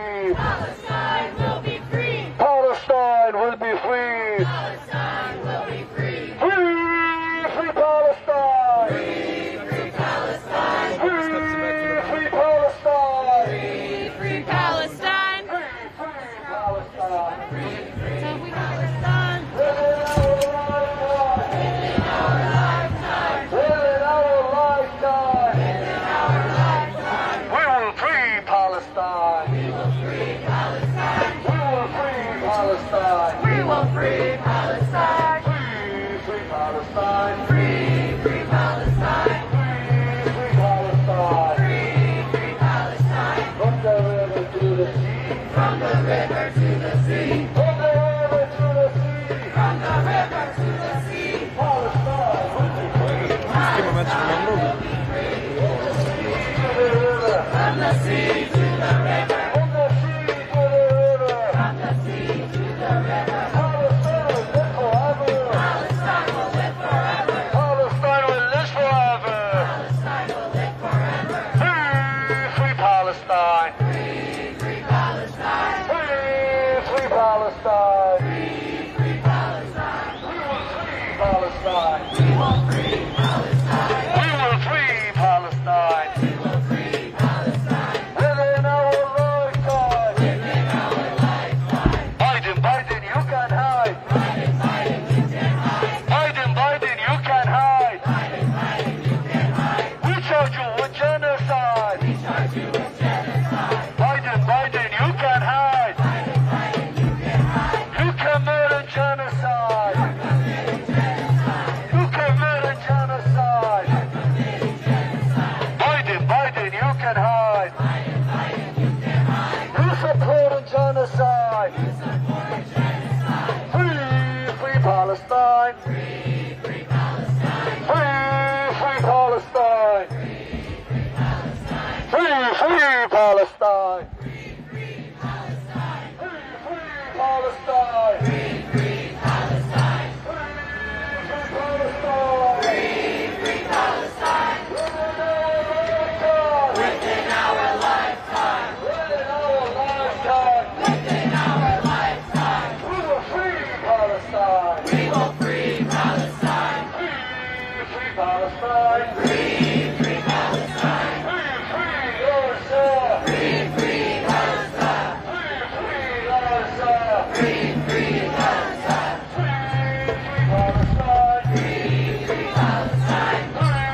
free. Palestine will be free. Palestine will be free. Palestine will be free. Free, free Palestine. Free, free Palestine. Free, free Palestine. Free, free Palestine. Free, free Palestine. Free, free Palestine. Within our lifetime. Within our lifetime. Within our lifetime. Within our lifetime. We will free Palestine. We will free Palestine. We will free Palestine. We will free Palestine. Free, free Palestine. Free, free Palestine. Free, free Palestine. Free, free Palestine. From the river to the sea. From the river to the sea. From the river to the sea. From the river to the sea. Palestine will be free. Palestine will be free. To the river. From the sea to the river. From the sea to the river. From the sea to the river. Palestine will live forever. Palestine will live forever. Palestine will live forever. Palestine will live forever. Free, free Palestine. Free, free Palestine. Free, free Palestine. Free, free Palestine. We will free Palestine. We will free Palestine. We will free Palestine. We will free Palestine. Within our lifetime. Within our lifetime. Biden, Biden, you can hide. Biden, Biden, you can hide. Biden, Biden, you can hide. Biden, Biden, you can hide. We charge you with genocide. We charge you with genocide. Biden, Biden, you can hide. Biden, Biden, you can hide. You committed genocide. Committing genocide. You committed genocide. Committing genocide. Biden, Biden, you can hide. Biden, Biden, you can hide. You supported genocide. Supporting genocide. Free, free Palestine. Free, free Palestine. Free, free Palestine. Free, free Free, free Palestine. Palestine. Free, free Palestine. Free, free Palestine. Free, free Palestine. Free, free Palestine. Free, free Palestine. Within our lifetime. Within our lifetime. Within our lifetime. Within our lifetime. We will free Palestine. We will free Palestine. Free, free Palestine. Free, free Palestine. Free, free Gaza. Free, free Gaza. Free, free Gaza. Free, free Gaza. Free, free Palestine. Free, free Palestine. Free,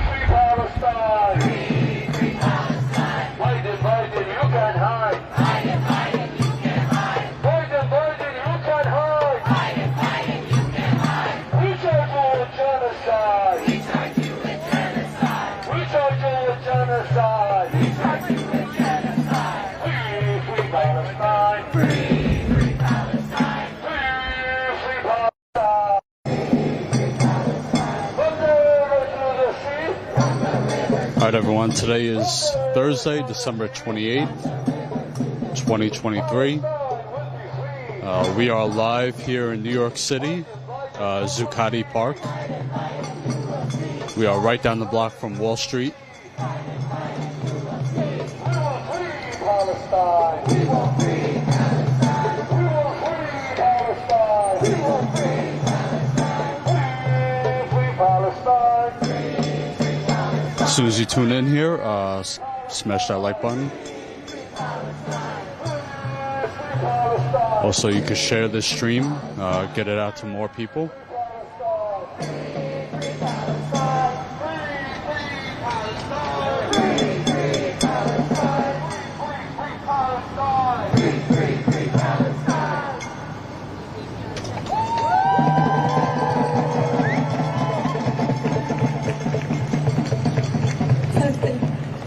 free Palestine. Free, free Palestine. Biden, Biden, you can hide. Biden, Biden, you can hide. Biden, Biden, you can hide. Biden, Biden, you can hide. We charge you with genocide. We charge you with genocide. We charge you with genocide. We charge you with genocide. Free, free Palestine. Free, free Palestine. Free, free Palestine. From the river to the sea. All right, everyone. Today is Thursday, December 28th, 2023. We are live here in New York City, Zuccotti Park. We are right down the block from Wall Street. We will free Palestine. We will free Palestine. We will free Palestine. We will free Palestine. Free, free Palestine. As soon as you tune in here, smash that like button. Also, you can share this stream, get it out to more people.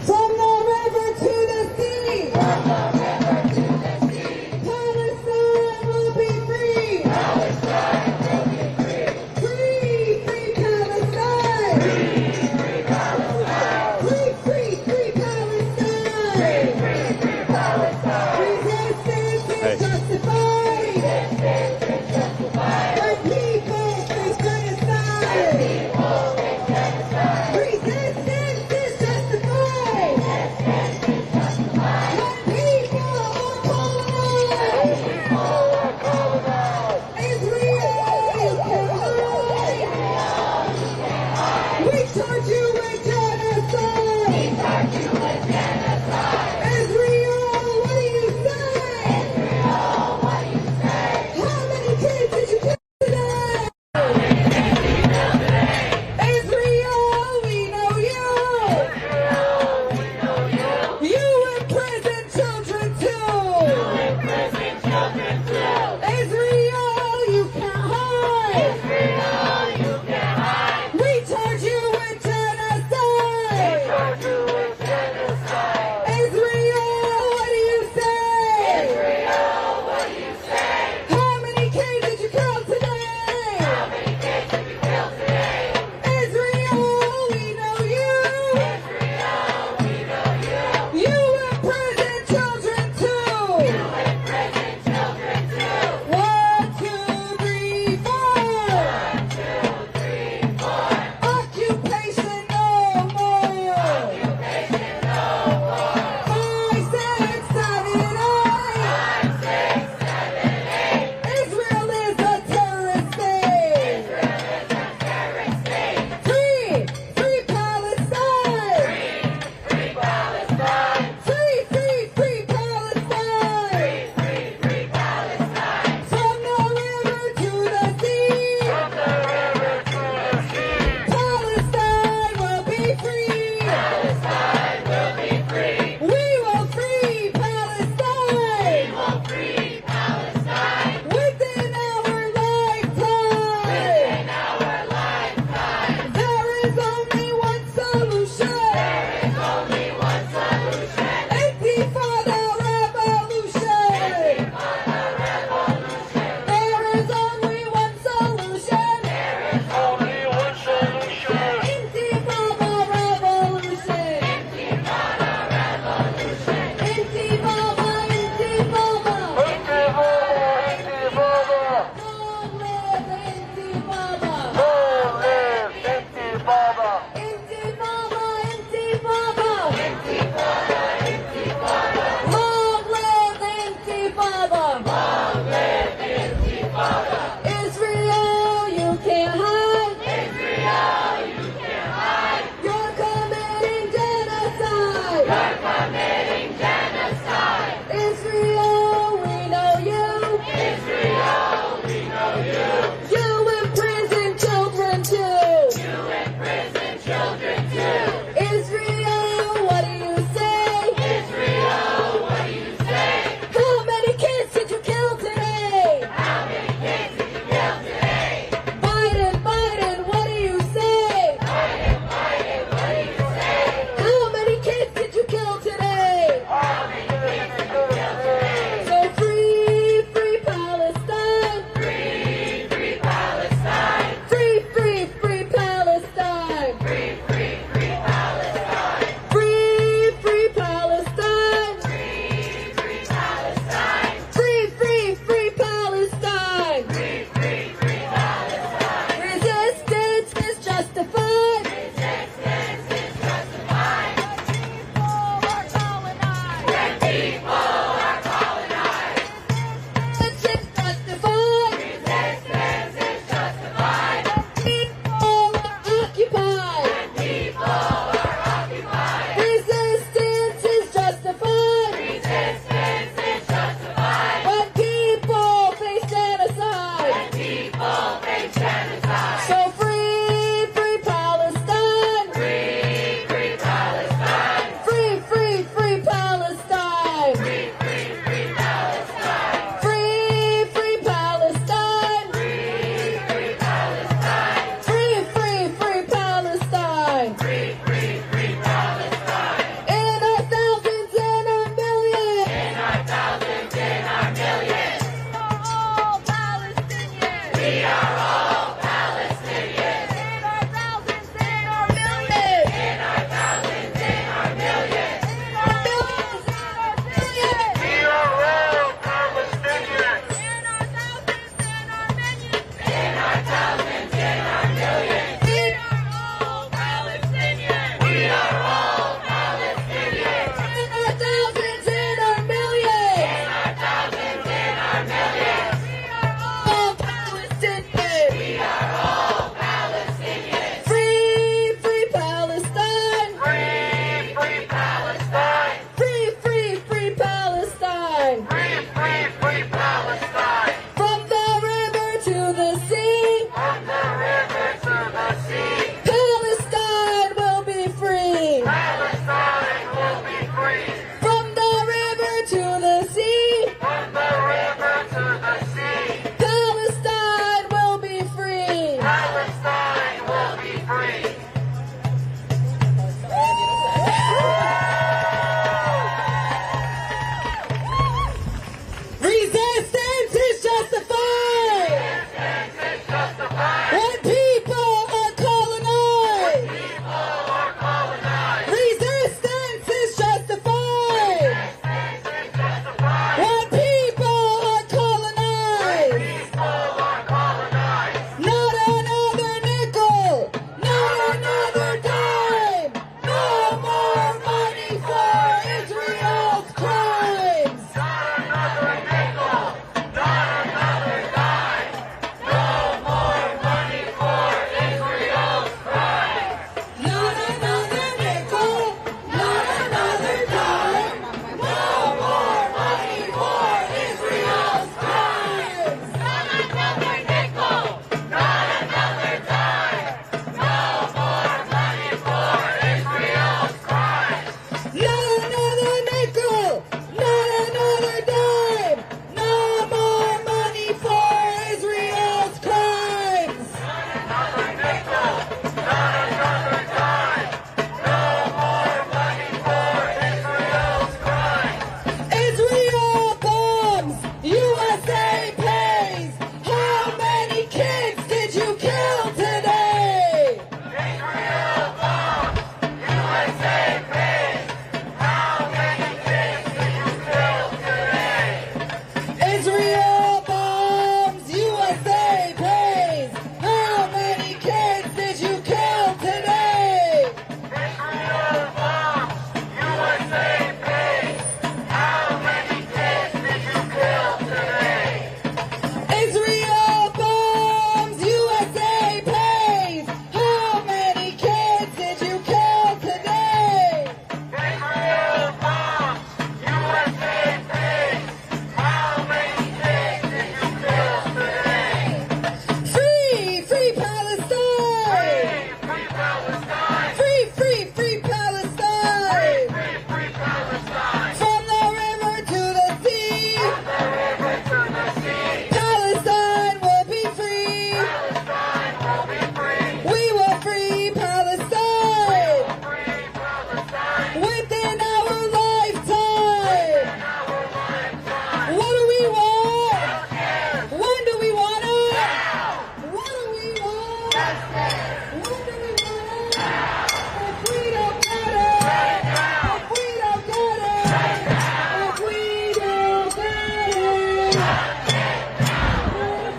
From the river to the sea. From the river to the sea. Palestine will be free. Palestine will be free. Free, free Palestine. Free, free Palestine. Free, free, free Palestine. Free, free, free Palestine. Resistance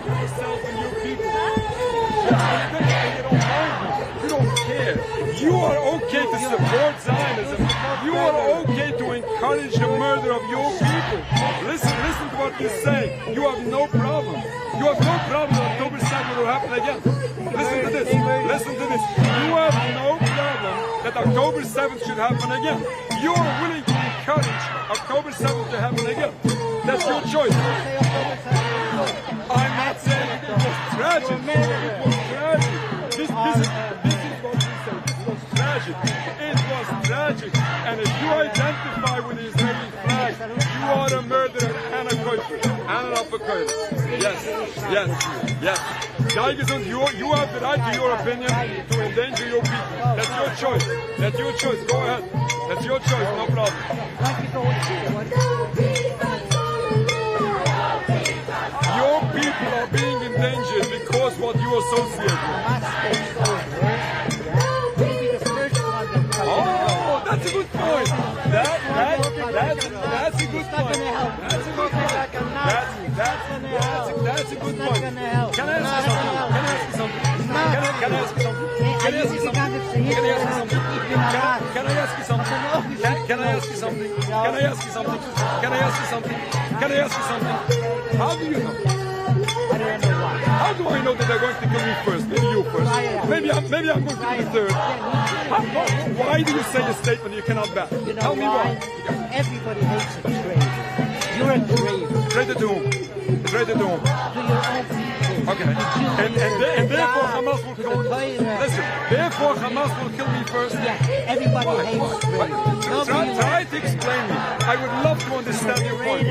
Yourself and your people. You don't care. You are okay to support Zionism. You are okay to encourage the murder of your people. Listen to what you're saying. You have no problem. You have no problem that October 7th will happen again. Listen to this. Listen to this. You have no problem that October 7th should happen again. You are willing to encourage October 7th to happen again. That's your choice. I'm not saying it was tragic. It was tragic. This is what we say. This was tragic. It was tragic. And if you identify with the Israeli flag, you are a murderer and a kafir and an uppercut. Yes. Daigesund, you have the right to your opinion to endanger your people. That's your choice. That's your choice. Go ahead. That's your choice. No problem. Your people are being endangered because what you associate with. Oh, that's a good point. That's a good point. That's a good point. That's a good point. Can I ask you something? Can I ask you something? Can I ask you something? Can I ask you something? Can I ask you something? Can I ask you something? Can I ask you something? Can I ask you something? Can I ask you something? How do you know? How do I know that they're going to kill me first? Maybe you first. Maybe I'm going to be the third. Why do you say a statement you cannot back? Tell me why. Everybody hates a traitor. You're a traitor. Traitor to whom? Traitor to whom? To your own people. Okay. And therefore Hamas will kill me. Listen, therefore Hamas will kill me first. Yeah, everybody hates traitors. Try to explain me. I would love to understand your point. I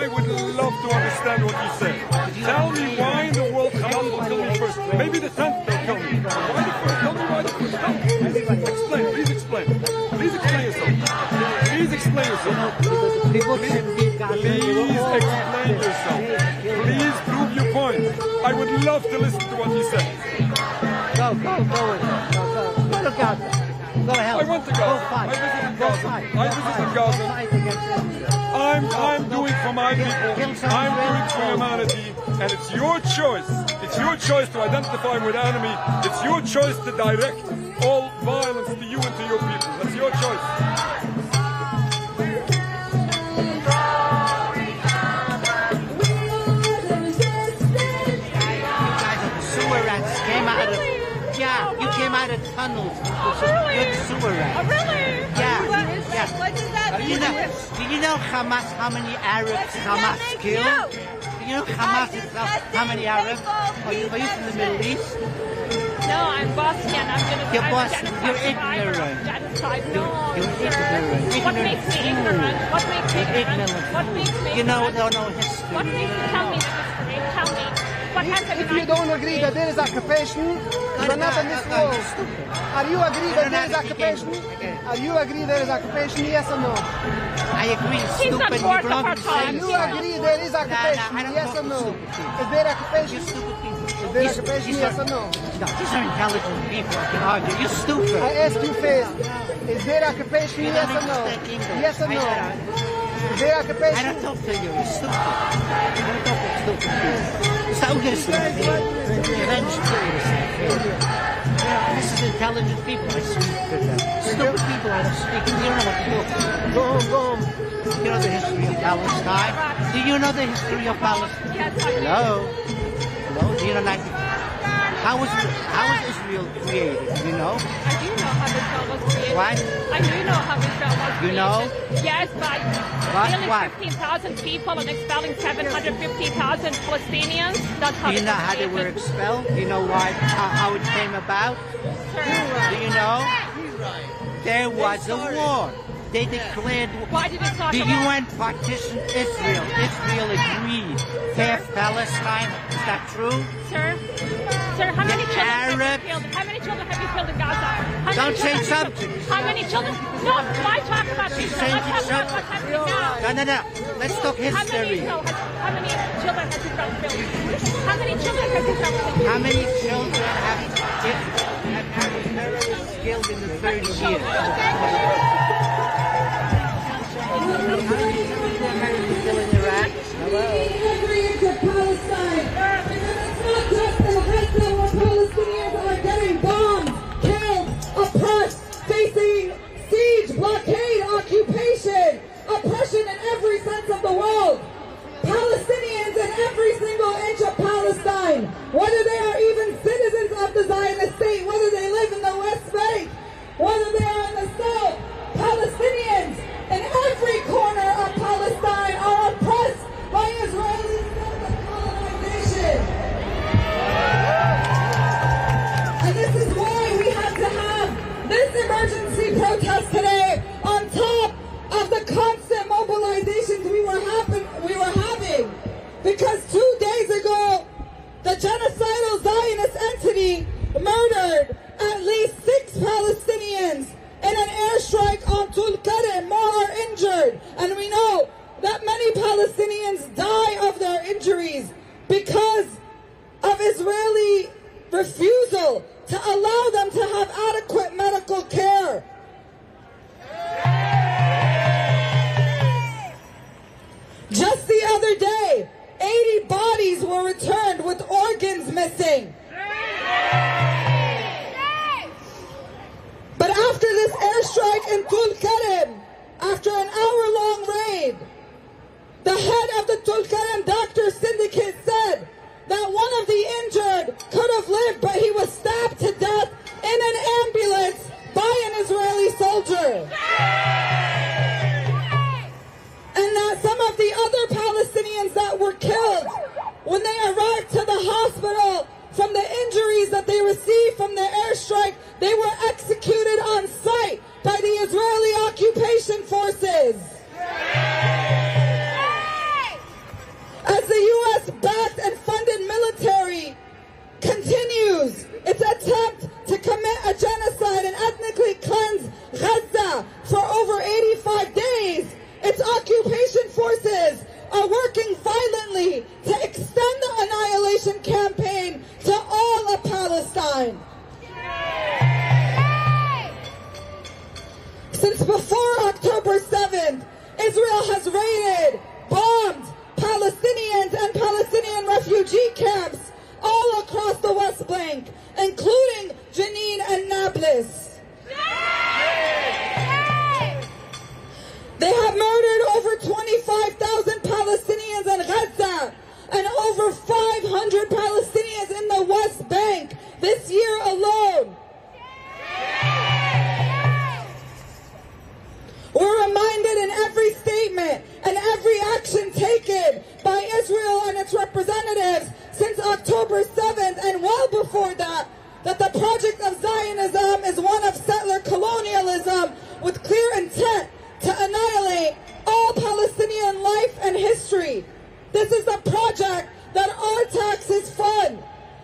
would love to understand what you say. Tell me why in the world Hamas will kill me first. Maybe the 10th they'll kill me. Why the first? Tell me why the first. Tell me. Explain. Please explain. Please explain yourself. Please explain yourself. Please explain yourself. Please prove your point. I would love to listen to what you say. Go to Gaza. Go help. I went to Gaza. Go fight. I visited Go Gaza. fight. I visited Gaza. Fight against Israel. I'm doing for my people. I'm doing for humanity. And it's your choice. It's your choice to identify with the enemy. It's your choice to direct all violence to you and to your people. That's your choice. You came out of tunnels. Good sewer rats. Oh, really? Yeah. What does that mean? Do you know Hamas, how many Arabs Hamas killed? Do you know Hamas itself, how many Arabs? Are you from the Middle East? No, I'm Bosnian. I'm going to You're Bosnian. You're ignorant. You're ignorant. What makes me ignorant? What makes me ignorant? What makes me You know, ignorant? no history. What makes me tell me the history? Tell me. What happened If you don't agree that there is occupation, you're not in this world. Are you agree that there is occupation? Are you agree there is occupation? Yes or no? I agree, She's not stupid. You worth belong of her to the time. same You agree there is occupation? I don't Yes talk or no? to stupid people. Is there occupation? You're stupid people. Is there occupation? Yes or no? No, these are intelligent people. I can argue. You're stupid. I asked you first. Is there occupation? You Yes don't or no? understand English. Yes or no? Is there I occupation? don't talk to you. You're stupid. I don't talk to stupid people. This is intelligent people. I speak to them. Stupid people I don't speak to. You don't know what to do. Go home. You know the history of Palestine? Do you know the history of Palestine? Yes, I do. Hello? Do you know like how was Israel created? Do you know? I do know how Israel was created. What? I do know how Israel was created. You know? Yes, by killing What? 15,000 people and expelling 750,000 Palestinians. That's how Do you it know was how they were created. expelled? Do you know why? How it came about? Sir. Do you know? There was a war. They declared Why did it talk the about... UN partitioned Israel. Israel agreed. Half Palestine. Is that true? Sir, how many The children have Arabs- you killed? How many children have you killed in Gaza? How Don't many change children have you subjects. killed? How many children? No, why talk about Israel? changing Let's talk about what's happening now. No. Let's talk How many history. children has Israel killed? How many children has Israel killed? How many children have terrorists killed in the 30 years? How many children still in Iraq? Hello? injuries because of Israeli refusal to allow them to have adequate medical care. Just the other day, 80 bodies were returned with organs missing. But after this airstrike in Tulkarem, after an hour-long raid, the head of the Tulkarem doctor syndicate said that one of the injured could have lived, but he was stabbed to death in an ambulance by an Israeli soldier. And that some of the other Palestinians that were killed, when they arrived to the hospital from the injuries that they received from the airstrike, they were executed on site by the Israeli occupation forces. As the U.S.-backed and funded military continues its attempt to commit a genocide and ethnically cleanse Gaza for over 85 days, its occupation forces are working violently to extend the annihilation campaign to all of Palestine. Since before October 7th, Israel has raided, bombed Palestinians and Palestinian refugee camps all across the West Bank, including Jenin and Nablus. They have murdered over 25,000 Palestinians in Gaza and over 500 Palestinians in the West Bank this year alone. We're reminded in every statement and every action taken by Israel and its representatives since October 7th and well before that, that the project of Zionism is one of settler colonialism with clear intent to annihilate all Palestinian life and history. This is the project that our taxes fund.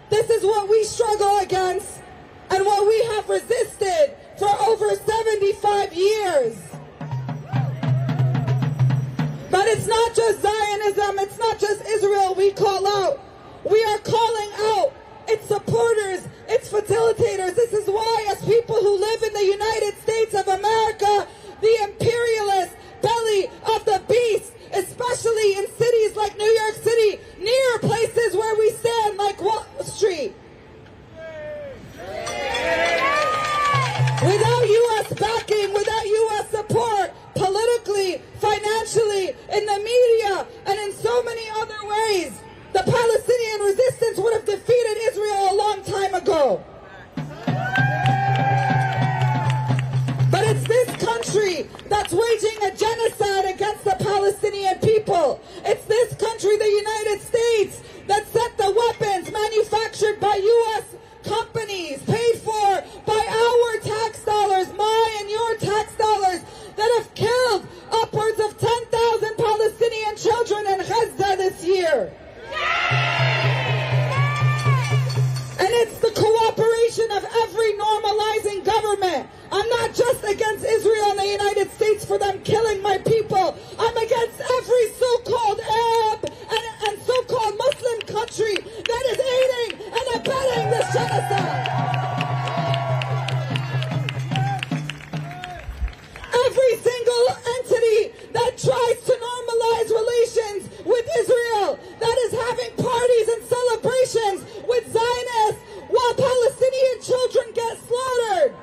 This is what we struggle against and what we have resisted for over 75 years. But it's not just Zionism, it's not just Israel we call out. We are calling out its supporters, its facilitators. This is why, as people who live in the United States of America, the imperialist belly of the beast, especially in cities like New York City, near places where we stand like Wall Street. Without U.S. backing, without U.S. support, politically, financially, in the media, and in so many other ways, the Palestinian resistance would have defeated Israel a long time ago. But it's this country that's waging a genocide against the Palestinian people. It's this country, the United States, that sent the weapons manufactured by U.S. companies, paid for by our tax dollars, my and your tax dollars, that have killed upwards of 10,000 Palestinian children in Gaza this year. And it's the cooperation of every normalizing government. I'm not just against Israel and the United States for them killing my people. I'm against every so-called Arab and so-called Muslim country that is aiding and abetting this genocide. Every single entity that tries to normalize relations with Israel, that is having parties and celebrations with Zionists while Palestinian children get slaughtered.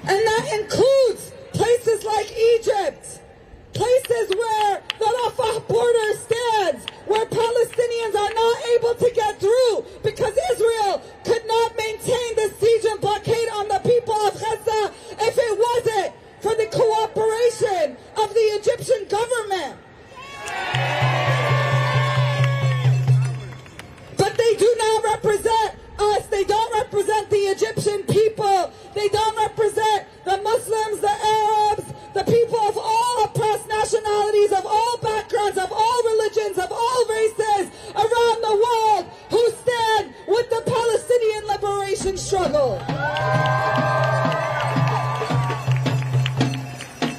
And that includes places like Egypt, places where the Rafah border stands, where Palestinians are not able to get through because Israel could not maintain the siege and blockade on the people of Gaza if it wasn't for the cooperation of the Egyptian government. But they do not represent us. They don't represent the Egyptian people. They don't represent the Muslims, the Arabs, the people of all oppressed nationalities, of all backgrounds, of all religions, of all races around the world who stand with the Palestinian liberation struggle.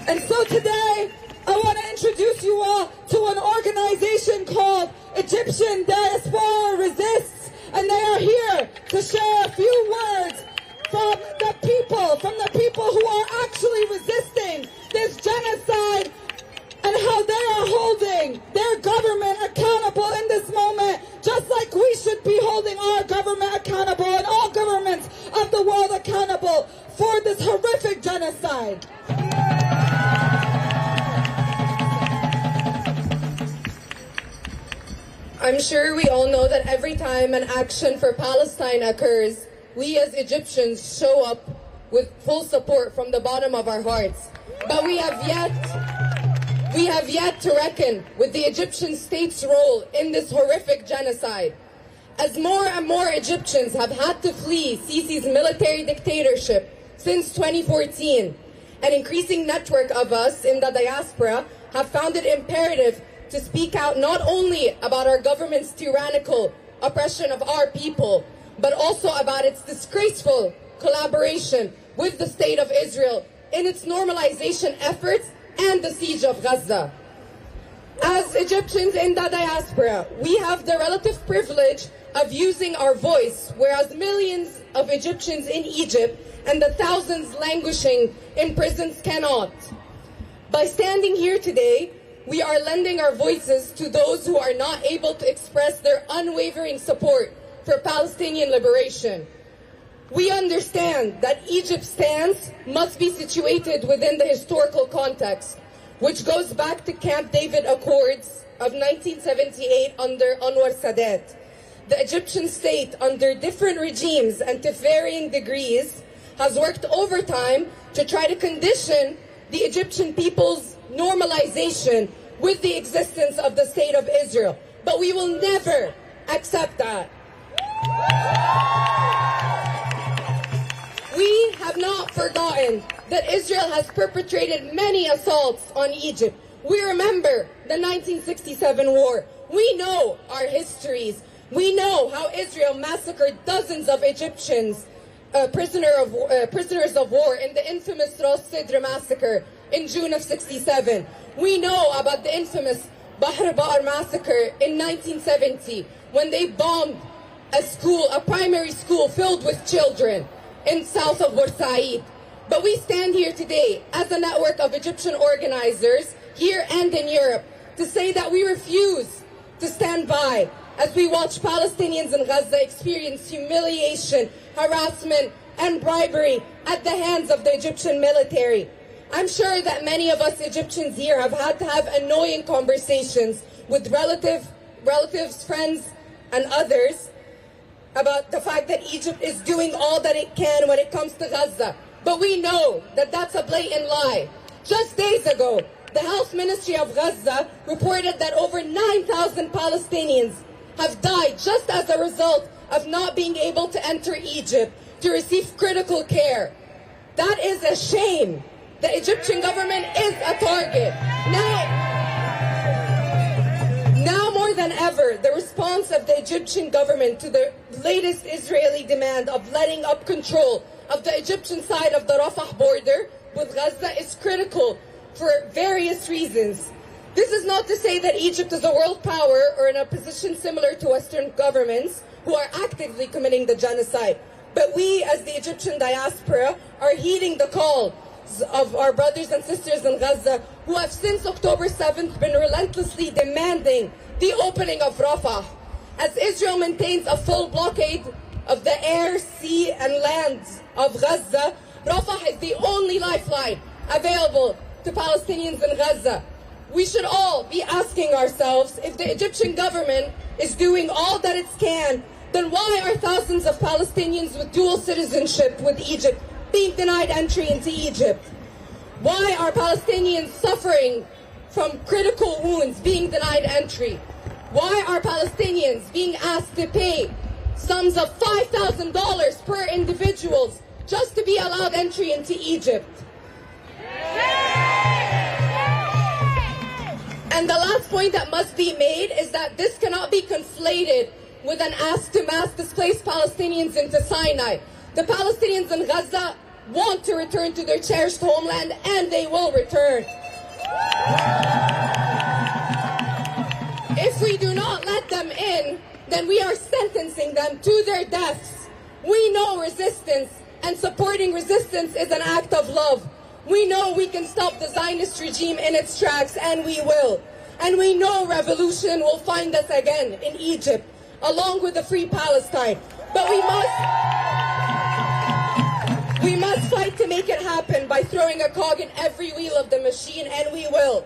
And so today, I want to introduce you all I'm sure we all know that every time an action for Palestine occurs, we as Egyptians show up with full support from the bottom of our hearts. But we have yet to reckon with the Egyptian state's role in this horrific genocide. As more and more Egyptians have had to flee Sisi's military dictatorship since 2014, an increasing network of us in the diaspora have found it imperative to speak out not only about our government's tyrannical oppression of our people, but also about its disgraceful collaboration with the State of Israel in its normalization efforts and the siege of Gaza. As Egyptians in the diaspora, we have the relative privilege of using our voice, whereas millions of Egyptians in Egypt and the thousands languishing in prisons cannot. By standing here today, we are lending our voices to those who are not able to express their unwavering support for Palestinian liberation. We understand that Egypt's stance must be situated within the historical context, which goes back to Camp David Accords of 1978 under Anwar Sadat. The Egyptian state, under different regimes and to varying degrees, has worked overtime to try to condition the Egyptian people's normalization with the existence of the State of Israel. But we will never accept that. We have not forgotten that Israel has perpetrated many assaults on Egypt. We remember the 1967 war. We know our histories. We know how Israel massacred dozens of Egyptians, prisoners of war in the infamous Ras Sidr massacre in June of '67. We know about the infamous Bahr Bar massacre in 1970 when they bombed a primary school filled with children in south of Bursaid. But we stand here today as a network of Egyptian organizers here and in Europe to say that we refuse to stand by as we watch Palestinians in Gaza experience humiliation, harassment, and bribery at the hands of the Egyptian military. I'm sure that many of us Egyptians here have had to have annoying conversations with relatives, friends, and others about the fact that Egypt is doing all that it can when it comes to Gaza. But we know that that's a blatant lie. Just days ago, the Health Ministry of Gaza reported that over 9,000 Palestinians have died just as a result of not being able to enter Egypt to receive critical care. That is a shame. The Egyptian government is a target. Now more than ever, the response of the Egyptian government to the latest Israeli demand of letting up control of the Egyptian side of the Rafah border with Gaza is critical for various reasons. This is not to say that Egypt is a world power or in a position similar to Western governments who are actively committing the genocide. But we, as the Egyptian diaspora, are heeding the call of our brothers and sisters in Gaza who have since October 7th been relentlessly demanding the opening of Rafah. As Israel maintains a full blockade of the air, sea, and land of Gaza, Rafah is the only lifeline available to Palestinians in Gaza. We should all be asking ourselves, if the Egyptian government is doing all that it can, then why are thousands of Palestinians with dual citizenship with Egypt being denied entry into Egypt? Why are Palestinians suffering from critical wounds being denied entry? Why are Palestinians being asked to pay sums of $5,000 per individual just to be allowed entry into Egypt? And the last point that must be made is that this cannot be conflated with an ask to mass displace Palestinians into Sinai. The Palestinians in Gaza want to return to their cherished homeland, and they will return. If we do not let them in, then we are sentencing them to their deaths. We know resistance, and supporting resistance is an act of love. We know we can stop the Zionist regime in its tracks, and we will. And we know revolution will find us again in Egypt, along with a free Palestine. But we must fight to make it happen by throwing a cog in every wheel of the machine, and we will.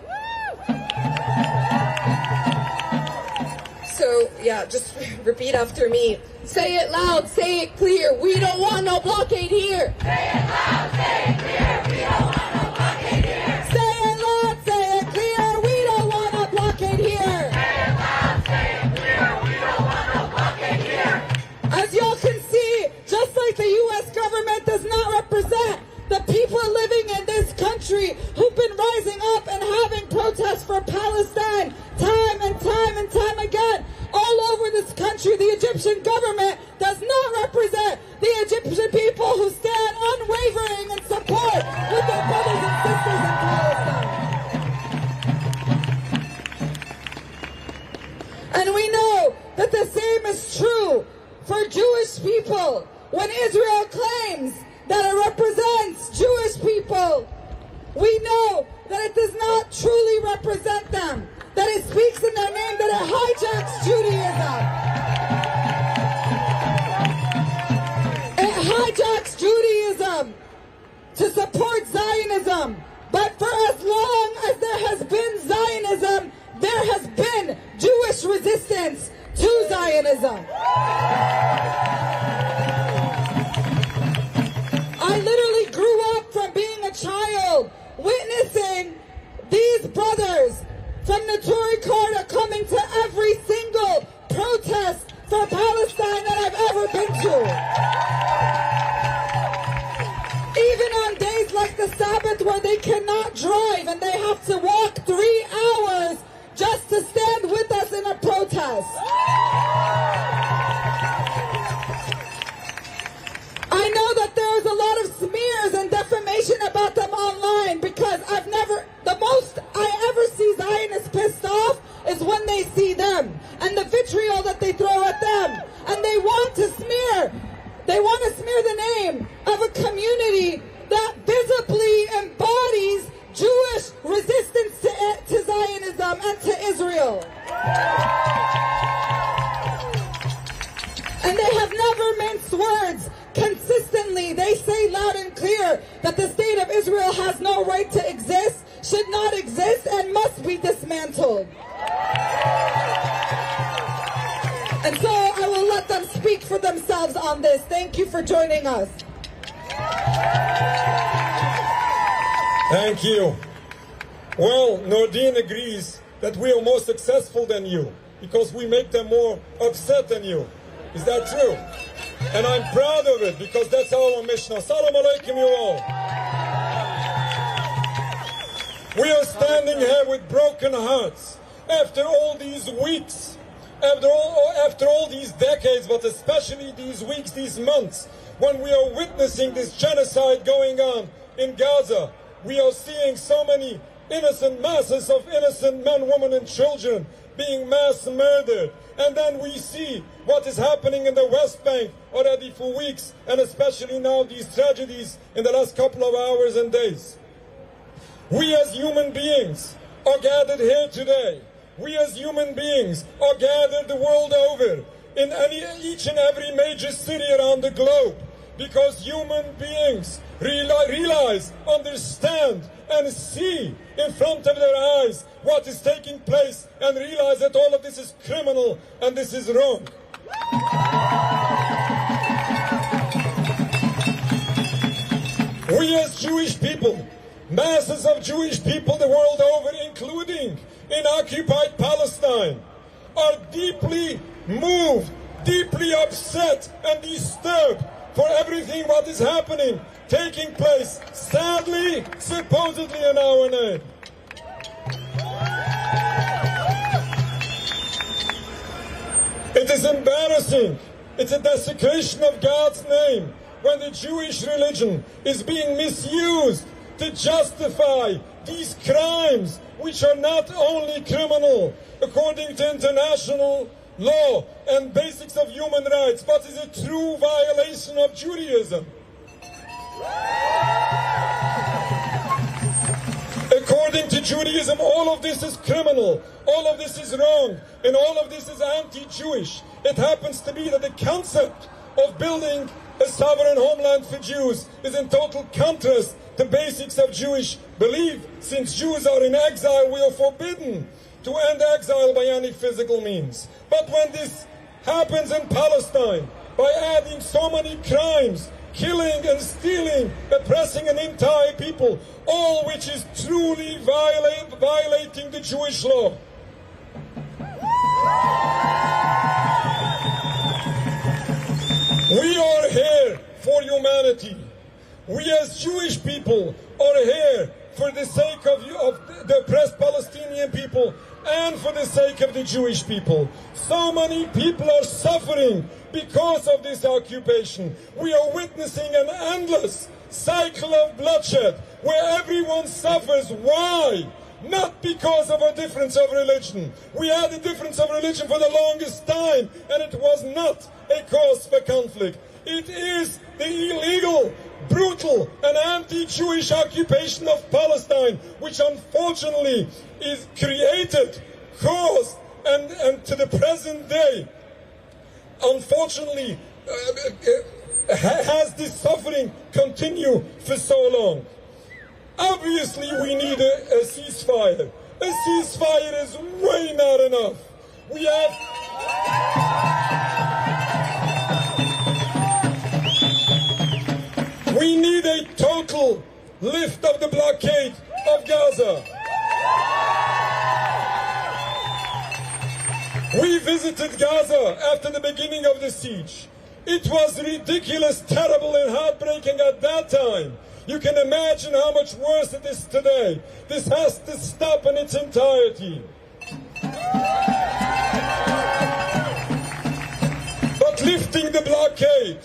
So So, yeah, just repeat after me. Say it loud, say it clear. We don't want no blockade here. Say it loud, say it clear. We don't want no blockade here. Say it loud, say it clear. We don't want a blockade here. Say it loud, say it clear. We don't want no blockade here. As y'all can see, just like the U.S. government does not represent the people living in this country who've been rising up and having protests for Palestine time and time and time again all over this country, the Egyptian government does not represent the Egyptian people who stand unwavering in support with their brothers and sisters in Palestine. And we know that the same is true for Jewish people. When Israel claims that it represents Jewish people, we know that it does not truly represent them, that it speaks in their name, that it hijacks Judaism. It hijacks Judaism to support Zionism. But for as long as there has been Zionism, there has been Jewish resistance to Zionism. I literally grew up from being a child witnessing these brothers from the Tory Corridor coming to every single protest for Palestine that I've ever been to. Even on days like the Sabbath where they cannot drive and they have to walk 3 hours just to stand with us in a protest. I know that there's a lot of smears and defamation about them online because the most I ever see Zionists pissed off is when they see them and the vitriol that they throw at them. And they want to smear the name of a community that visibly embodies Jewish resistance to Zionism and to Israel. And they have never minced words. Consistently, they say loud and clear that the state of Israel has no right to exist, should not exist, and must be dismantled. And so I will let them speak for themselves on this. Thank you for joining us. Thank you. Well, Nordine agrees that we are more successful than you because we make them more upset than you. Is that true? And I'm proud of it because that's our mission. Assalamu alaikum, you all. We are standing here with broken hearts after all these weeks, after all these decades, but especially these weeks, these months, when we are witnessing this genocide going on in Gaza. We are seeing so many innocent masses of innocent men, women, and children being mass murdered. And then we see what is happening in the West Bank already for weeks, and especially now these tragedies in the last couple of hours and days. We as human beings are gathered here today. We as human beings are gathered the world over in each and every major city around the globe because human beings realize, understand, and see in front of their eyes what is taking place and realize that all of this is criminal and this is wrong. We as Jewish people, masses of Jewish people the world over, including in occupied Palestine, are deeply moved, deeply upset and disturbed for everything what is happening, taking place, sadly, supposedly in our name. It is embarrassing. It's a desecration of God's name when the Jewish religion is being misused to justify these crimes, which are not only criminal according to international law and basics of human rights, but is a true violation of Judaism. According to Judaism, all of this is criminal, all of this is wrong, and all of this is anti-Jewish. It happens to be that the concept of building a sovereign homeland for Jews is in total contrast to basics of Jewish belief. Since Jews are in exile, we are forbidden to end exile by any physical means. But when this happens in Palestine, by adding so many crimes, killing and stealing, oppressing an entire people, all which is truly violating the Jewish law. We are here for humanity. We as Jewish people are here for the sake of the oppressed Palestinian people and for the sake of the Jewish people. So many people are suffering because of this occupation. We are witnessing an endless cycle of bloodshed where everyone suffers. Why? Not because of a difference of religion. We had a difference of religion for the longest time, and it was not a cause for conflict. It is the illegal, brutal, and anti-Jewish occupation of Palestine, which unfortunately is created, caused, and to the present day, unfortunately, has this suffering continue for so long. Obviously, we need a ceasefire. A ceasefire is way not enough. We need a total lift of the blockade of Gaza. We visited Gaza after the beginning of the siege. It was ridiculous, terrible, and heartbreaking at that time. You can imagine how much worse it is today. This has to stop in its entirety. But lifting the blockade,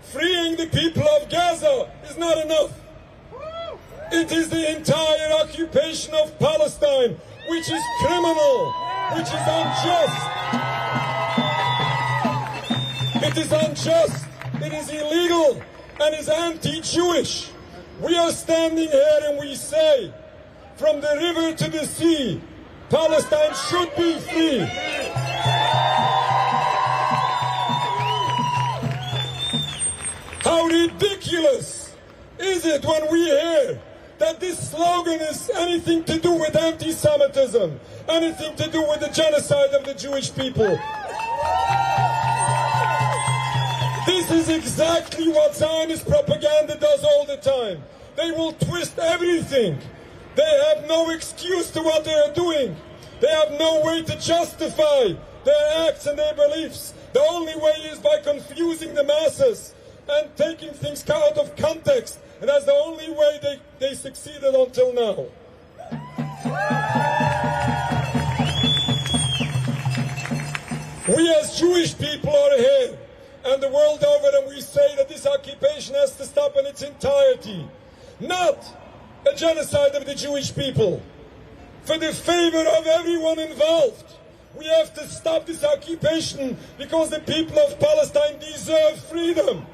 freeing the people of Gaza is not enough. It is the entire occupation of Palestine, which is criminal, which is unjust. It is unjust, it is illegal, and is anti-Jewish. We are standing here and we say, from the river to the sea, Palestine should be free. How ridiculous is it when we hear that this slogan is anything to do with anti-Semitism, anything to do with the genocide of the Jewish people. This is exactly what Zionist propaganda does all the time. They will twist everything. They have no excuse to what they are doing. They have no way to justify their acts and their beliefs. The only way is by confusing the masses and taking things out of context. And that's the only way they succeeded until now. We as Jewish people are here and the world over, and we say that this occupation has to stop in its entirety. Not a genocide of the Jewish people. For the favor of everyone involved, we have to stop this occupation because the people of Palestine deserve freedom.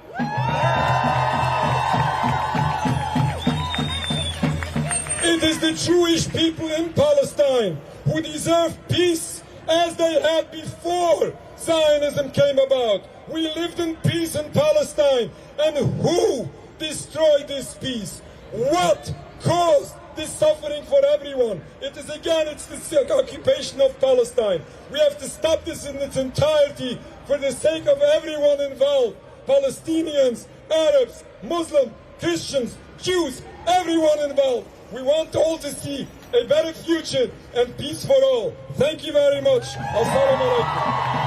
It is the Jewish people in Palestine who deserve peace as they had before Zionism came about. We lived in peace in Palestine. And who destroyed this peace? What caused this suffering for everyone? It is again, it's the occupation of Palestine. We have to stop this in its entirety for the sake of everyone involved. Palestinians, Arabs, Muslims, Christians, Jews, everyone involved. We want all to see a better future and peace for all. Thank you very much. Assalamu alaikum.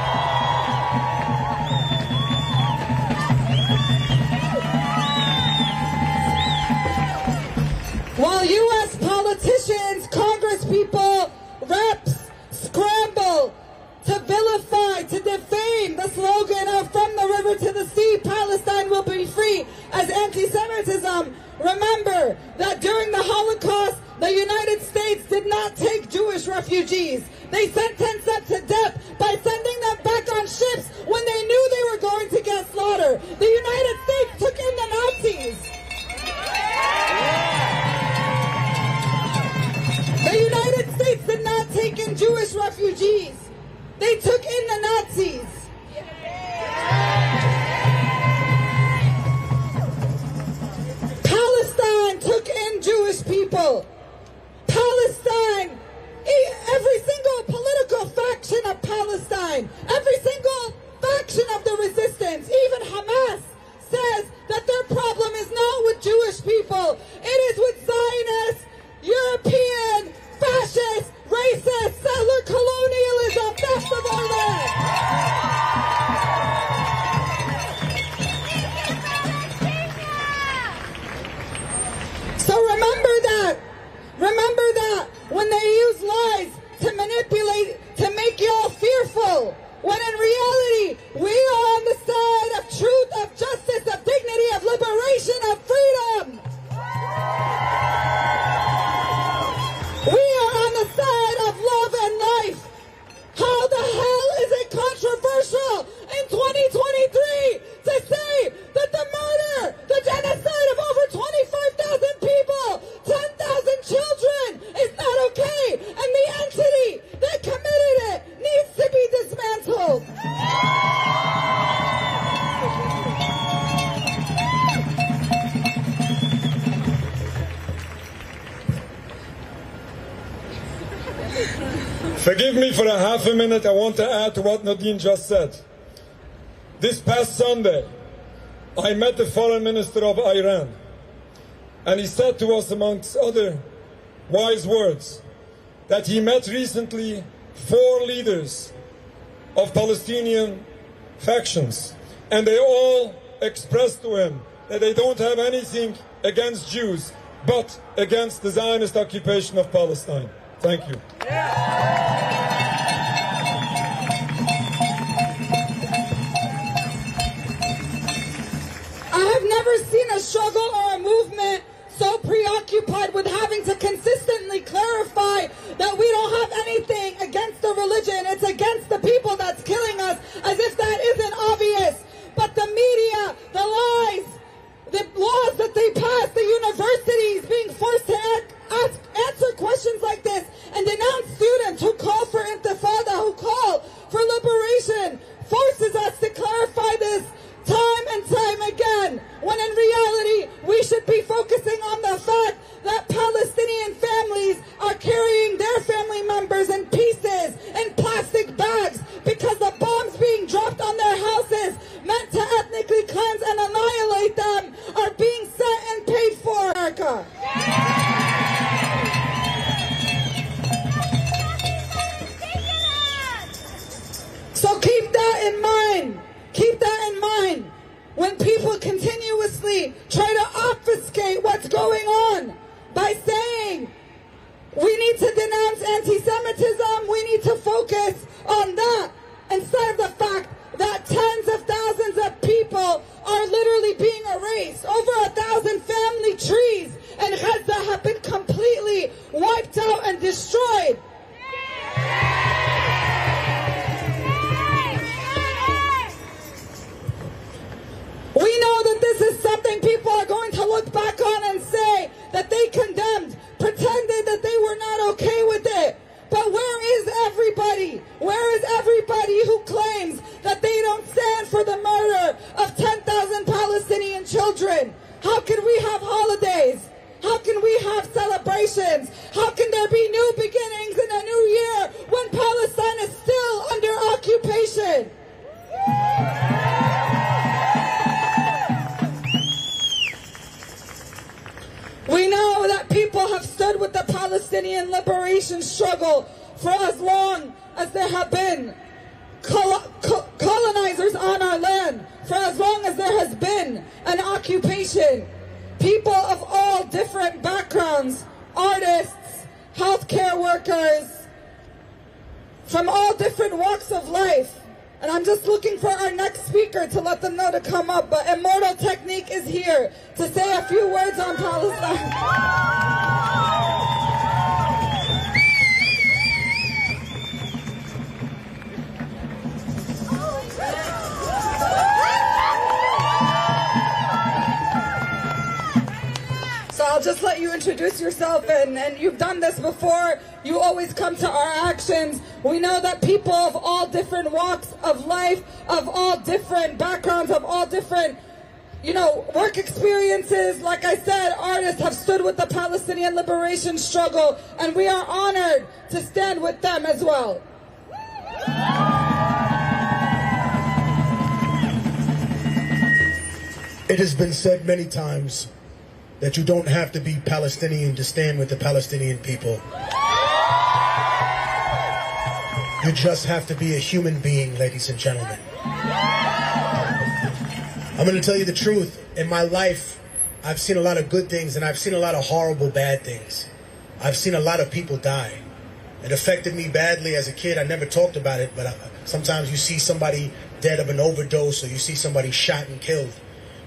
While U.S. politicians, congresspeople, reps scramble to vilify, to defame the slogan of "From the river to the sea, Palestine will be free" as anti-Semitism, remember that during the Holocaust, the United States did not take Jewish refugees. They sentenced them to death by sending them back on ships when they knew they were going to get slaughtered. The United States took in the Nazis. The United States did not take in Jewish refugees. They took in the Nazis. Palestine took in Jewish people. Palestine, every single political faction of Palestine Forgive me for a half a minute. I want to add to what Nadine just said. This past Sunday, I met the foreign minister of Iran, and he said to us, amongst other wise words, that he met recently 4 leaders of Palestinian factions, and they all expressed to him that they don't have anything against Jews, but against the Zionist occupation of Palestine. Thank you. I have never seen a struggle or a movement so preoccupied with having to consistently clarify that we don't have anything against the religion. It's against the people that's killing us, as if that isn't obvious. But the media, the lies, the laws that they pass, the universities being forced to answer questions like this and denounce students who call for intifada, who call for liberation, forces us to clarify this time and time again, when in reality we should be focusing on the fact that Palestinian families are carrying their family members in pieces in plastic bags because the bombs being dropped on their houses meant to ethnically cleanse and annihilate them are being sent and paid for. America. So keep that in mind. Keep that in mind when people continuously try to obfuscate what's going on by saying we need to denounce anti-Semitism, we need to focus on that, instead of the fact that tens of thousands of people are literally being erased. Over 1,000 family trees in Gaza have been completely wiped out and destroyed. We know that this is something people are going to look back on and say that they condemned, pretended that they were not okay with it. But where is everybody? Where is everybody who claims that they don't stand for the murder of 10,000 Palestinian children? How can we have holidays? How can we have celebrations? How can there be new beginnings in a new year when Palestine is still under occupation? We know that people have stood with the Palestinian liberation struggle for as long as there have been colonizers on our land, for as long as there has been an occupation. People of all different backgrounds, artists, healthcare workers, from all different walks of life. And I'm just looking for our next speaker to let them know to come up. But Immortal Technique is here to say a few words on Palestine. So I'll just let you introduce yourself, and you've done this before. You always come to our actions. We know that people of all different walks of life, of all different backgrounds, of all different, work experiences, like I said, artists have stood with the Palestinian liberation struggle, and we are honored to stand with them as well. It has been said many times that you don't have to be Palestinian to stand with the Palestinian people. You just have to be a human being, ladies and gentlemen. I'm going to tell you the truth. In my life, I've seen a lot of good things, and I've seen a lot of horrible, bad things. I've seen a lot of people die. It affected me badly as a kid. I never talked about it, but sometimes you see somebody dead of an overdose, or you see somebody shot and killed.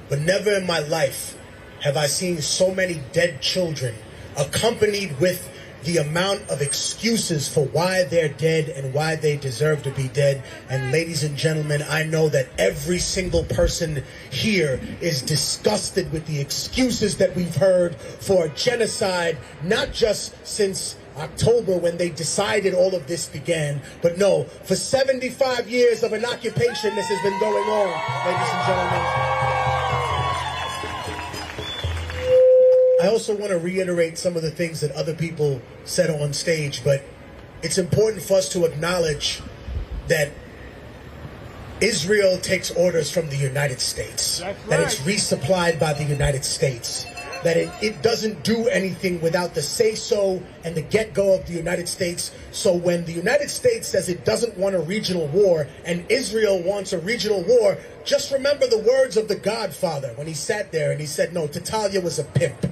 But never in my life have I seen so many dead children accompanied with the amount of excuses for why they're dead and why they deserve to be dead. And ladies and gentlemen, I know that every single person here is disgusted with the excuses that we've heard for genocide, not just since October when they decided all of this began, but no, for 75 years of an occupation this has been going on, ladies and gentlemen. I also want to reiterate some of the things that other people said on stage, but it's important for us to acknowledge that Israel takes orders from the United States, that it's resupplied by the United States, that it doesn't do anything without the say-so and the get-go of the United States. So when the United States says it doesn't want a regional war and Israel wants a regional war, just remember the words of the Godfather when he sat there and he said, no, Tatalia was a pimp.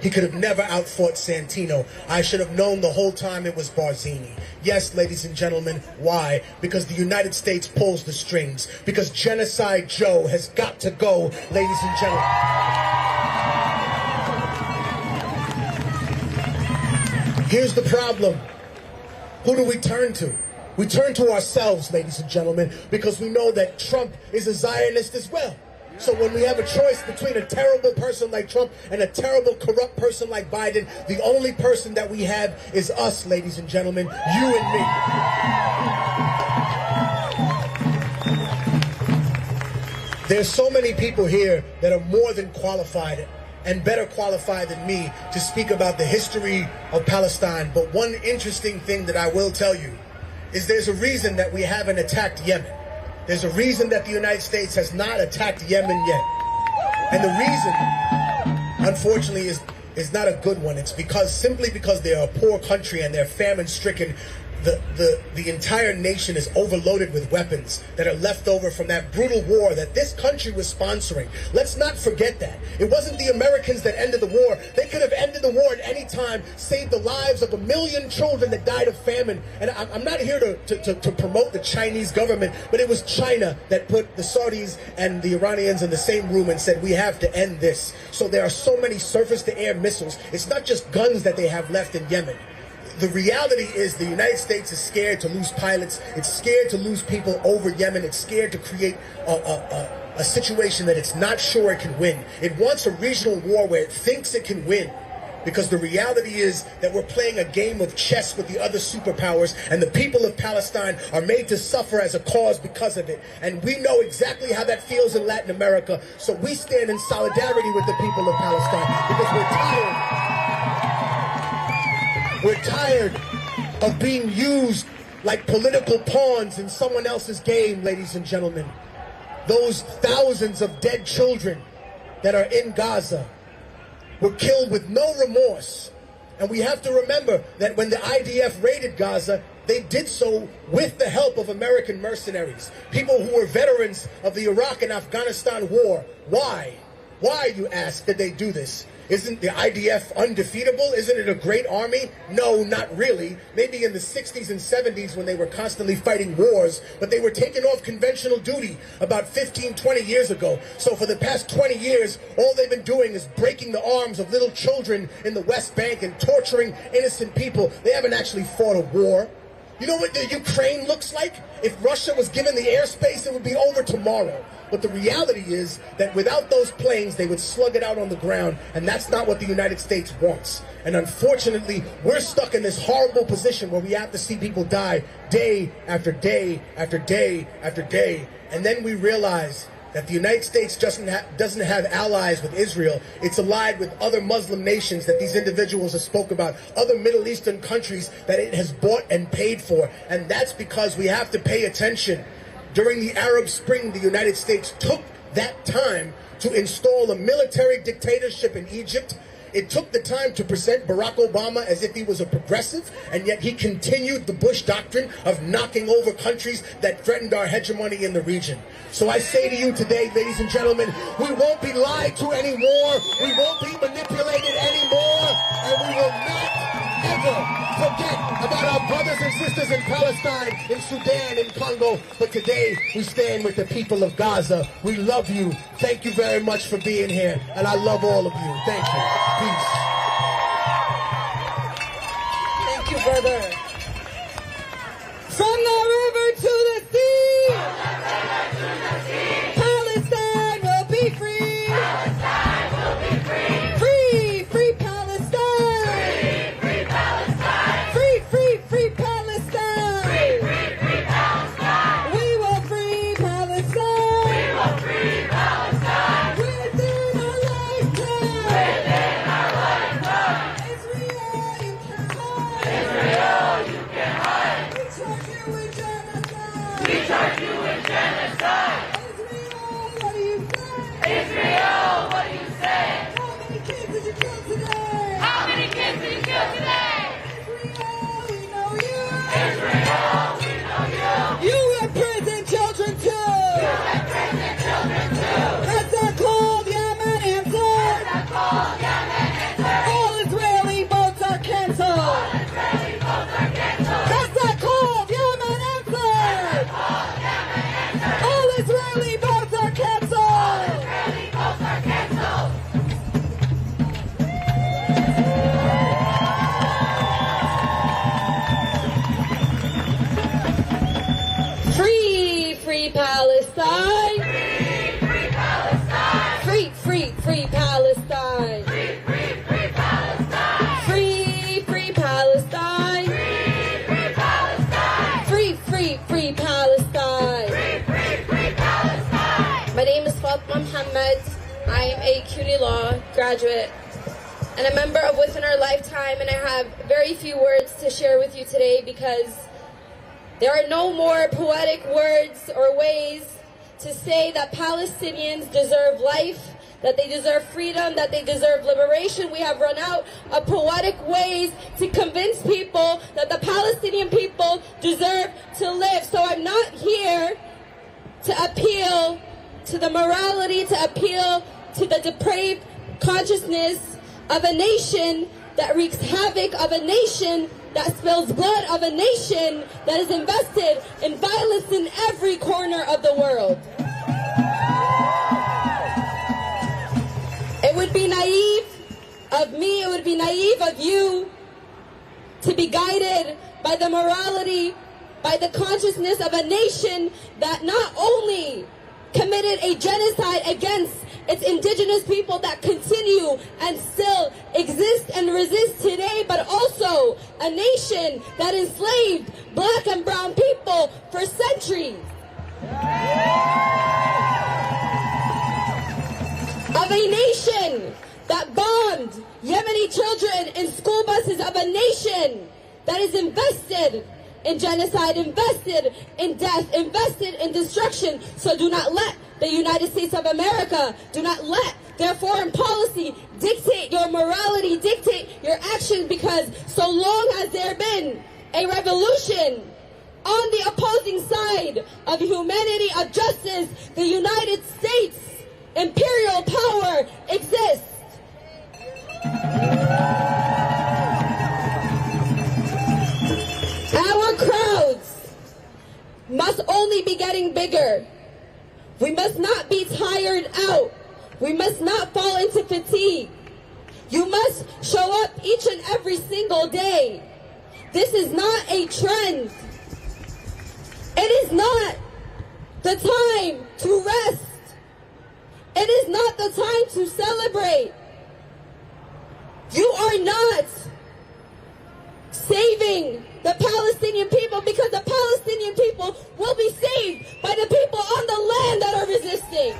He could have never outfought Santino. I should have known the whole time it was Barzini. Yes, ladies and gentlemen, why? Because the United States pulls the strings. Because Genocide Joe has got to go, ladies and gentlemen. Here's the problem. Who do we turn to? We turn to ourselves, ladies and gentlemen, because we know that Trump is a Zionist as well. So when we have a choice between a terrible person like Trump and a terrible, corrupt person like Biden, the only person that we have is us, ladies and gentlemen, you and me. There's so many people here that are more than qualified and better qualified than me to speak about the history of Palestine. But one interesting thing that I will tell you is there's a reason that we haven't attacked Yemen. There's a reason that the United States has not attacked Yemen yet. And the reason, unfortunately, is not a good one. It's simply because they're a poor country and they're famine-stricken. The entire nation is overloaded with weapons that are left over from that brutal war that this country was sponsoring. Let's not forget that. It wasn't the Americans that ended the war. They could have ended the war at any time, saved the lives of 1 million children that died of famine. And I'm not here to promote the Chinese government, but it was China that put the Saudis and the Iranians in the same room and said, we have to end this. So there are so many surface-to-air missiles. It's not just guns that they have left in Yemen. The reality is the United States is scared to lose pilots. It's scared to lose people over Yemen. It's scared to create a situation that it's not sure it can win. It wants a regional war where it thinks it can win. Because the reality is that we're playing a game of chess with the other superpowers, and the people of Palestine are made to suffer as a cause because of it. And we know exactly how that feels in Latin America, so we stand in solidarity with the people of Palestine because we're tired. We're tired of being used like political pawns in someone else's game, ladies and gentlemen. Those thousands of dead children that are in Gaza were killed with no remorse. And we have to remember that when the IDF raided Gaza, they did so with the help of American mercenaries, people who were veterans of the Iraq and Afghanistan war. Why? Why, you ask, did they do this? Isn't the IDF undefeatable? Isn't it a great army? No, not really. Maybe in the 60s and 70s when they were constantly fighting wars, but they were taken off conventional duty about 15, 20 years ago. So for the past 20 years, all they've been doing is breaking the arms of little children in the West Bank and torturing innocent people. They haven't actually fought a war. You know what the Ukraine looks like? If Russia was given the airspace, it would be over tomorrow. But the reality is that without those planes, they would slug it out on the ground, and that's not what the United States wants. And unfortunately, we're stuck in this horrible position where we have to see people die day after day after day after day. And then we realize that the United States doesn't have allies with Israel. It's allied with other Muslim nations that these individuals have spoke about, other Middle Eastern countries that it has bought and paid for. And that's because we have to pay attention. During the Arab Spring, the United States took that time to install a military dictatorship in Egypt. It took the time to present Barack Obama as if he was a progressive, and yet he continued the Bush doctrine of knocking over countries that threatened our hegemony in the region. So I say to you today, ladies and gentlemen, we won't be lied to anymore, we won't be manipulated anymore, and we will not ever forget about our brothers and sisters in Palestine, in Sudan, in Congo. But today, we stand with the people of Gaza. We love you. Thank you very much for being here. And I love all of you. Thank you. Peace. Thank you, brother. From the river to the sea, Palestine will be free. Palestine will be free. Free, free Palestine. Free Palestine. Free, free, free Palestine. Free Palestine. We will free Palestine. We will free Palestine. Within our lifetime. Within our lifetime. Israel, you can hide. Israel, you can hide. I am a CUNY Law graduate and a member of Within Our Lifetime, and I have very few words to share with you today because there are no more poetic words or ways to say that Palestinians deserve life, that they deserve freedom, that they deserve liberation. We have run out of poetic ways to convince people that the Palestinian people deserve to live. So I'm not here to appeal to the morality, to appeal to the depraved consciousness of a nation that wreaks havoc, of a nation that spills blood, of a nation that is invested in violence in every corner of the world. It would be naive of me, it would be naive of you to be guided by the morality, by the consciousness of a nation that not only committed a genocide against its indigenous people that continue and still exist and resist today, but also a nation that enslaved black and brown people for centuries. Of a nation that bombed Yemeni children in school buses, of a nation that is invested in genocide, invested in death, invested in destruction. So do not let the United States of America, do not let their foreign policy dictate your morality, dictate your actions, because so long as there been a revolution on the opposing side of humanity, of justice, the United States imperial power exists. Our crowds must only be getting bigger. We must not be tired out. We must not fall into fatigue. You must show up each and every single day. This is not a trend. It is not the time to rest. It is not the time to celebrate. You are not saving the Palestinian people, because the Palestinian people will be saved by the people on the land that are resisting.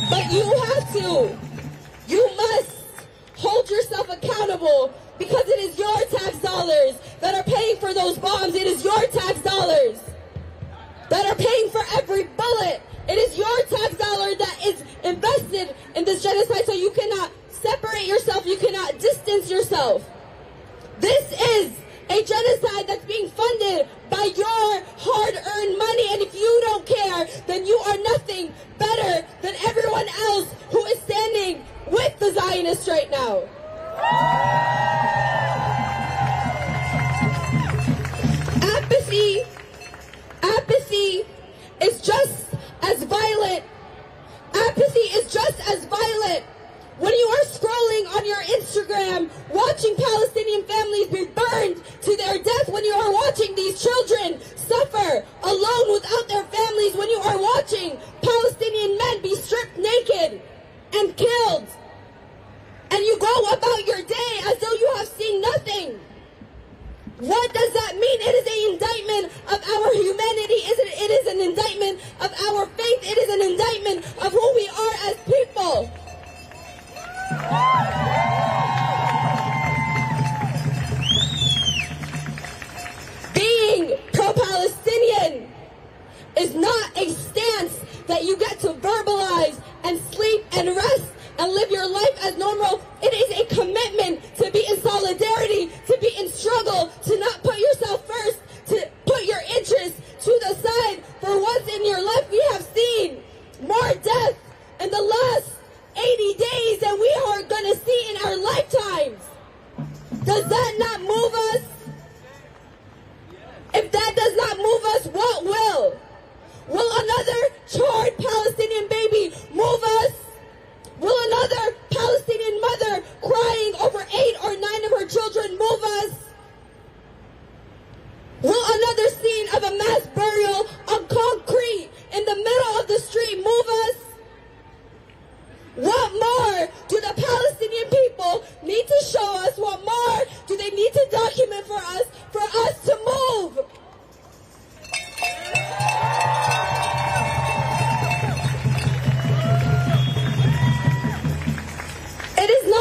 But you must hold yourself accountable, because it is your tax dollars that are paying for those bombs. It is your tax dollars that are paying for every bullet. It is your tax dollar that is invested in this genocide, so you cannot separate yourself, you cannot distance yourself. This is a genocide that's being funded by your hard-earned money, and if you don't care, then you are nothing better than everyone else who is standing with the Zionists right now. Apathy is just as violent. Apathy is just as violent when you are scrolling on your Instagram, watching Palestinian families be burned to their death, when you are watching these children suffer alone without their families, when you are watching Palestinian men be stripped naked and killed, and you go about your day as though you have seen nothing. What does that mean? It is an indictment of our humanity. It is an indictment of our faith. It is an indictment of who we are as people. Being pro-Palestinian is not a stance that you get to verbalize and sleep and rest and live your life as normal. It is a commitment to be in solidarity, to be in struggle, to not put yourself first, to put your interests to the side. For once in your life, we have seen more death in the last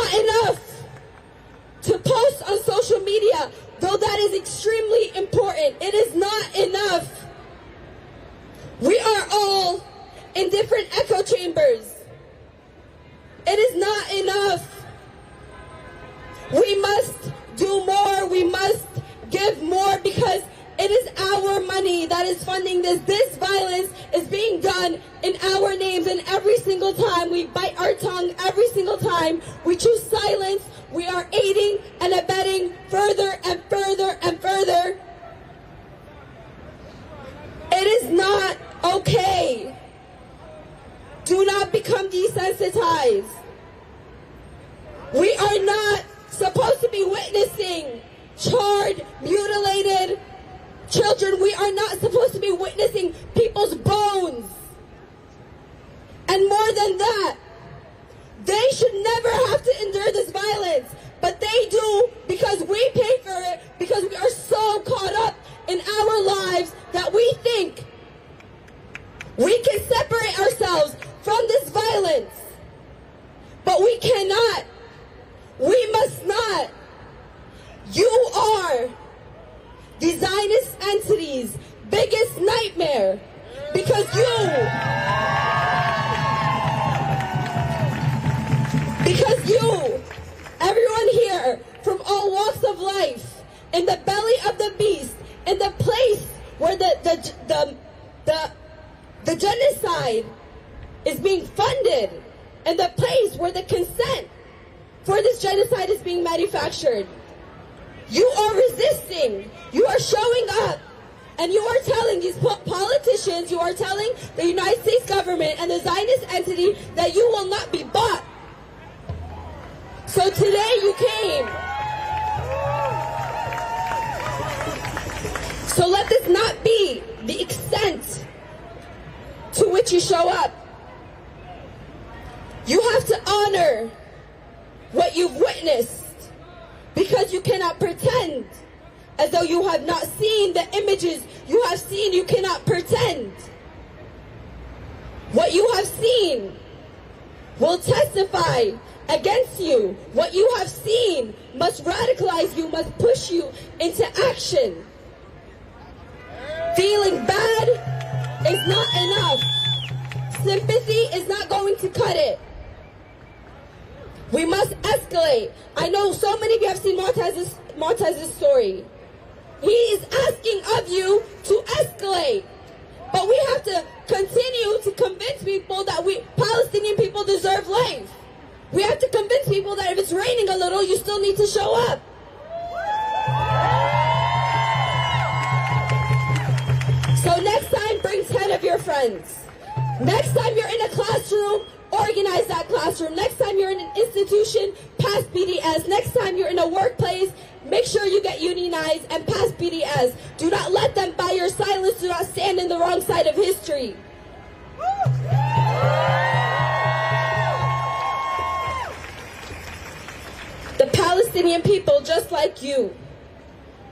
not enough to post on social media, though that is extremely important. It is not enough. We are all in different echo chambers. It is not enough. We must do more. We must give more, because it is our money that is funding this. This violence is being done in our names, and every single time we bite our tongue, every single time we choose silence, we are aiding and abetting further and further and further. It is not okay. Do not become desensitized. We are not supposed to be witnessing charred, mutilated children. We are not supposed to be witnessing people's bones. And more than that, they should never have to endure this violence. But they do, because we pay for it, because we are so caught up in our lives that we think we can separate ourselves from this violence. But we cannot. We must not. You are the Zionist entity's biggest nightmare, because you, everyone here from all walks of life, in the belly of the beast, in the place where the genocide is being funded, in the place where the consent for this genocide is being manufactured. You are resisting. You are showing up. And you are telling these politicians, you are telling the United States government and the Zionist entity that you will not be bought. So today you came. So let this not be the extent to which you show up. You have to honor what you've witnessed, because you cannot pretend as though you have not seen the images you have seen. You cannot pretend. What you have seen will testify against you. What you have seen must radicalize you, must push you into action. Feeling bad is not enough. Sympathy is not going to cut it. We must escalate. I know so many of you have seen Montez's story. He is asking of you to escalate. But we have to continue to convince people that Palestinian people deserve life. We have to convince people that if it's raining a little, you still need to show up. So next time, bring 10 of your friends. Next time you're in a classroom, organize that classroom. Next time you're in an institution, pass BDS. Next time you're in a workplace, make sure you get unionized and pass BDS. Do not let them buy your silence. Do not stand in the wrong side of history. The Palestinian people, just like you,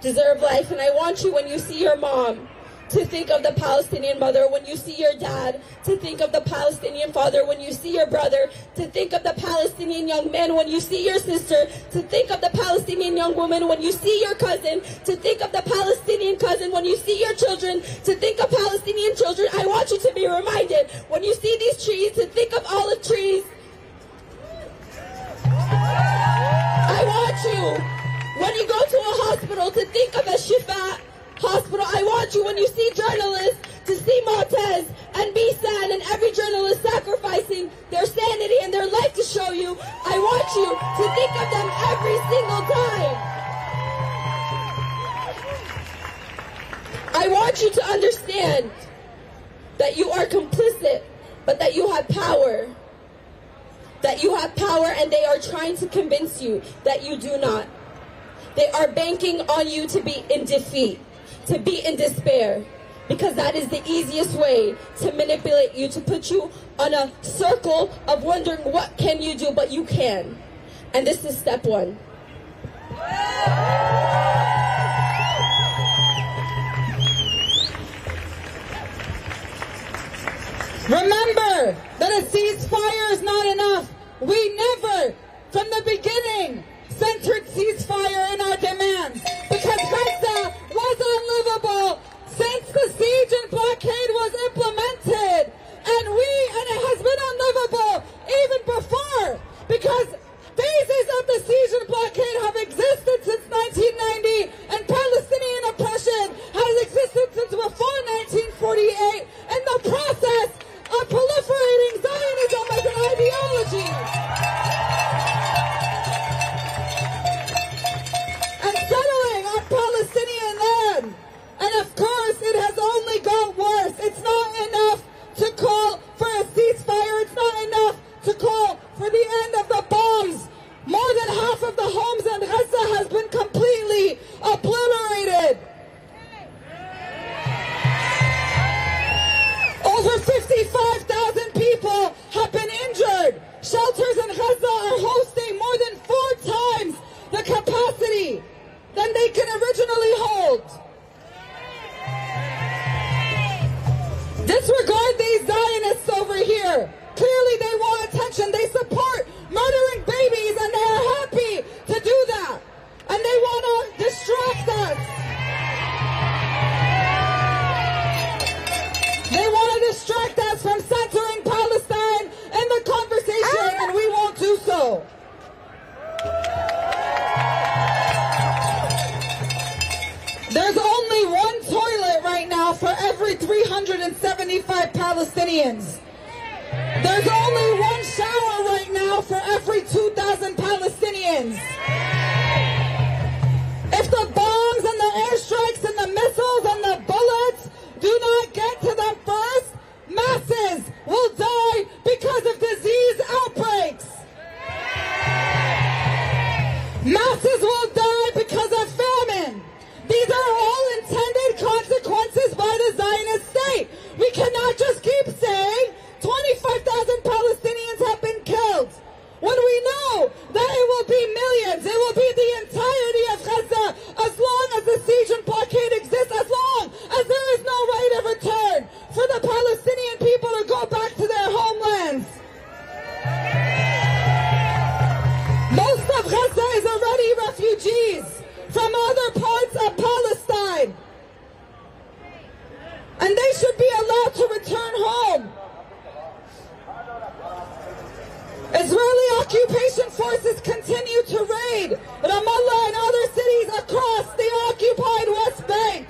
deserve life. And I want you, when you see your mom, to think of the Palestinian mother. When you see your dad, to think of the Palestinian father. When you see your brother, to think of the Palestinian young man. When you see your sister, to think of the Palestinian young woman. When you see your cousin, to think of the Palestinian cousin. When you see your children, to think of Palestinian children. I want you to be reminded, when you see these trees, to think of olive trees. I want you, when you go to a hospital, to think of a Shifa hospital. I want you, when you see journalists, to see Montez and Bisan and every journalist sacrificing their sanity and their life to show you. I want you to think of them every single time. I want you to understand that you are complicit, but that you have power. That you have power, and they are trying to convince you that you do not. They are banking on you to be in defeat, to be in despair, because that is the easiest way to manipulate you, to put you on a circle of wondering what can you do, but you can. And this is step one. Remember that a ceasefire is not enough. We never from the beginning, centered ceasefire in our demands, because Gaza was unlivable since the siege and blockade was implemented, and it has been unlivable even before, because phases of the siege and blockade have existed since 1990, and Palestinian oppression has existed since before 1948 in the process of proliferating Zionism as an ideology. And settling on Palestinian land. And of course, it has only got worse. It's not enough to call for a ceasefire. It's not enough to call for the end of the bombs. More than half of the homes in Gaza has been completely obliterated. Over 55,000 people have been injured. Shelters in Gaza are hosting more than 4 times the capacity than they can originally hold. Disregard these Zionists over here. Clearly they want attention. They support murdering babies, and they are happy to do that. And they want to distract us. They want to distract us from centering Palestine in the conversation, and we won't do so. There's only one toilet right now for every 375 Palestinians. There's only one shower right now for every 2,000 Palestinians. If the bombs and the airstrikes and the missiles and the bullets do not get to them first, masses will die because of disease outbreaks. Masses will die because of famine. These are all intended consequences by the Zionist state. We cannot just keep saying 25,000 Palestinians have been killed, when we know that it will be millions. It will be the entirety of Gaza as long as the siege and blockade exists, as long as there is no right of return for the Palestinian people to go back to their homelands. Most of Gaza is already refugees from other parts of Palestine, and they should be allowed to return home. Israeli occupation forces continue to raid Ramallah and other cities across the occupied West Bank.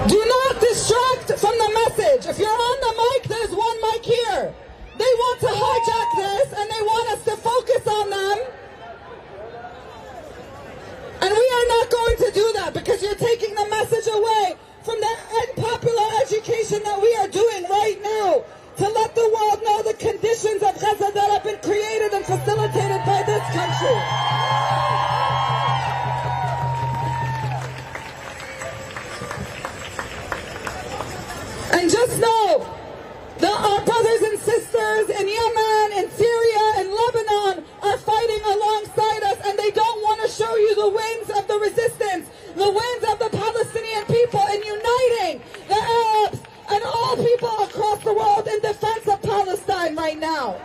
Do not distract from the message. If you're on the mic, there's one mic here. They want to hijack this, and they want us to focus on them. And we are not going to do that, because you're taking the message away from the popular education that we are doing right now, to let the world know the conditions of Gaza that have been created and facilitated by this country. And just know that our brothers and sisters in Yemen, in Syria, in Lebanon are fighting alongside us, and they don't want to show you the wings of the resistance, the wings of the Palestinian people in uniting the Arabs and all people across the world in defense of Palestine right now.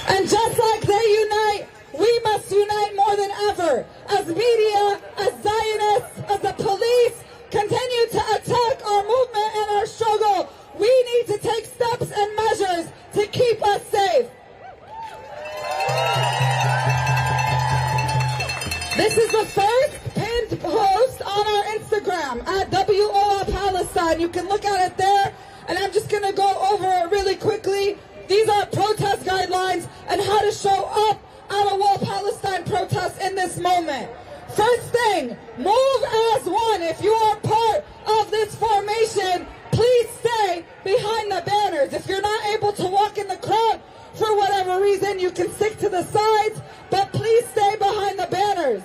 And just like they unite, we must unite more than ever. As media, as Zionists, as the police continue to attack our movement and our struggle, we need to take steps and measures to keep us safe. This is the first pinned post on our Instagram at WOR Palestine. You can look at it there, and I'm just going to go over it really quickly. These are protest guidelines and how to show up at a Wall Palestine protest in this moment. First thing, move as one. If you are part of this formation, please stay behind the banners. If you're not able to walk in the crowd for whatever reason, you can stick to the sides, but please stay behind the banners.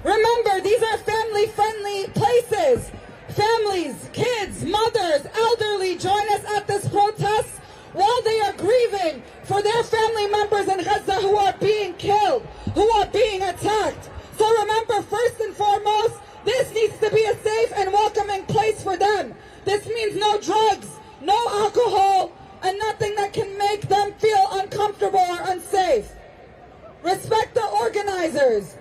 Remember, these are family-friendly places. Families, kids, mothers, elderly join us at this protest while they are grieving for their family members in Gaza who are being killed, who are being attacked. So remember, first and foremost, this needs to be a safe and This means no drugs, no alcohol, and nothing that can make them feel uncomfortable or unsafe. Respect the organizers.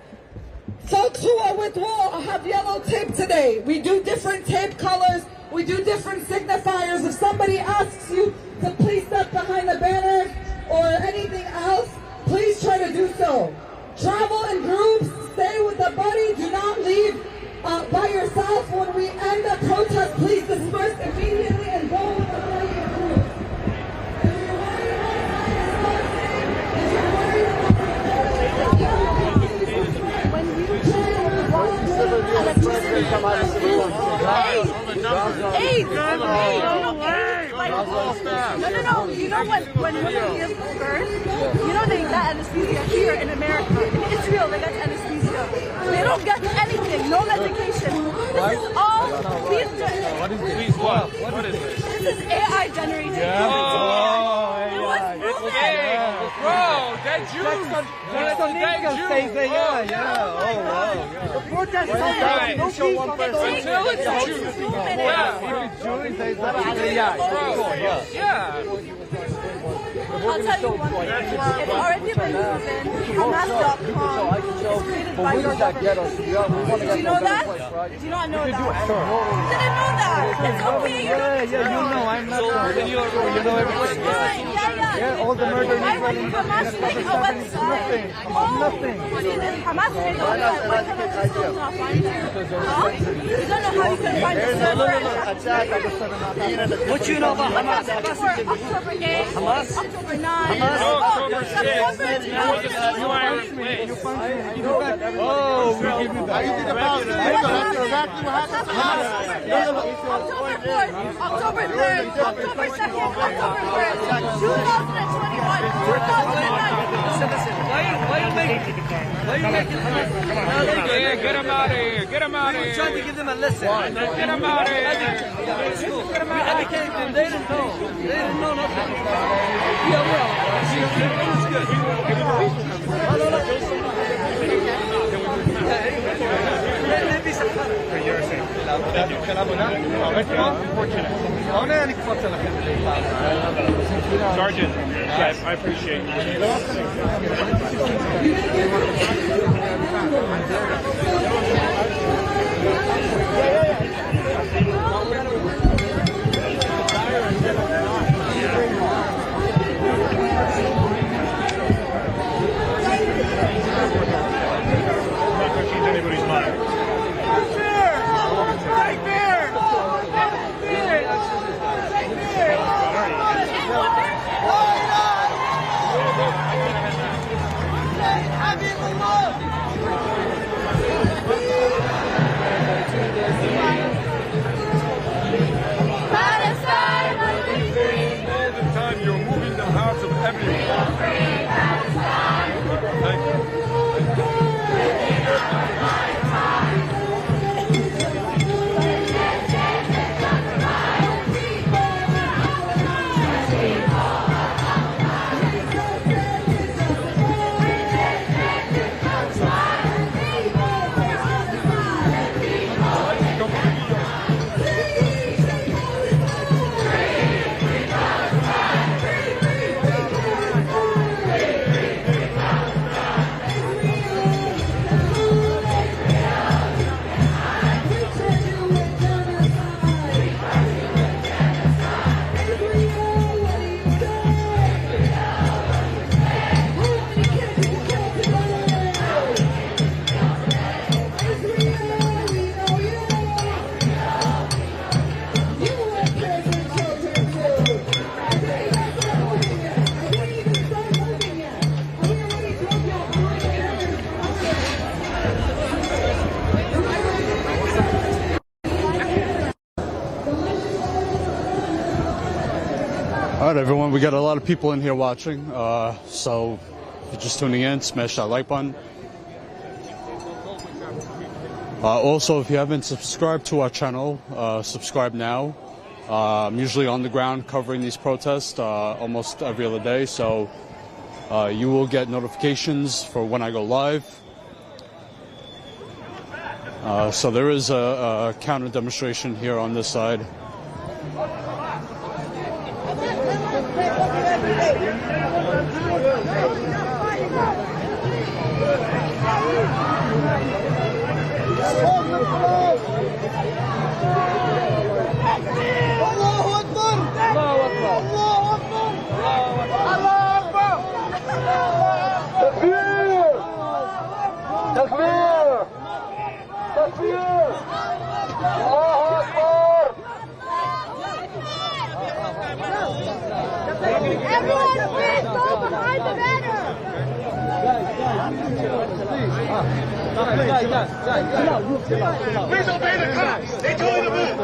Folks who are with Wall have yellow tape today. We do different tape colors. We do different signifiers. If somebody asks you to please step behind the banners or anything else, please try to do so. Travel in groups. Stay with a buddy. Do not leave by yourself. When we end the protest, please disperse immediately and go with a buddy in groups. No. You know when women give birth, you know they get anesthesia here in America. In Israel, they get anesthesia. They don't get anything, no medication. This is all these. What is this? What is this? This is AI generated. Yeah. It was proven. Bro, that Jews. The protest is Right. no show one person. Until it's a Jew. Yeah. I'll tell you one thing. It's already been proven. Hamas.com is created by your government. Did you know that? Did you not know that? You didn't know that. It's okay. You know, I'm not. You know everything. Yeah. All the murder. Why would Hamas make a website? Nothing. Hamas made a website. Why can I still not find you? Huh? You don't know how you can find the server. What you know about Hamas? October 8th, Hamas? October 9th, October 6th. Oh, we give you that. October 4th, October 3rd, October 2nd, October 3rd, 2021, 2009. Why you making Yeah, get him out of here. Get him out of here. Trying to give them a lesson. Get him out of here. Get him out of here. They didn't know. They didn't know nothing. Sergeant, I appreciate anybody's mind. Right there! Palestine will be free. All the time you're moving the hearts of everyone. Thank you. All right, everyone, we got a lot of people in here watching, so if you're just tuning in, smash that like button. Also, if you haven't subscribed to our channel, subscribe now. I'm usually on the ground covering these protests almost every other day, so you will get notifications for when I go live. So there is a counter demonstration here on this side. Please obey the cops. They told you to move.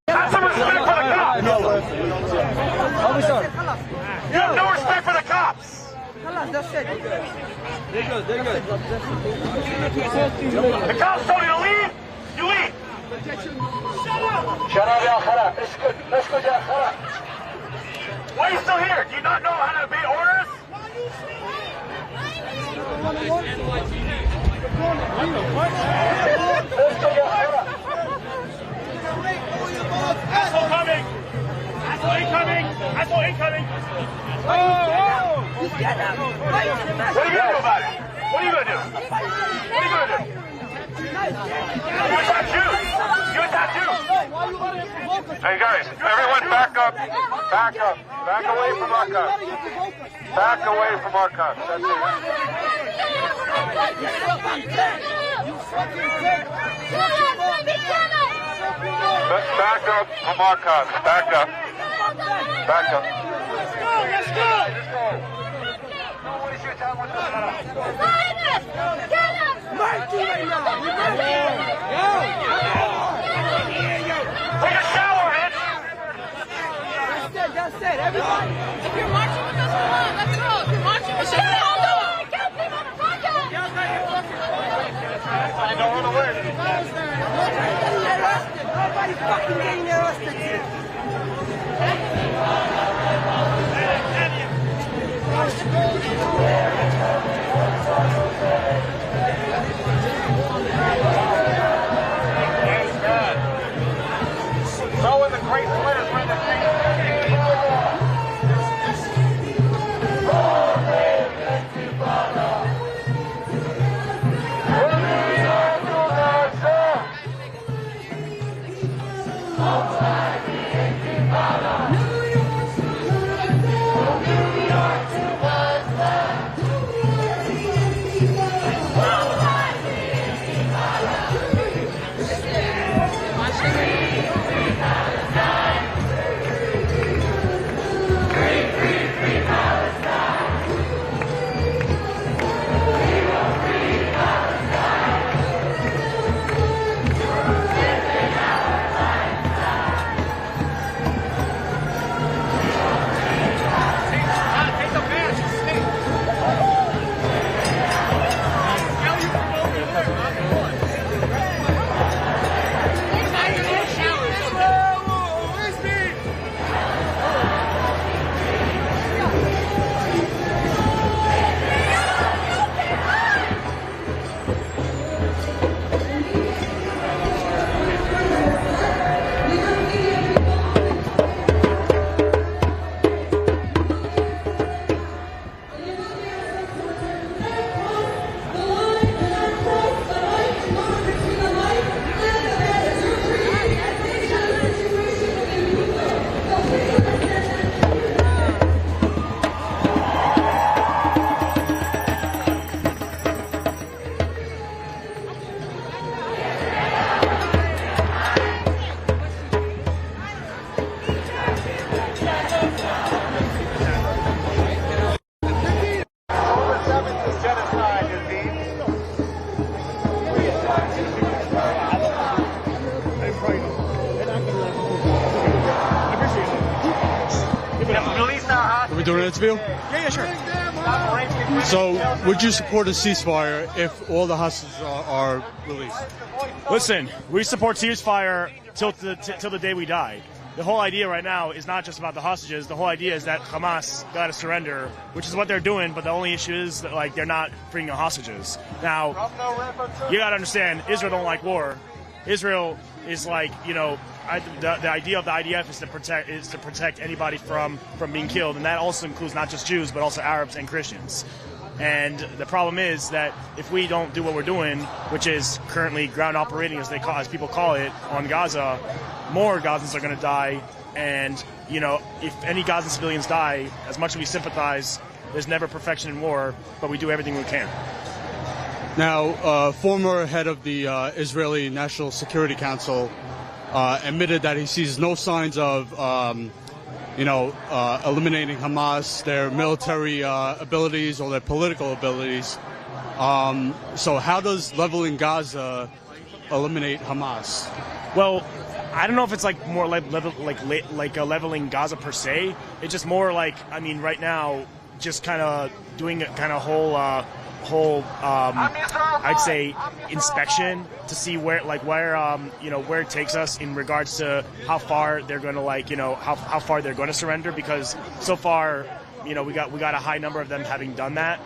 Have some respect for the cops. You have no respect for the cops. The cops told you to leave. You leave. Shut up. Why are you still here? Do you not know how to obey orders? Asshole coming! Asshole incoming! Asshole incoming! What are you gonna do about it? What are you gonna do? What are you gonna do? You attacked you! You attacked you! Hey guys, everyone back up! Back up! Back away from our cops! Back away from our cops! That's it. Back up from our cops. Back up. Back up. Let's go! Take a shower, bitch! That's it. Everybody. If you're marching with us, come on. Let's go. If you're marching with us, hold on. Don't run away. Nobody fucking getting arrested here. So in the great splitters when the Are we doing an interview? Yeah, sure. So, would you support a ceasefire if all the hostages are released? Listen, we support ceasefire till the day we die. The whole idea right now is not just about the hostages. The whole idea is that Hamas got to surrender, which is what they're doing. But the only issue is that, like, they're not freeing the hostages. Now, you got to understand, Israel don't like war. Israel is like, you know, the idea of the IDF is to protect anybody from being killed, and that also includes not just Jews but also Arabs and Christians. And the problem is that if we don't do what we're doing, which is currently ground operating, as people call it, on Gaza, more Gazans are going to die. And, you know, if any Gazan civilians die, as much as we sympathize, there's never perfection in war, but we do everything we can. Now, former head of the Israeli National Security Council admitted that he sees no signs of eliminating Hamas, their military abilities or their political abilities. So how does leveling Gaza eliminate Hamas? Well, I don't know if it's like more like leveling Gaza per se. It's just more like, I mean, right now, just kind of doing a kind of whole I'd say inspection to see where it takes us in regards to how far they're going to how far they're going to surrender, because so far, you know, we got a high number of them having done that,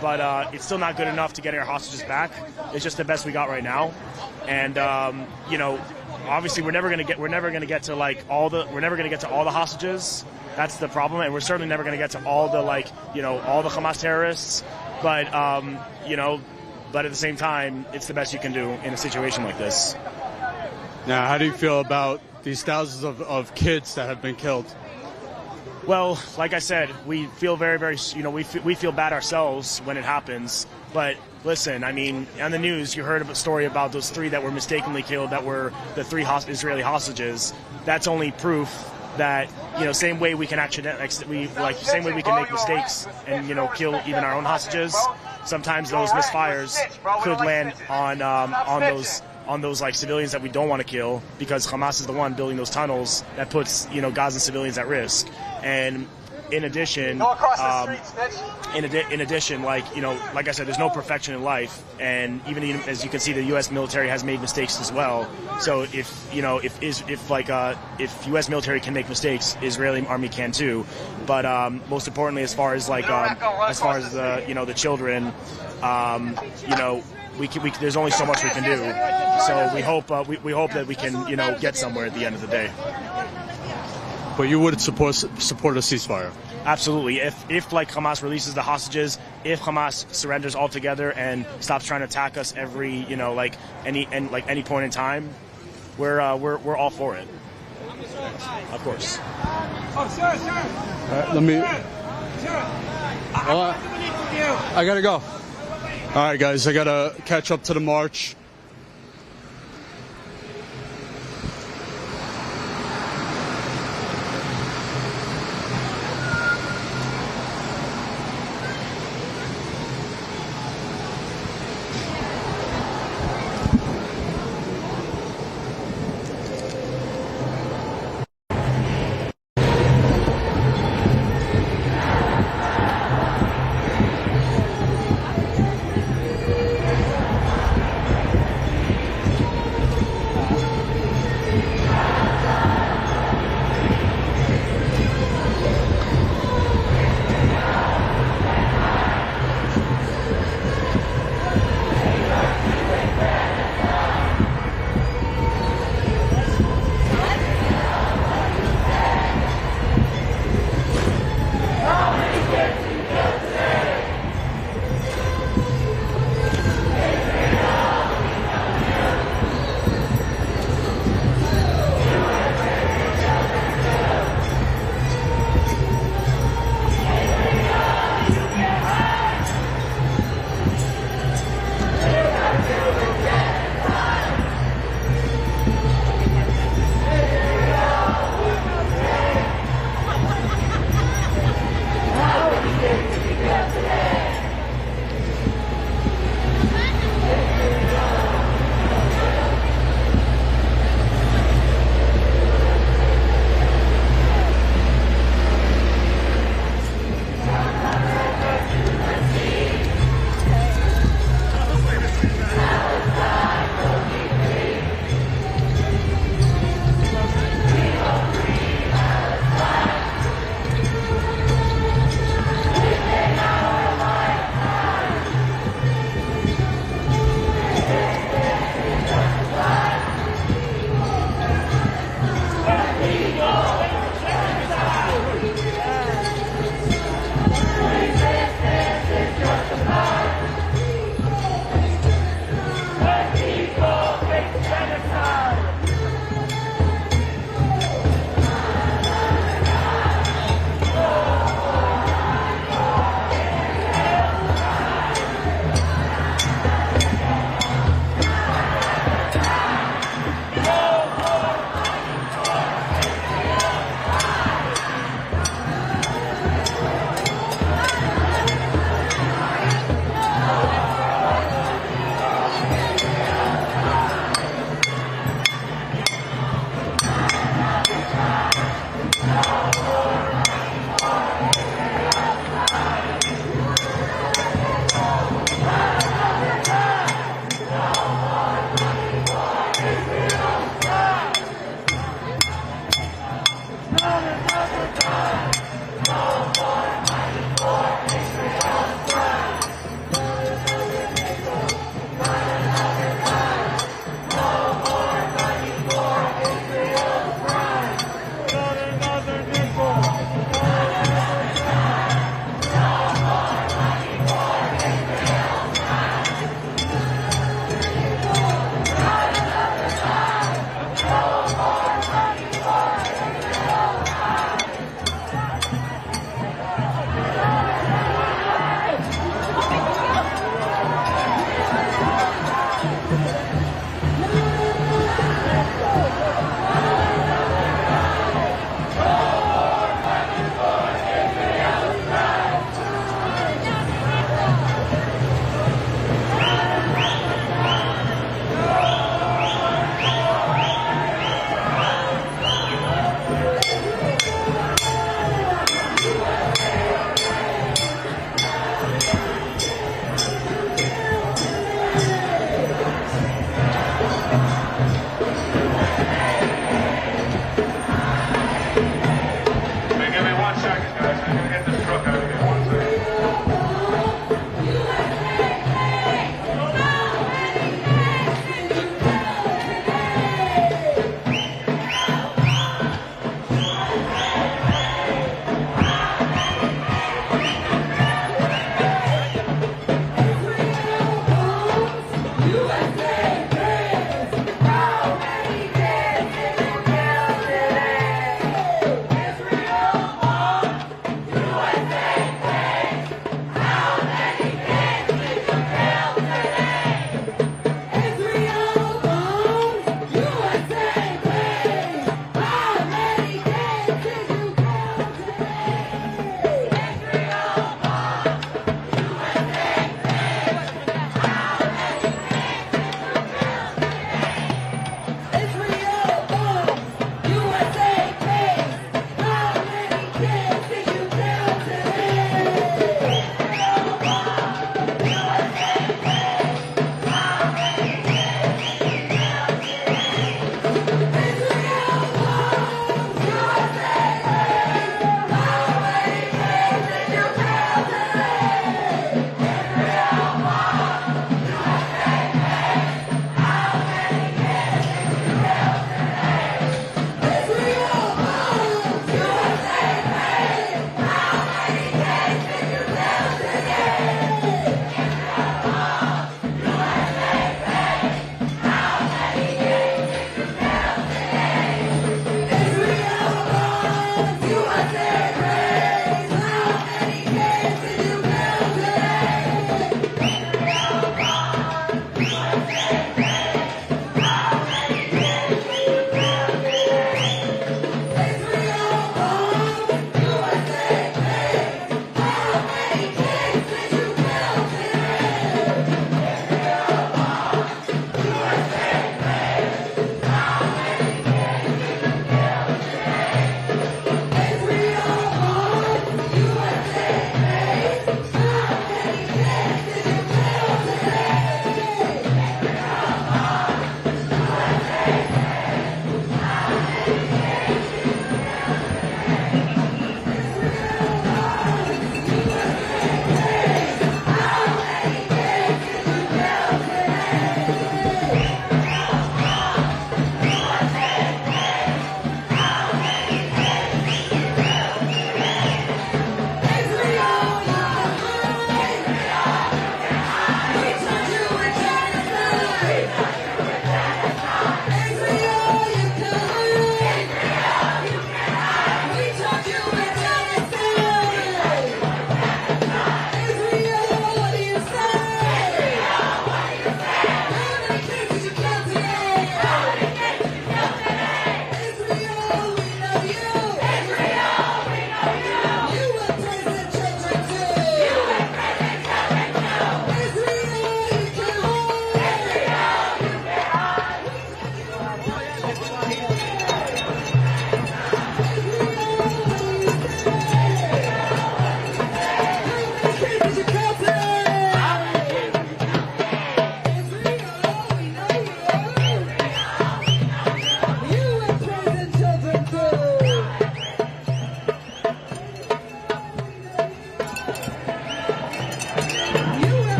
but it's still not good enough to get our hostages back. It's just the best we got right now. And you know, obviously we're never going to get to all the hostages. That's the problem, and we're certainly never going to get to all the all the Hamas terrorists. But but at the same time, it's the best you can do in a situation like this. Now, how do you feel about these thousands of kids that have been killed? Well, like I said, we feel very, we feel bad ourselves when it happens. But listen, I mean, on the news, you heard a story about those 3 that were mistakenly killed, that were the 3 Israeli hostages. That's only proof that, you know, same way we can same way we can make mistakes and, you know, kill even our own hostages. Sometimes those misfires could land on those like civilians that we don't want to kill, because Hamas is the one building those tunnels that puts, you know, Gazan civilians at risk. And in addition, like, you know, like I said, there's no perfection in life, and even as you can see, the U.S. military has made mistakes as well. So if U.S. military can make mistakes, Israeli army can too. But most importantly, as far as the children, you know, there's only so much we can do. So we hope that we can, you know, get somewhere at the end of the day. But you would support a ceasefire? Absolutely. If like Hamas releases the hostages, if Hamas surrenders altogether and stops trying to attack us every, you know, like any point in time, we're all for it. Of course. Let me. I gotta go. All right, guys, I gotta catch up to the march.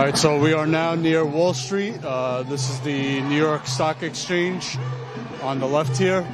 right, so we are now near Wall Street. This is the New York Stock Exchange on the left here.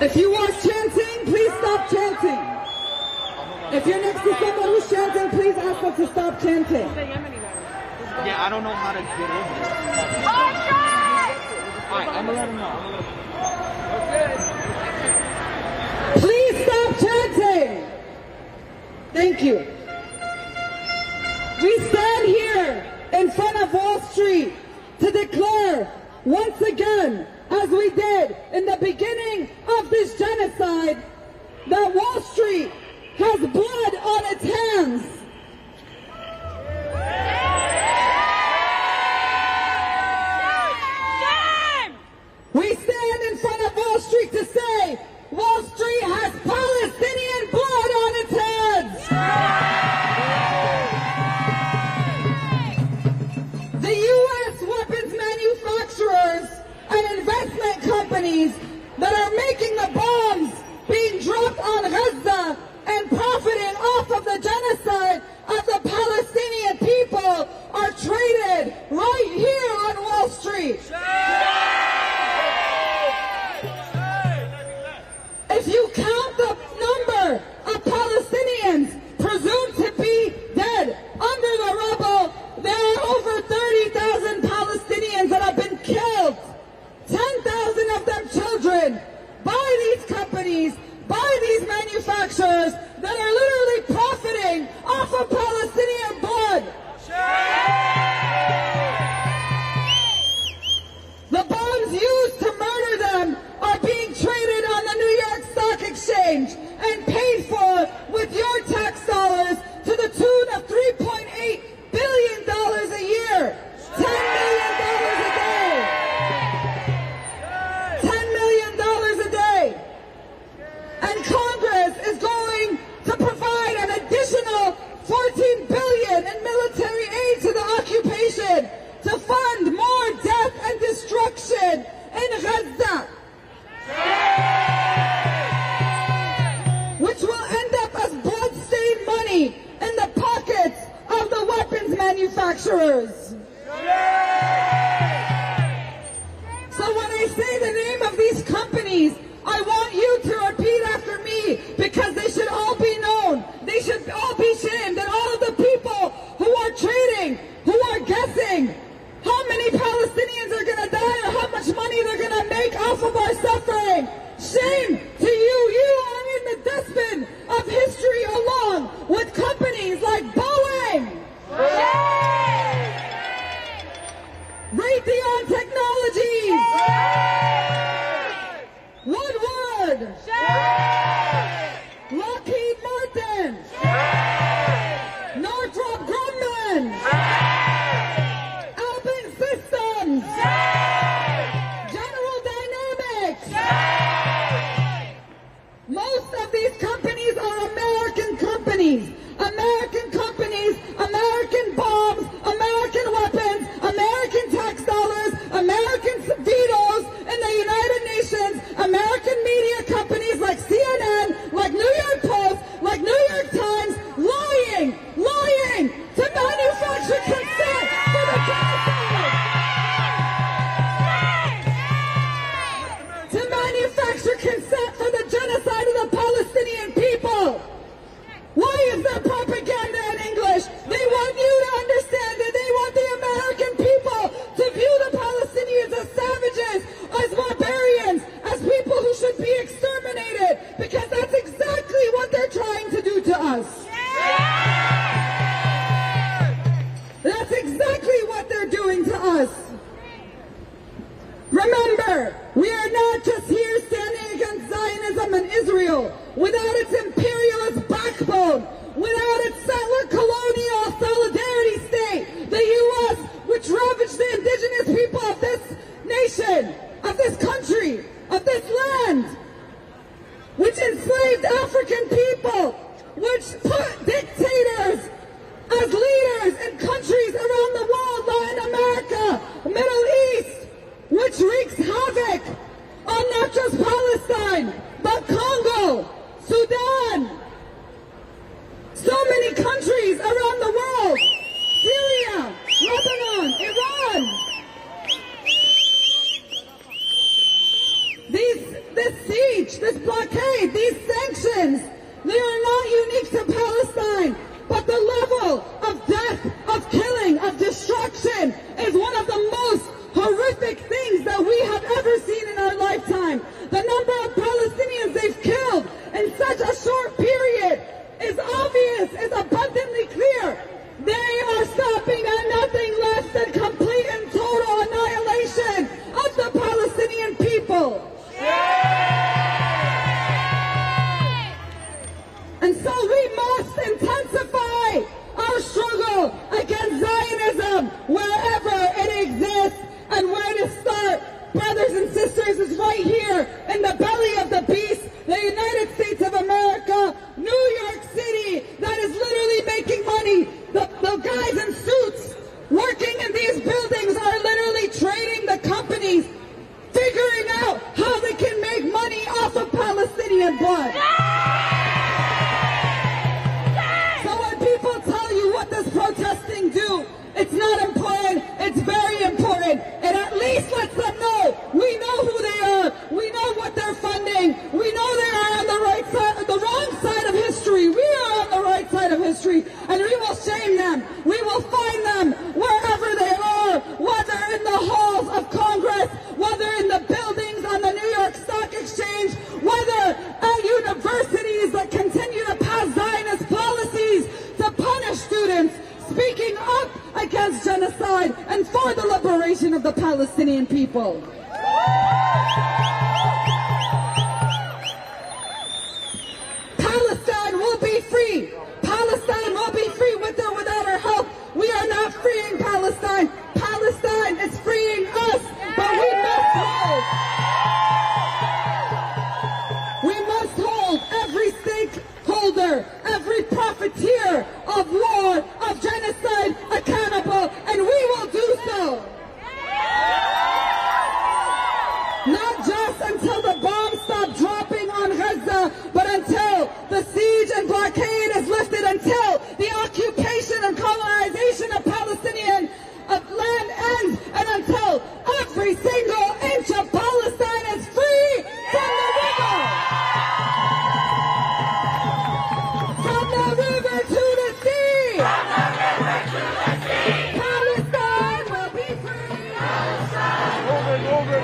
If you are chanting, please stop chanting. If you're next to someone who's chanting, please ask them to stop chanting. Yeah, I don't know how to get over there. Alright, I'm gonna let him know. Please stop chanting. Thank you. We stand here in front of Wall Street to declare once again, as we did in the beginning of this genocide, that Wall Street has blood on its hands. We stand in front of Wall Street to say, Wall Street has Palestinian blood on its hands. The U.S. weapons manufacturers and investment companies that are making the bombs being dropped on Gaza and profiting off of the genocide of the Palestinian people are traded right here on Wall Street. If you count the number of Palestinians presumed to be dead under the rubble, there are over 30,000 Palestinians that have been killed. 10,000 of them children, by these companies, by these manufacturers that are literally profiting off of Palestinian blood. The bombs used to murder them are being traded on the New York Stock Exchange and paid for with your tax dollars to the tune of $3.8 billion a year. $10 million a day. $10 million a day. And Congress is going to provide an additional $14 billion in military aid to the occupation to fund more death and destruction in Gaza, which will end up as blood-stained money in the pockets of the weapons manufacturers. So when I say the name of these companies, I want you to repeat after me, because they should all be known. They should all be shamed, and all of the people who are trading, who are guessing how many Palestinians are going to die or how much money they're going to make off of our suffering. Shame to you. You are in the dustbin of history along with companies like Boeing, Raytheon Technologies, Woodward, Lockheed Martin, Northrop Grumman, Alpine Systems, General Dynamics. Most of these companies are American companies. American companies, American bombs, American weapons, American tax dollars, American vetoes in the United Nations, American media companies like CNN, like New York Post, like New York Times, lying to manufacture consent for the genocide. To manufacture consent for the genocide of the Palestinian people. Why is there propaganda in English? They want you to understand that they want the American people to view the Palestinians as savages, as barbarians, as people who should be exterminated, because that's exactly what they're trying to do to us. That's exactly what they're doing to us. Remember, we are not just here standing against Zionism and Israel without its imperialist backbone, without its settler colonial solidarity state, the U.S., which ravaged the indigenous people of this nation, of this country, of this land, which enslaved African people, which put dictators as leaders in countries around the world, Latin America, Middle East, which wreaks havoc on not just Palestine, but Congo, Sudan, so many countries around the world, Syria, Lebanon, Iran. This siege, this blockade, these sanctions, they are not unique to Palestine, but the level of death, of killing, of destruction is one of the most horrific things that we have ever seen in our lifetime. The number of Palestinians they've killed in such a short period is obvious, is abundantly clear. And so we must intensify our struggle against Zionism wherever it exists. And where to start, brothers and sisters, is right here in the belly of the beast, the United States of America, New York City, that is literally making money. The guys in suits working in these buildings are literally trading the companies, figuring out how they can make money off of Palestinian blood. So when people tell you what does protesting do, it's not important, it's very important. It at least lets them know we know who they are, we know what they're funding, we know they are on the right side, the wrong side of history. We are on the right side of history, and we will shame them. We will find them wherever they are, whether in the halls of Congress, whether in the buildings on the New York Stock Exchange, whether at universities that continue to pass Zionist policies to punish students speaking up against genocide and for the liberation of the Palestinian people. Palestine will be free. Palestine will be free with or without our help. We are not freeing Palestine. Palestine is freeing us, but we must hold. We must hold every stakeholder, every profiteer of war, of genocide accountable, and we will do so. Not just until the bombs stop dropping on Gaza, but until the siege and blockade is lifted, until the occupation and colonization of Palestinian land ends, and until every single inch of Palestine is free from the river. From the river to the sea. Palestine will be free. Palestine. Over.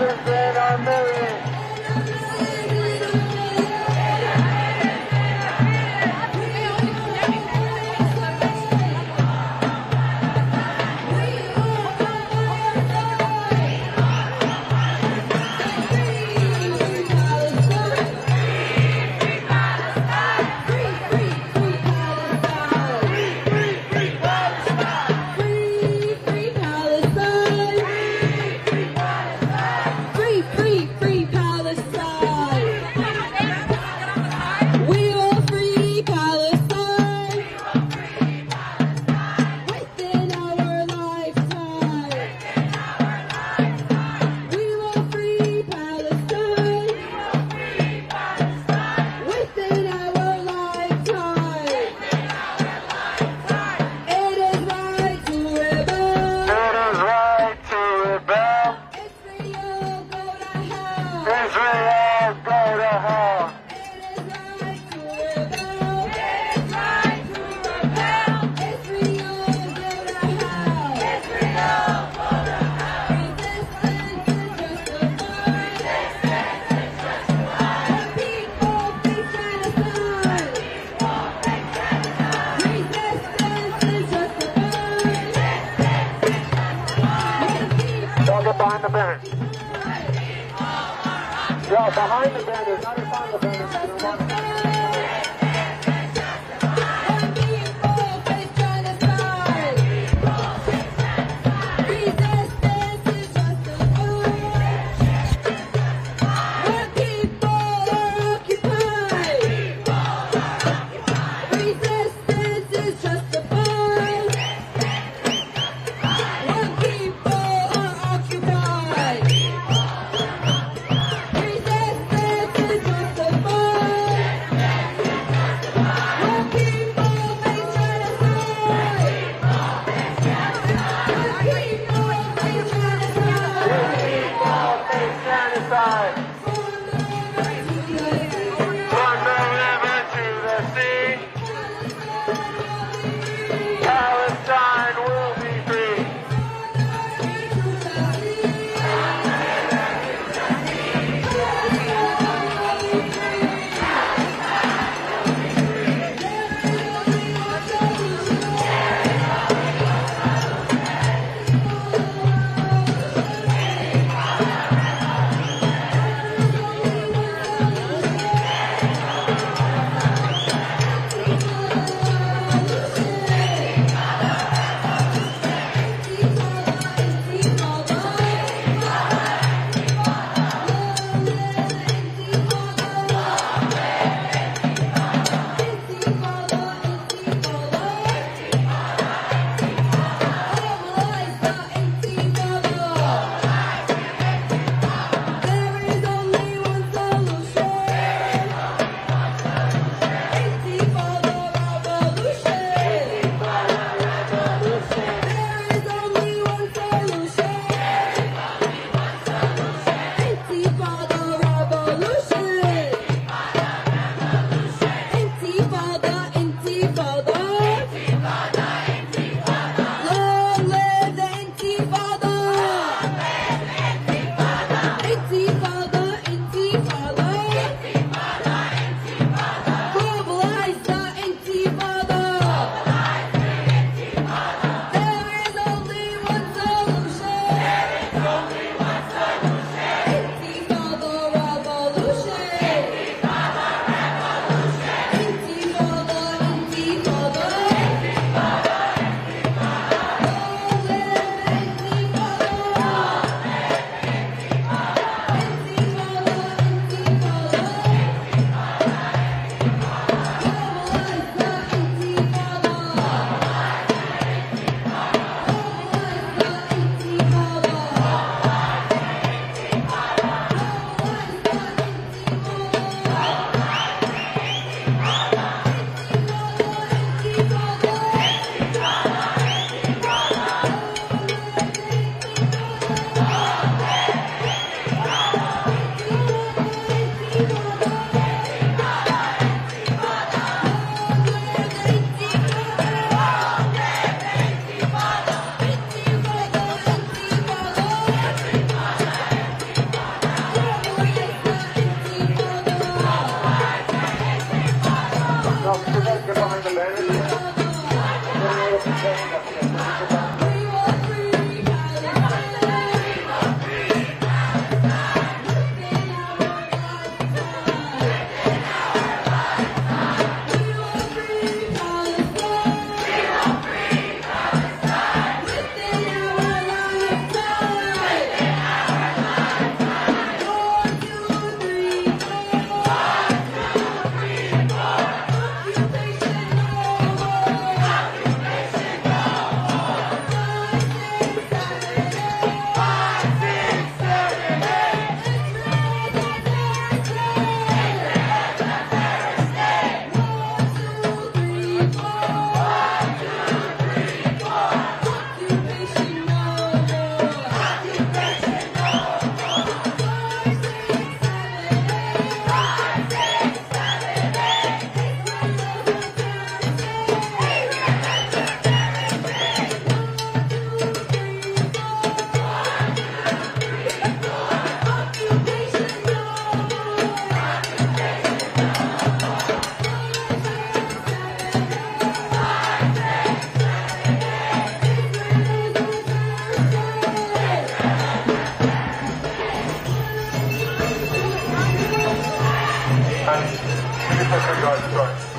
thousands and our millions. Behind the banner. Yeah, behind the banner, not in front of the banner. Nice. Give me some regards, sorry.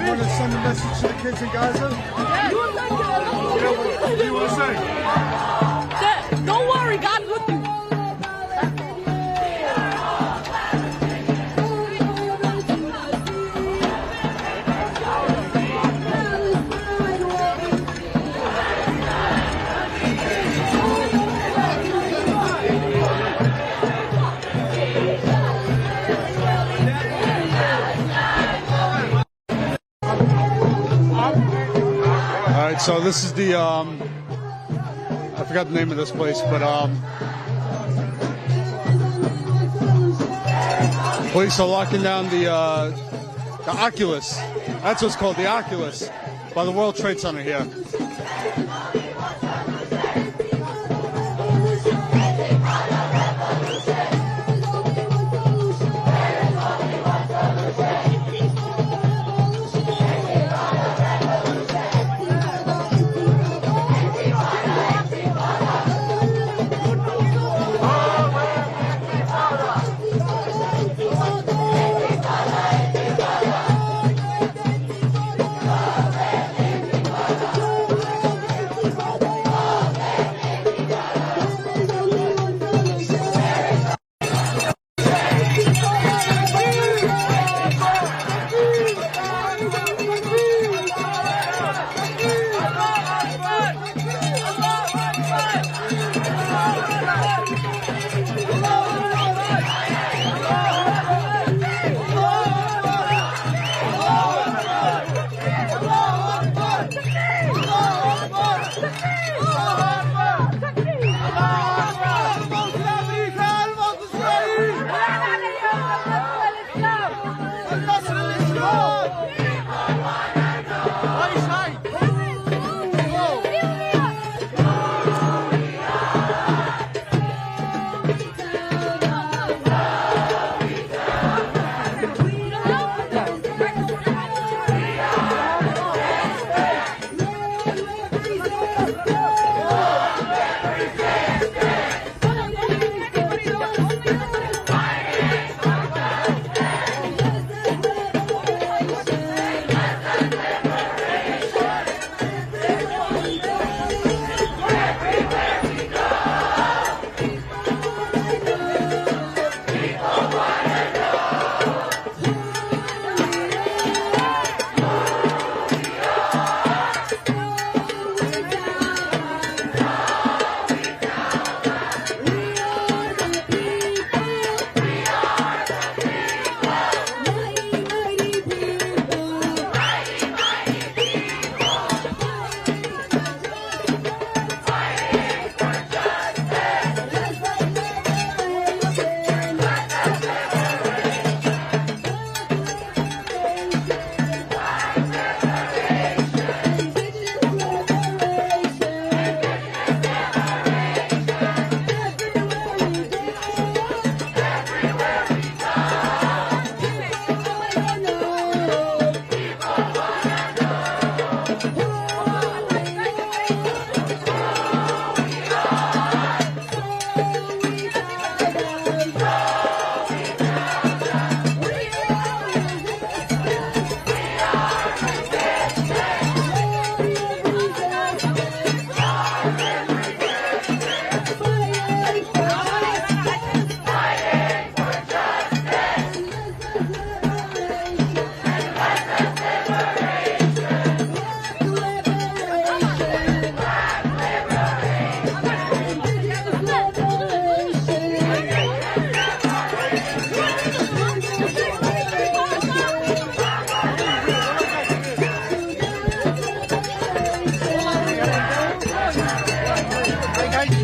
Want to send a message to the kids in Gaza? What do you want to say? Don't worry, God's with you. Alright, so this is the, I forgot the name of this place, but, police are locking down the Oculus. That's what's called, the Oculus, by the World Trade Center here.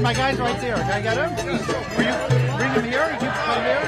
My guy's right there. Can I get him? Will you bring him here? You come there?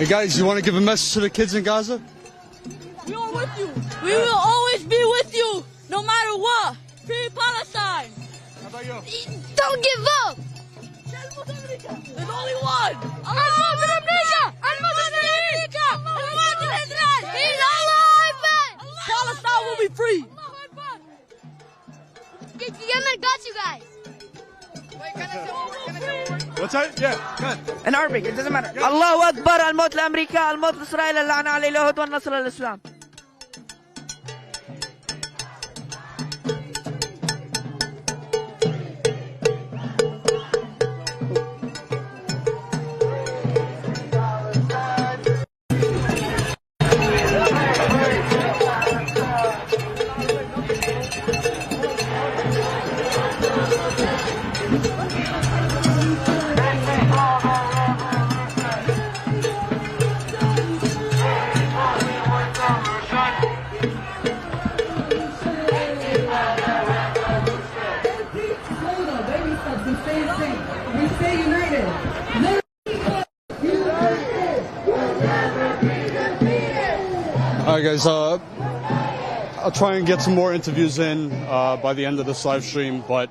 Hey guys, you want to give a message to the kids in Gaza? We are with you. We will always be with you, no matter what. Free Palestine. How about you? Don't give up. There's only one. Palestine will be free. Yemen got you guys. What's that? Yeah, good. In Arabic, it doesn't matter. الله أكبر الموت لأمريكا الموت لإسرائيل اللعنة على اليهود والنصر للإسلام. Alright guys, I'll try and get some more interviews in by the end of this live stream, but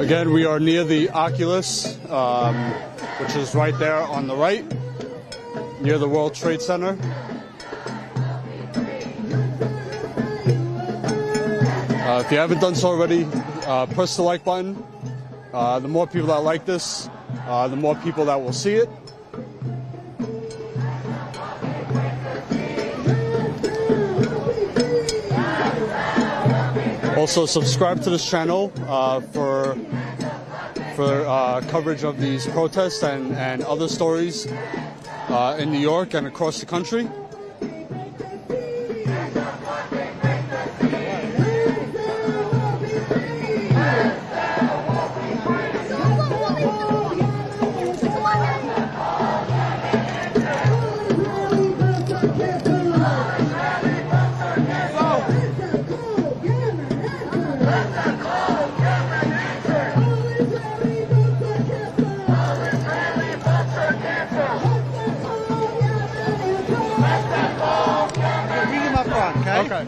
again, we are near the Oculus, which is right there on the right, near the World Trade Center. If you haven't done so already, press the like button. The more people that like this, the more people that will see it. Also, subscribe to this channel for coverage of these protests and other stories in New York and across the country. Okay.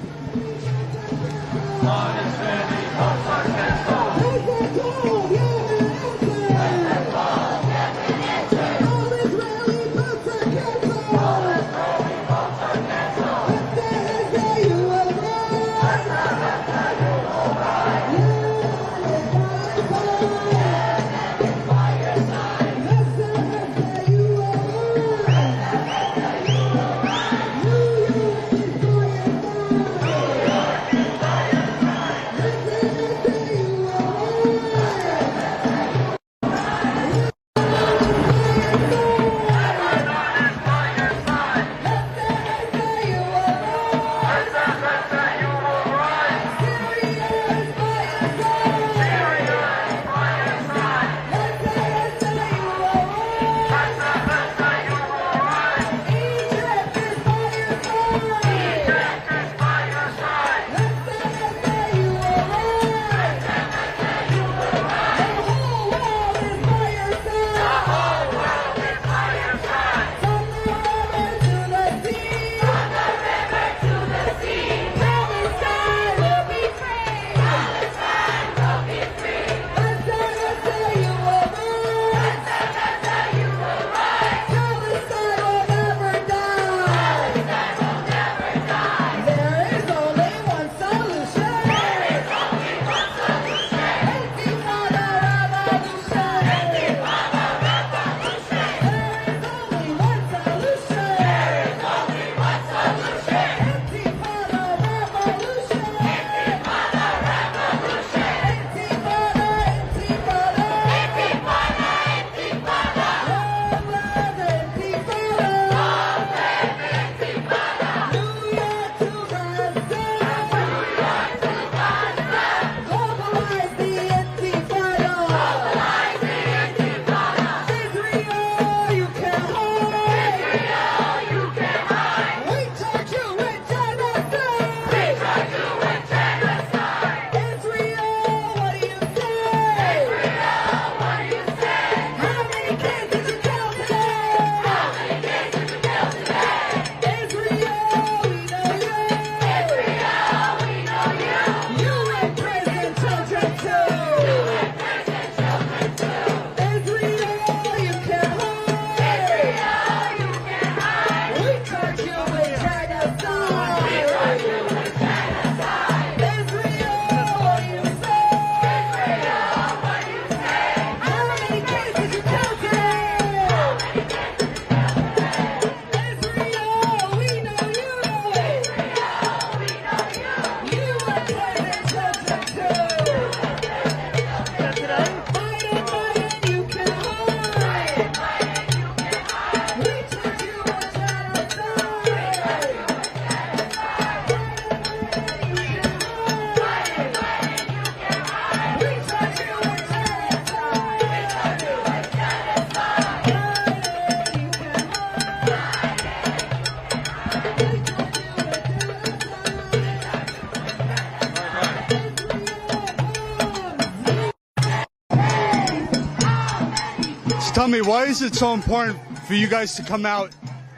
Tell me, why is it so important for you guys to come out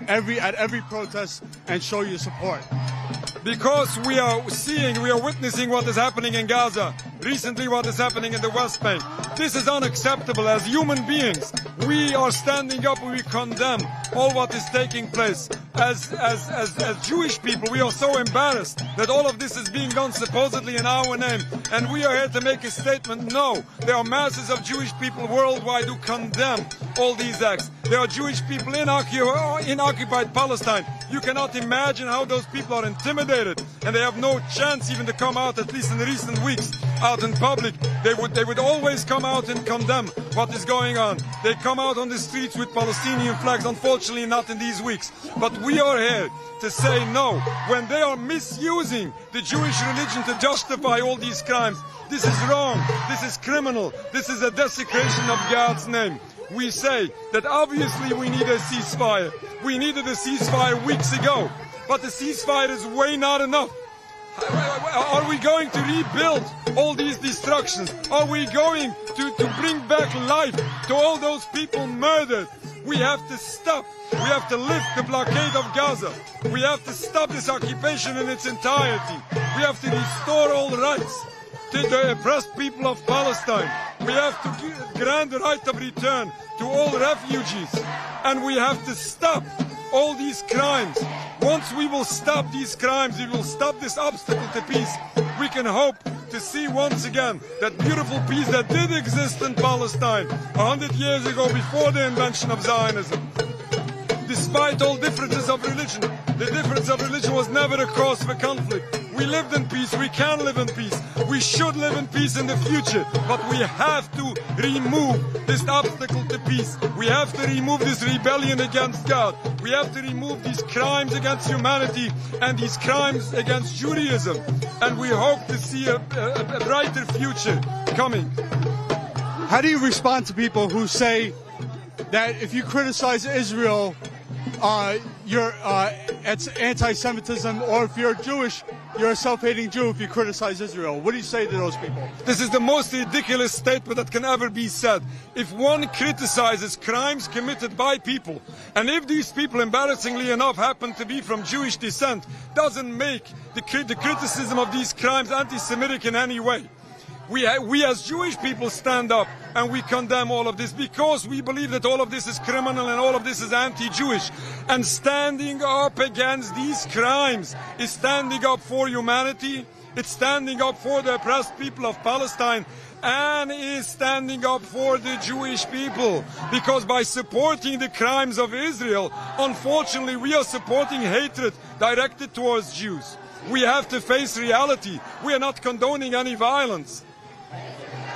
at every protest and show your support? Because we are witnessing what is happening in Gaza, recently what is happening in the West Bank. This is unacceptable. As human beings, we are standing up and we condemn all what is taking place. As Jewish people, we are so embarrassed that all of this is being done supposedly in our name. And we are here to make a statement. No, there are masses of Jewish people worldwide who condemn all these acts. There are Jewish people in occupied Palestine. You cannot imagine how those people are intimidated, and they have no chance even to come out, at least in the recent weeks, out in public. They would always come out and condemn what is going on. They come out on the streets with Palestinian flags, unfortunately not in these weeks. But we are here to say no. When they are misusing the Jewish religion to justify all these crimes, this is wrong, this is criminal, this is a desecration of God's name. We say that obviously we need a ceasefire. We needed a ceasefire weeks ago, but the ceasefire is way not enough. Are we going to rebuild all these destructions? Are we going to bring back life to all those people murdered? We have to stop. We have to lift the blockade of Gaza. We have to stop this occupation in its entirety. We have to restore all rights to the oppressed people of Palestine. We have to grant the right of return to all refugees. And we have to stop all these crimes. Once we will stop these crimes, we will stop this obstacle to peace. We can hope to see once again that beautiful peace that did exist in Palestine 100 years ago before the invention of Zionism. Despite all differences of religion, the difference of religion was never a cause for conflict. We lived in peace, we can live in peace, we should live in peace in the future, but we have to remove this obstacle to peace. We have to remove this rebellion against God. We have to remove these crimes against humanity and these crimes against Judaism. And we hope to see a brighter future coming. How do you respond to people who say that if you criticize Israel, it's anti-Semitism, or if you're Jewish, you're a self-hating Jew if you criticize Israel? What do you say to those people? This is the most ridiculous statement that can ever be said. If one criticizes crimes committed by people, and if these people, embarrassingly enough, happen to be from Jewish descent, doesn't make the criticism of these crimes anti-Semitic in any way. We as Jewish people stand up and we condemn all of this because we believe that all of this is criminal and all of this is anti-Jewish. And standing up against these crimes is standing up for humanity, it's standing up for the oppressed people of Palestine, and is standing up for the Jewish people. Because by supporting the crimes of Israel, unfortunately we are supporting hatred directed towards Jews. We have to face reality. We are not condoning any violence.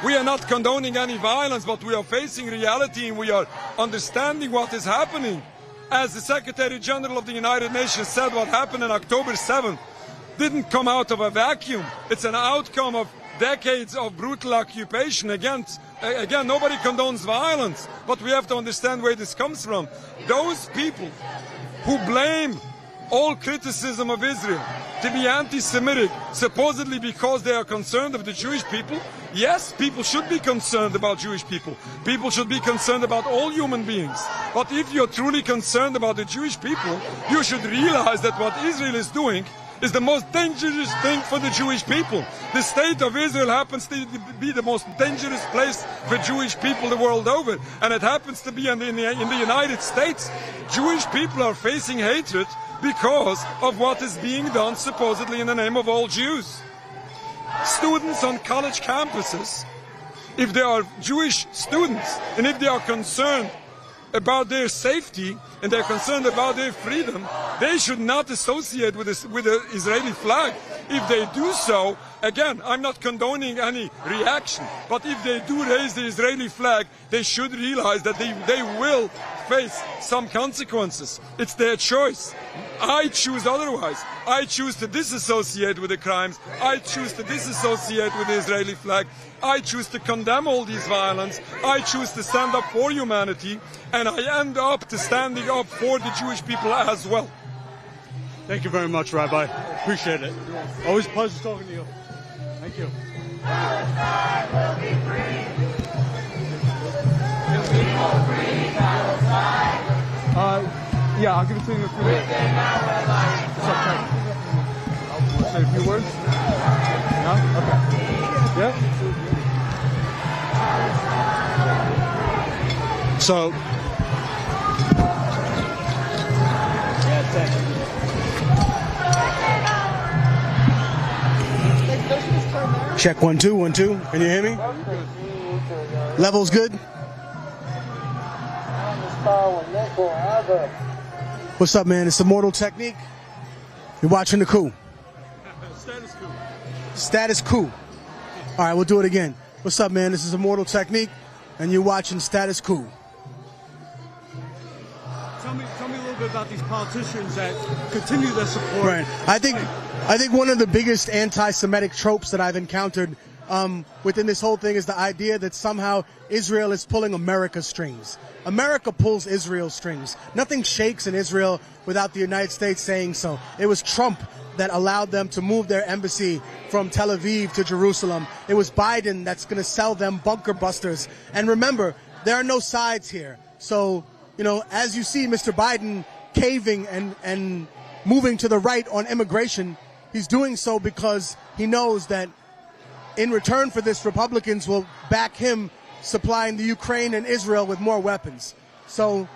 We are not condoning any violence, but we are facing reality and we are understanding what is happening. As the Secretary General of the United Nations said, what happened on October 7th didn't come out of a vacuum. It's an outcome of decades of brutal occupation. Again, nobody condones violence, but we have to understand where this comes from. Those people who blame all criticism of Israel to be anti-Semitic, supposedly because they are concerned of the Jewish people. Yes, people should be concerned about Jewish people. People should be concerned about all human beings. But if you're truly concerned about the Jewish people, you should realize that what Israel is doing is the most dangerous thing for the Jewish people. The state of Israel happens to be the most dangerous place for Jewish people the world over. And it happens to be in the United States. Jewish people are facing hatred because of what is being done supposedly in the name of all Jews. Students on college campuses, if they are Jewish students and if they are concerned about their safety and they're concerned about their freedom, they should not associate with the Israeli flag. If they do so, again, I'm not condoning any reaction, but if they do raise the Israeli flag, they should realize that they will face some consequences. It's their choice. I choose otherwise. I choose to disassociate with the crimes. I choose to disassociate with the Israeli flag. I choose to condemn all these violence. I choose to stand up for humanity, and I end up to standing up for the Jewish people as well. Thank you very much, Rabbi. Appreciate it. Always a pleasure talking to you. Thank you. Yeah, I'll give it to you in a few minutes. Want to say a few words? No? Okay. Yeah? So... Check 1 2 1 2. Can you hear me? Levels good? What's up, man? It's Immortal Technique. You're watching the coup. Status Coup. Status Coup. All right, we'll do it again. What's up, man? This is Immortal Technique, and you're watching Status Coup. Tell me a little bit about these politicians that continue their support. Right. I think one of the biggest anti-Semitic tropes that I've encountered within this whole thing is the idea that somehow Israel is pulling America's strings. America pulls Israel's strings. Nothing shakes in Israel without the United States saying so. It was Trump that allowed them to move their embassy from Tel Aviv to Jerusalem. It was Biden that's going to sell them bunker busters. And remember, there are no sides here. So, you know, as you see Mr. Biden caving and moving to the right on immigration, he's doing so because he knows that in return for this, Republicans will back him supplying the Ukraine and Israel with more weapons. So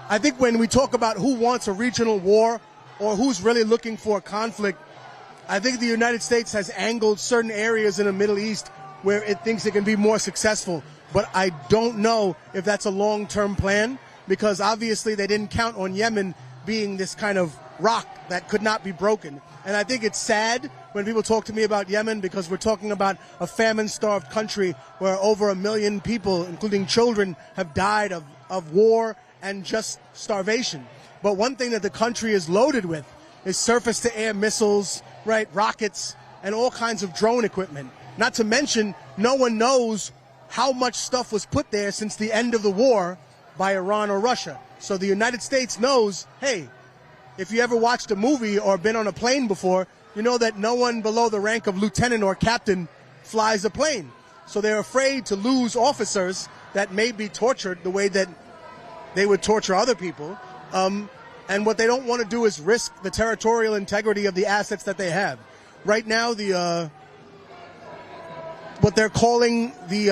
I think when we talk about who wants a regional war or who's really looking for a conflict, I think the United States has angled certain areas in the Middle East where it thinks it can be more successful. But I don't know if that's a long-term plan, because obviously they didn't count on Yemen being this kind of rock that could not be broken. And I think it's sad when people talk to me about Yemen, because we're talking about a famine-starved country where over 1 million people, including children, have died of war and just starvation. But one thing that the country is loaded with is surface-to-air missiles, right, rockets, and all kinds of drone equipment. Not to mention, no one knows how much stuff was put there since the end of the war by Iran or Russia. So the United States knows, hey, if you ever watched a movie or been on a plane before, you know that no one below the rank of lieutenant or captain flies a plane. So they're afraid to lose officers that may be tortured the way that they would torture other people. And what they don't want to do is risk the territorial integrity of the assets that they have. Right now, what they're calling the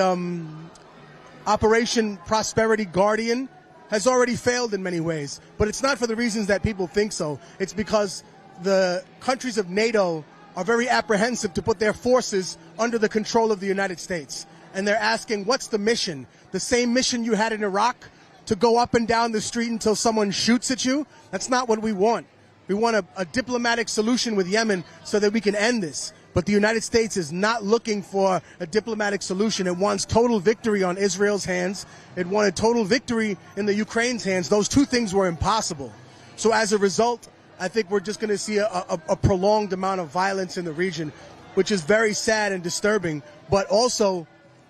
Operation Prosperity Guardian has already failed in many ways. But it's not for the reasons that people think so. It's because the countries of NATO are very apprehensive to put their forces under the control of the United States. And they're asking, what's the mission? The same mission you had in Iraq, to go up and down the street until someone shoots at you? That's not what we want. We want a diplomatic solution with Yemen so that we can end this. But the United States is not looking for a diplomatic solution. It wants total victory on Israel's hands. It wanted total victory in the Ukraine's hands. Those two things were impossible. So as a result, I think we're just going to see a prolonged amount of violence in the region, which is very sad and disturbing. But also,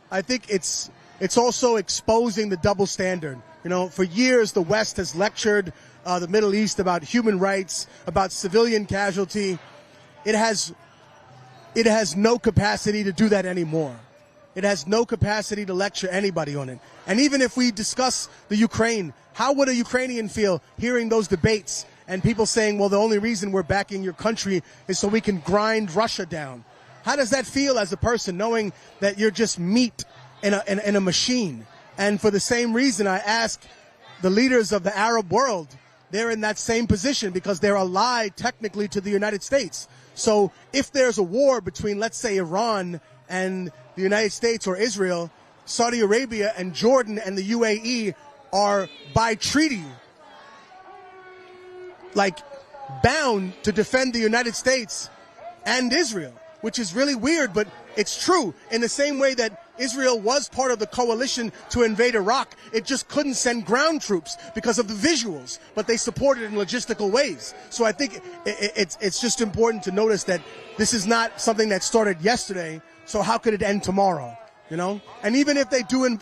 I think it's also exposing the double standard. You know, for years, the West has lectured the Middle East about human rights, about civilian casualty. It has no capacity to do that anymore. It has no capacity to lecture anybody on it. And even if we discuss the Ukraine, how would a Ukrainian feel hearing those debates and people saying, well, the only reason we're backing your country is so we can grind Russia down? How does that feel as a person, knowing that you're just meat in a machine? And for the same reason, I ask the leaders of the Arab world, they're in that same position because they're allied technically to the United States. So if there's a war between, let's say, Iran and the United States or Israel, Saudi Arabia and Jordan and the UAE are by treaty bound to defend the United States and Israel, which is really weird, but it's true. In the same way that Israel was part of the coalition to invade Iraq, it just couldn't send ground troops because of the visuals, but they supported in logistical ways. So I think it's just important to notice that this is not something that started yesterday, so how could it end tomorrow, you know? And even if they do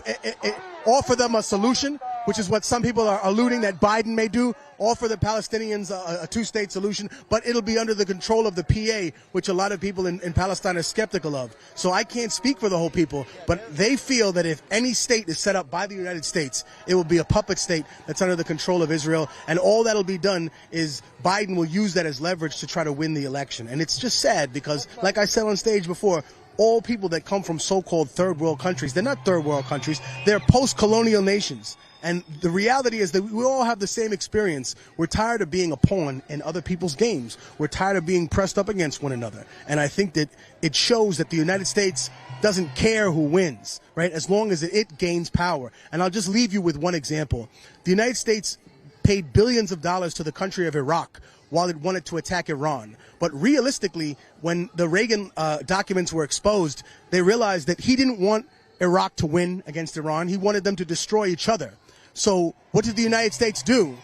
offer them a solution, which is what some people are alluding that Biden may do, offer the Palestinians a two-state solution, but it'll be under the control of the PA, which a lot of people in Palestine are skeptical of. So I can't speak for the whole people, but they feel that if any state is set up by the United States, it will be a puppet state that's under the control of Israel, and all that'll be done is Biden will use that as leverage to try to win the election. And it's just sad because, like I said on stage before, all people that come from so-called third world countries, they're not third world countries, they're post-colonial nations. And the reality is that we all have the same experience. We're tired of being a pawn in other people's games. We're tired of being pressed up against one another. And I think that it shows that the United States doesn't care who wins, right, as long as it gains power. And I'll just leave you with one example. The United States paid billions of dollars to the country of Iraq while it wanted to attack Iran. But realistically, when the Reagan documents were exposed, they realized that he didn't want Iraq to win against Iran. He wanted them to destroy each other. So what did the United States do?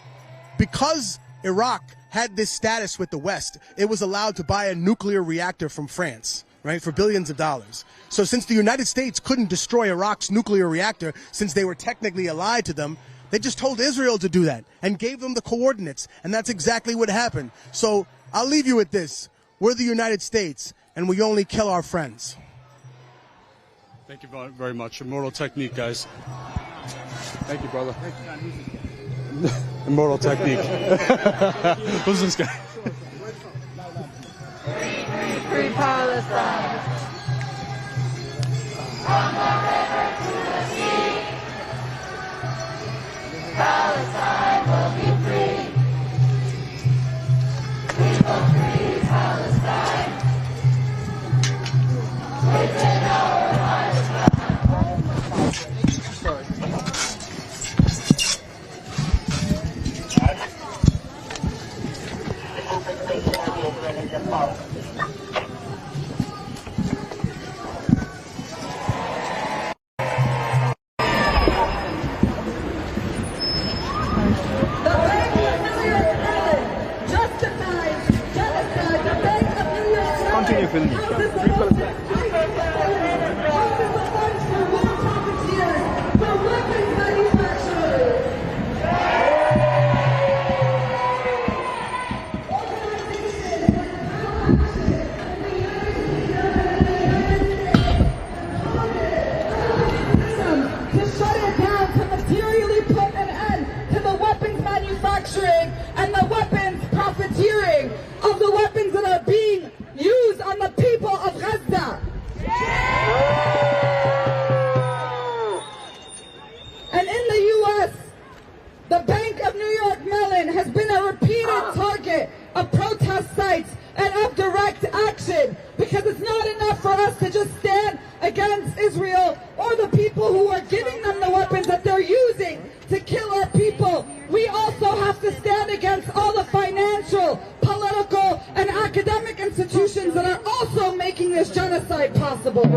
Because Iraq had this status with the West, it was allowed to buy a nuclear reactor from France, right, for billions of dollars. So since the United States couldn't destroy Iraq's nuclear reactor, since they were technically allied to them, they just told Israel to do that and gave them the coordinates. And that's exactly what happened. So I'll leave you with this. We're the United States, and we only kill our friends. Thank you very much. Immortal technique, guys. Thank you, brother. Immortal technique. Who's this guy? Free Palestine. From the river to the sea, Palestine will be free. We will free Palestine. Within our lifetime. Continue filming. And the weapons profiteering of the weapons that are being used on the people of Gaza. And in the U.S., the Bank of New York Mellon has been a repeated target of protest sites and of direct action, because it's not enough for us to just stand against Israel or the people who are giving them the weapons that they're using to kill our people. We also have to stand against all the financial, political, and academic institutions that are also making this genocide possible. So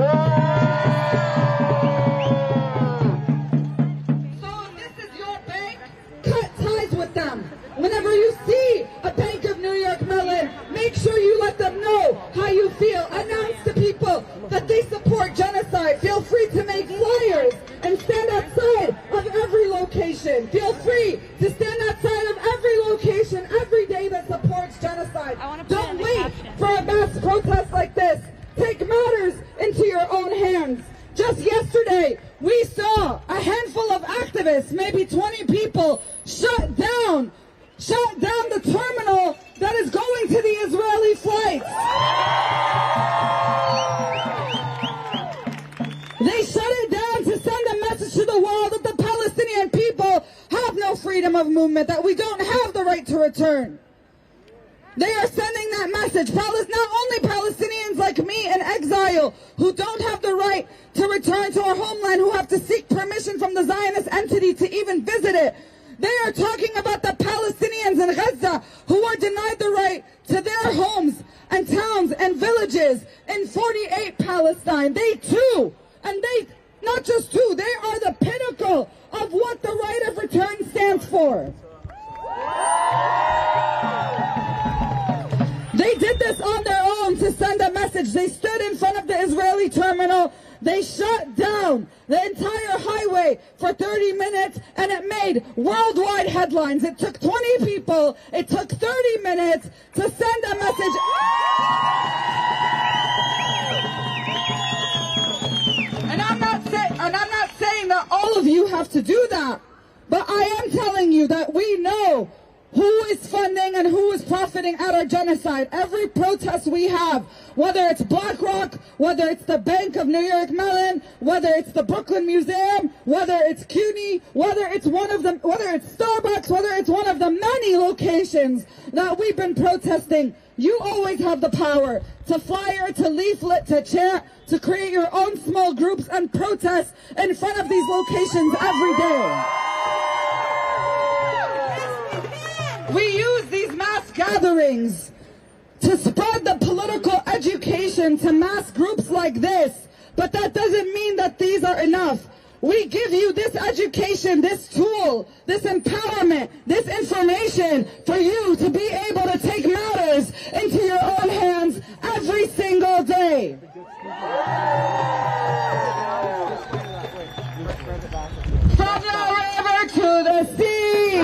if this is your bank, cut ties with them. Whenever you see a Bank of New York Mellon, make sure you let them know how you feel. Announce to people that they support genocide. Feel free to make flyers and stand outside of every location. Feel free to stand outside of every location every day that supports genocide. Don't wait for a mass protest like this. Take matters into your own hands. Just yesterday, we saw a handful of activists, maybe 20 people, shut down the terminal that is going to the Israeli flights. They shut it down to send a message to the world that the Palestinian people have no freedom of movement, that we don't have the right to return. They are sending that message. Not only Palestinians like me in exile who don't have the right to return to our homeland, who have to seek permission from the Zionist entity to even visit it. They are talking about the Palestinians in Gaza who are denied the right to their homes and towns and villages in 48 Palestine. They too, and they, not just two, they are the pinnacle of what the right of return stands for. They did this on their own to send a message. They stood in front of the Israeli terminal They shut down the entire highway for 30 minutes, and it made worldwide headlines. It took 20 people, it took 30 minutes to send a message. And I'm not saying that all of you have to do that, but I am telling you that we know who is funding and who is profiting at our genocide. Every protest we have, whether it's BlackRock, whether it's the Bank of New York Mellon, whether it's the Brooklyn Museum, whether it's CUNY, whether it's Starbucks, whether it's one of the many locations that we've been protesting, you always have the power to flyer, to leaflet, to chant, to create your own small groups and protest in front of these locations every day. We use these mass gatherings to spread the political education to mass groups like this, but that doesn't mean that these are enough. We give you this education, this tool, this empowerment, this information for you to be able to take matters into your own hands every single day. From the river to the sea.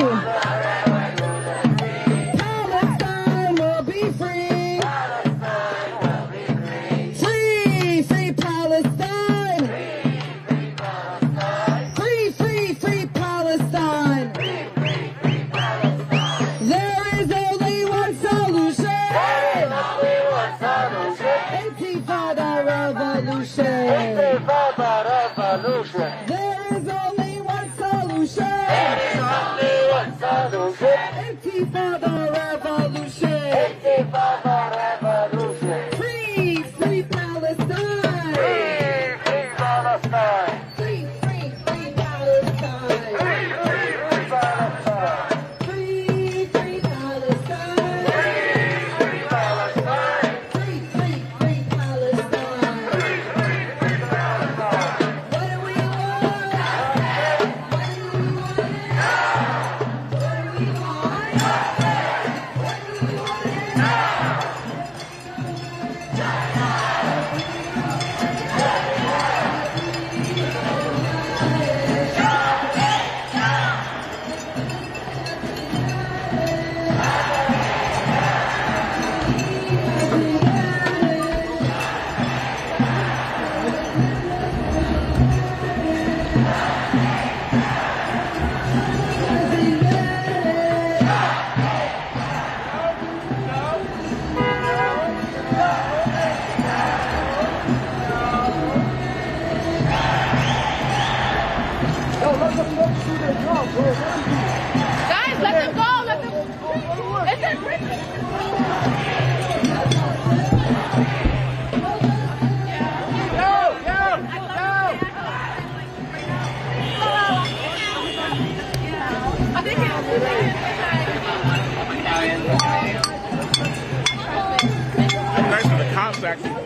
Palestine will be free. Free, free Palestine. Free, free, free Palestine. There is only one solution. Intifada revolution. There is only one solution. Intifada revolution. Free, free Palestine. Free, free Palestine. Free, free, free Palestine. Free, free Palestine. Free, free, free Palestine. What do we want? What do we want? What do we want? What do we want? Guys, let them go. Let them. It's a Nice for the cops, actually.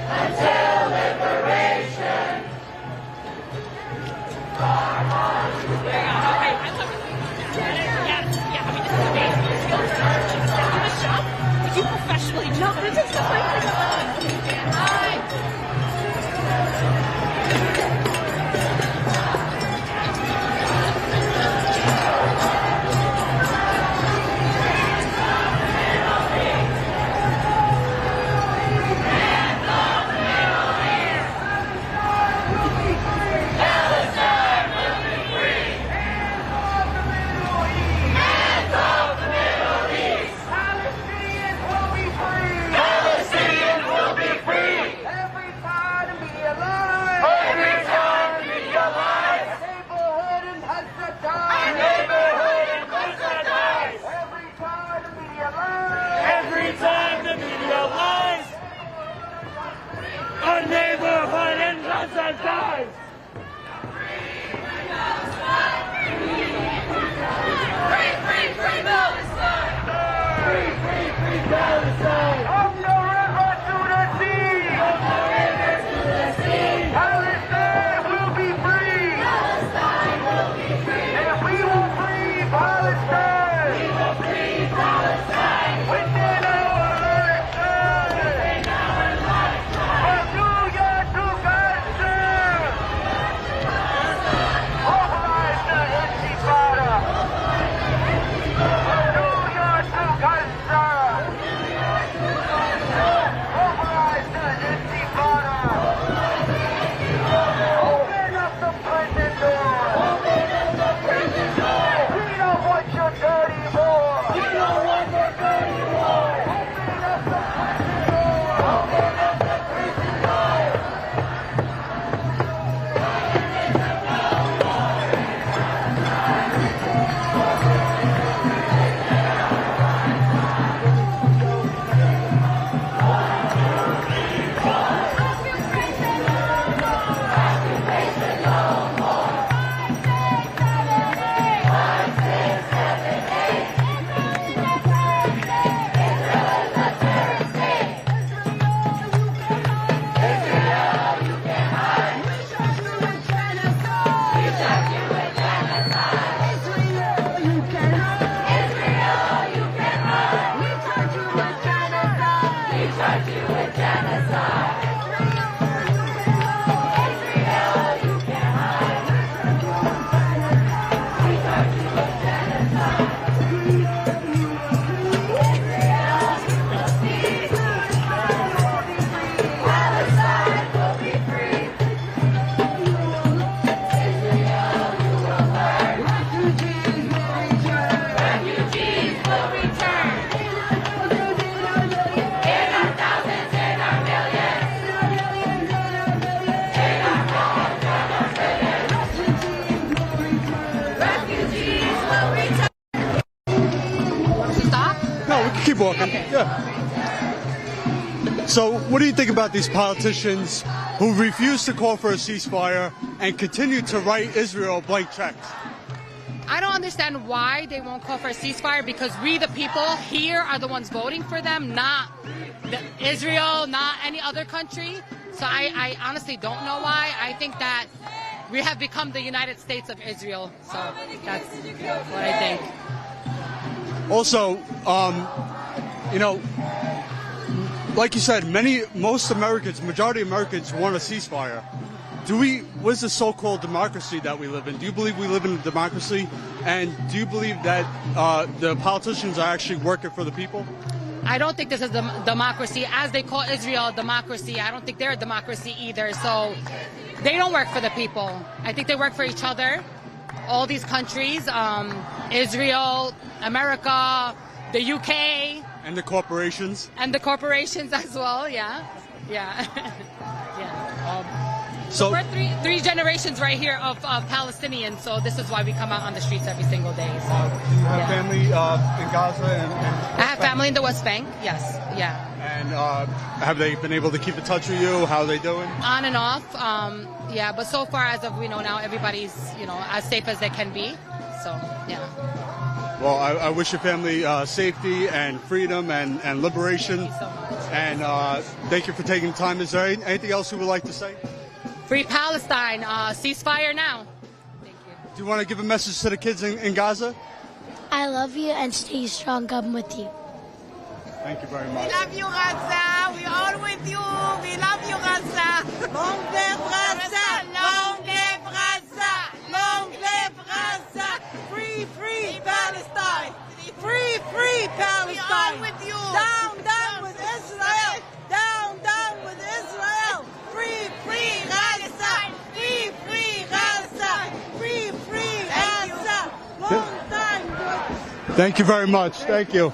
Until liberation. Did you professionally? No, this is the Keep walking. Okay. Yeah. So, what do you think about these politicians who refuse to call for a ceasefire and continue to write Israel blank checks? I don't understand why they won't call for a ceasefire, because we, the people here, are the ones voting for them, not Israel, not any other country. So I honestly don't know why. I think that we have become the United States of Israel. So that's what I think. Also, you know, like you said, most Americans, majority of Americans want a ceasefire. What is the so-called democracy that we live in? Do you believe we live in a democracy? And do you believe that the politicians are actually working for the people? I don't think this is a democracy. As they call Israel a democracy, I don't think they're a democracy either. So they don't work for the people. I think they work for each other. All these countries, Israel, America, the UK. And the corporations. And the corporations as well, yeah. Yeah. So we're three generations right here of Palestinians, so this is why we come out on the streets every single day. So, do you have family in Gaza? I have family in the West Bank, yes, yeah. And have they been able to keep in touch with you? How are they doing? On and off, yeah, but so far as of we know now, everybody's, as safe as they can be, so, yeah. Well, I wish your family safety and freedom and liberation. Thank you so much. And thank you for taking time. Is there anything else you would like to say? Free Palestine. Ceasefire now. Thank you. Do you want to give a message to the kids in Gaza? I love you and stay strong. I'm with you. Thank you very much. We love you, Gaza. We all with you. We love you, Gaza. Long live Gaza. Long live Gaza. Long live Gaza. Free, free Palestine. Free, free Palestine. We all with you. Down, down with Israel. Down, down with Israel. Free, free Gaza. Free, free Gaza. Free, free Gaza. Long time. Thank you very much. Thank you.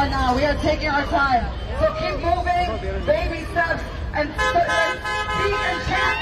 right now. We are taking our time. So keep moving, baby steps, and beat and chant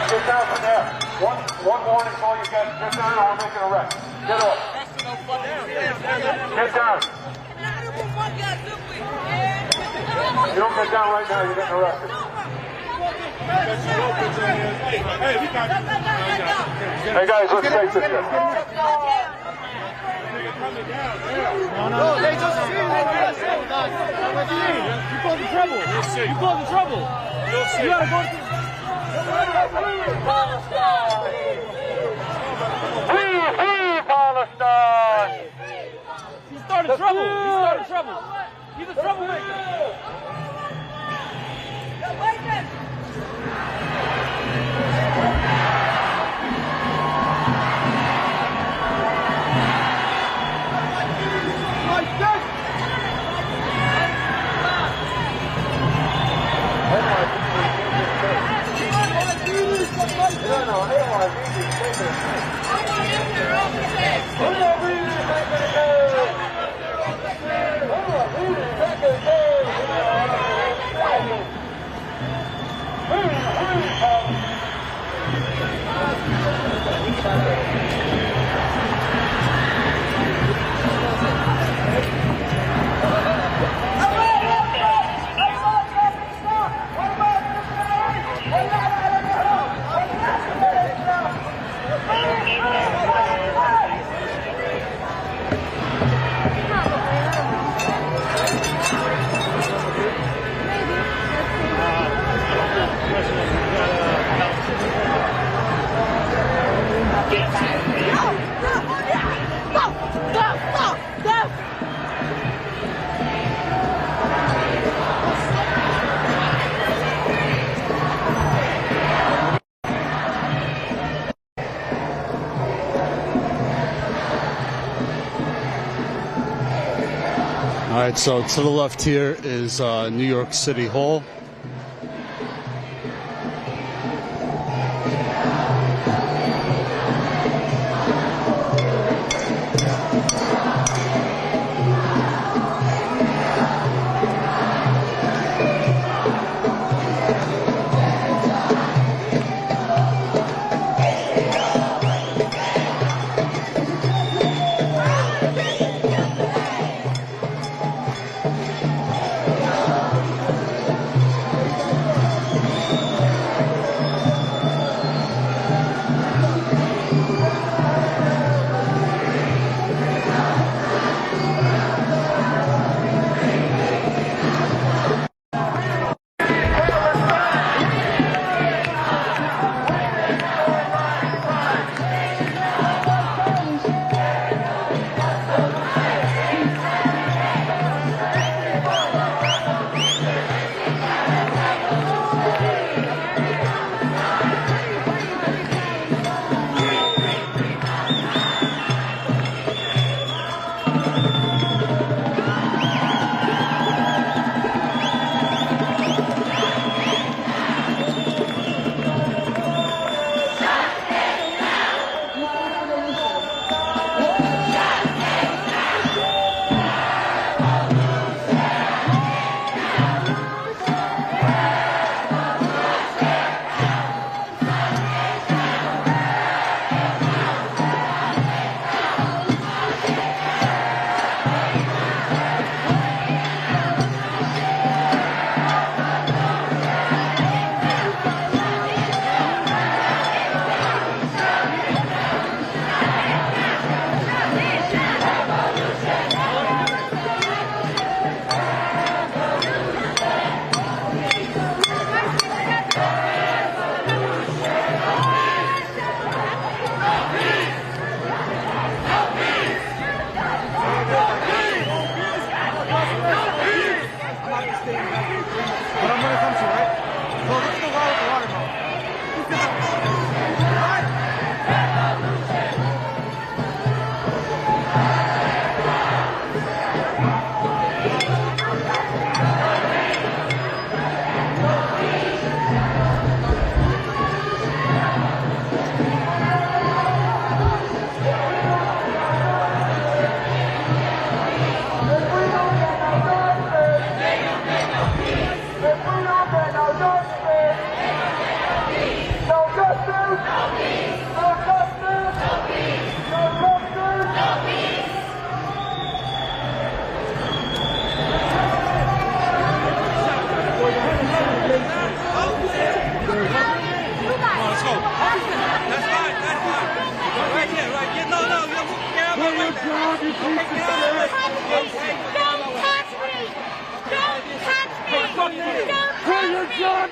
Get down from there. One warning is all you get. Get down or we'll make an arrest. Get off. Get down. You don't get down right now, you're getting arrested. Hey guys, let's take this. No, they just see you. You causing trouble. You causing trouble. You gotta go to... Free Palestine! He started trouble. He started trouble. He's a troublemaker. All right, so to the left here is New York City Hall.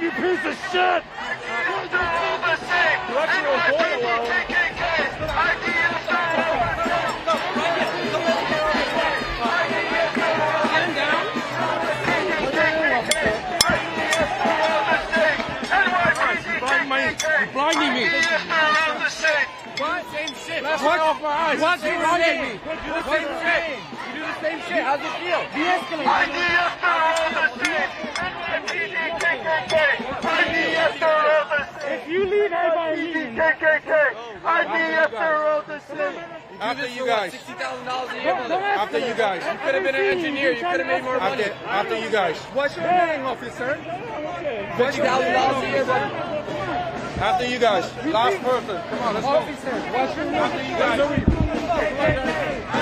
You piece of shit! You're blinding me. What? Same shit. Off my eyes. What's blinding me? You do the same shit. You do the same shit. How's it feel? De-escalate. If you leave, everybody leaving. After you guys. $60,000 a year. After you guys. You could have been an engineer. You could have made more money. After you guys. What's your name, officer? $50,000 a year, brother. After you guys. Last person. Come on, let's go. Officer, what's your name? After you guys.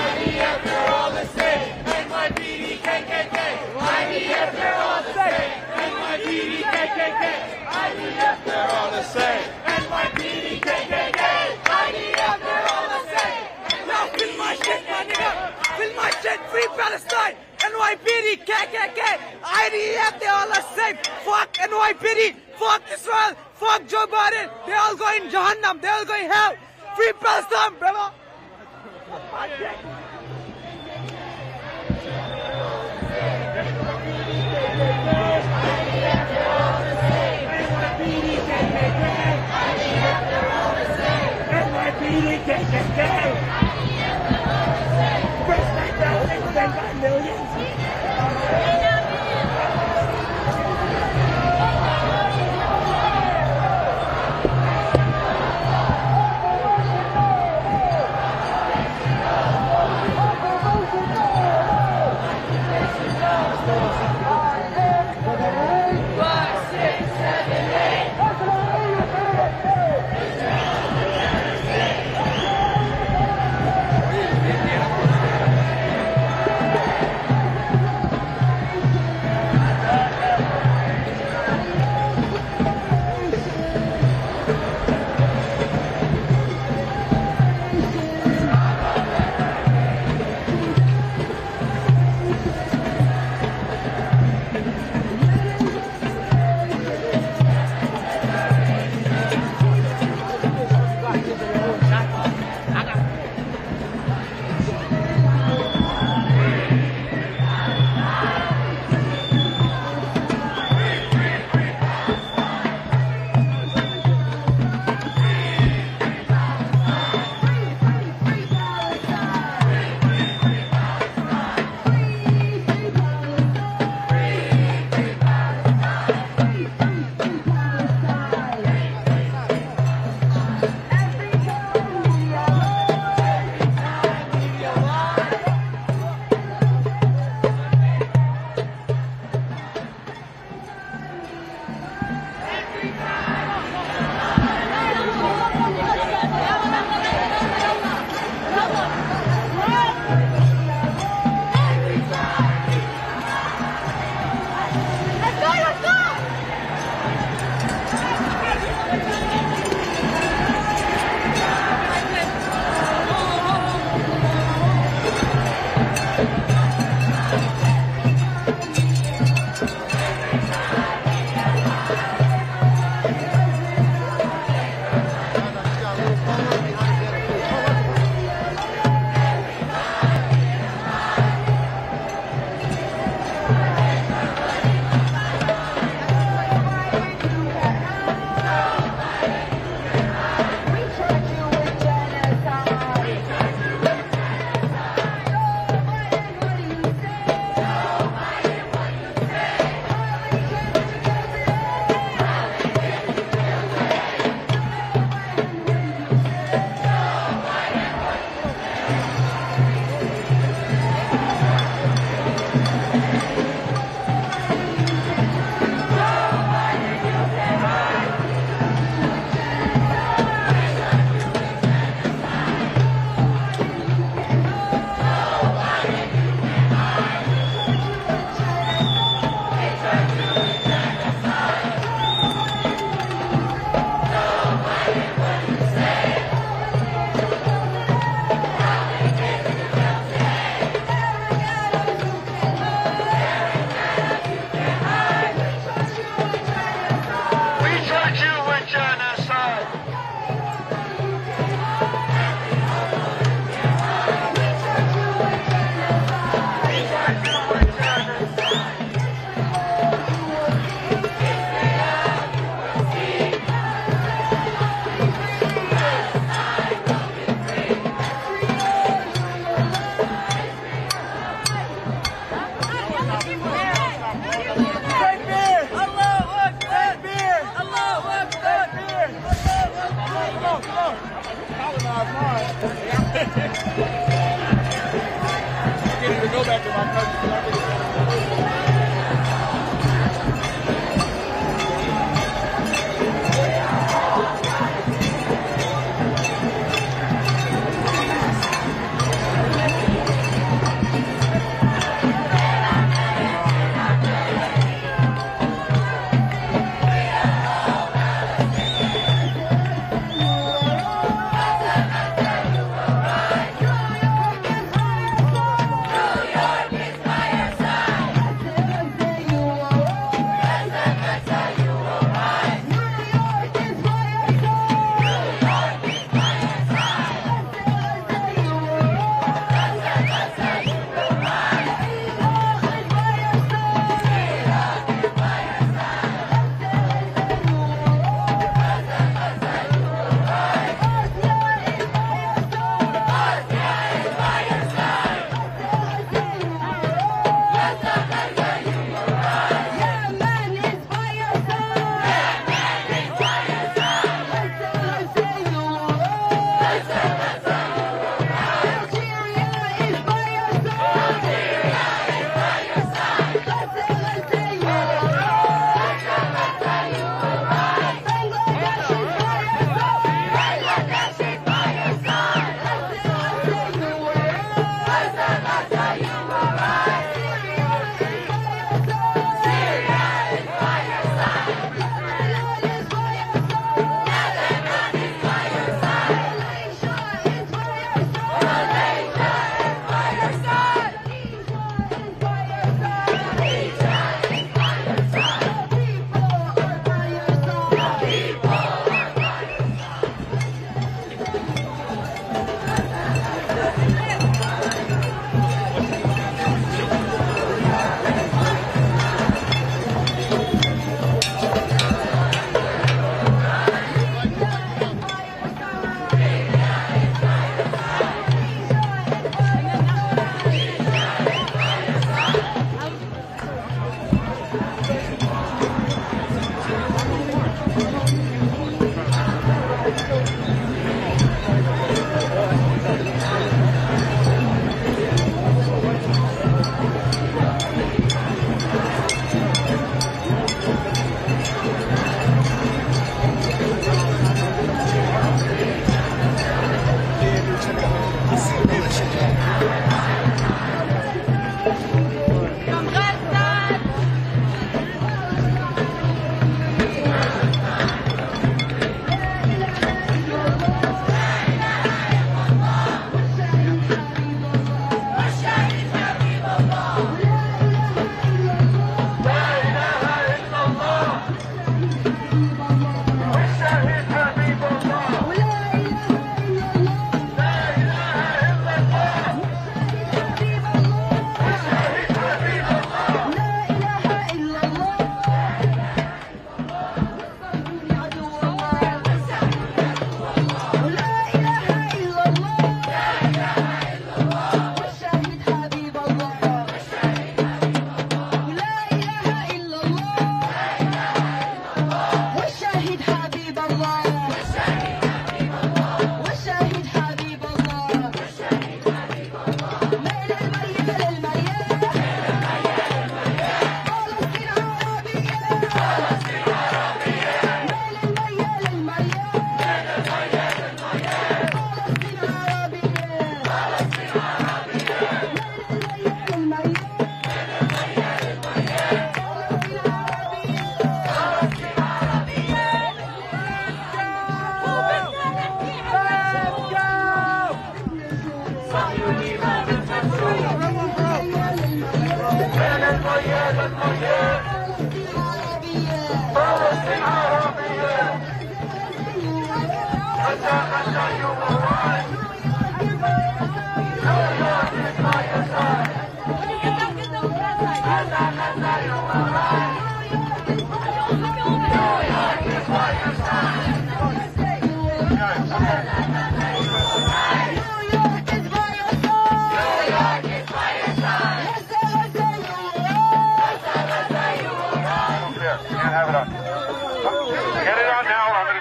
IDF, they're all the same. NYPD, KKK. IDF, they're all the same. NYPD, KKK. IDF, they're all the same. NYPD, KKK. IDF, they're all the same. Now fill my shit, my nigga. Fill my shit. Free Palestine. NYPD, KKK. IDF, they're all the same. Fuck NYPD. Fuck Israel. Fuck Joe Biden. They all going Jahannam. They all going hell. Free Palestine, brother.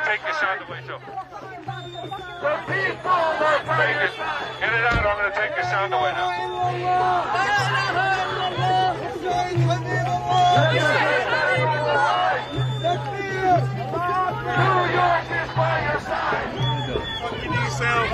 take your sound away too. The people are fighting. Get it out, I'm going to take your sound away now. New York is by your side. Fucking need sound.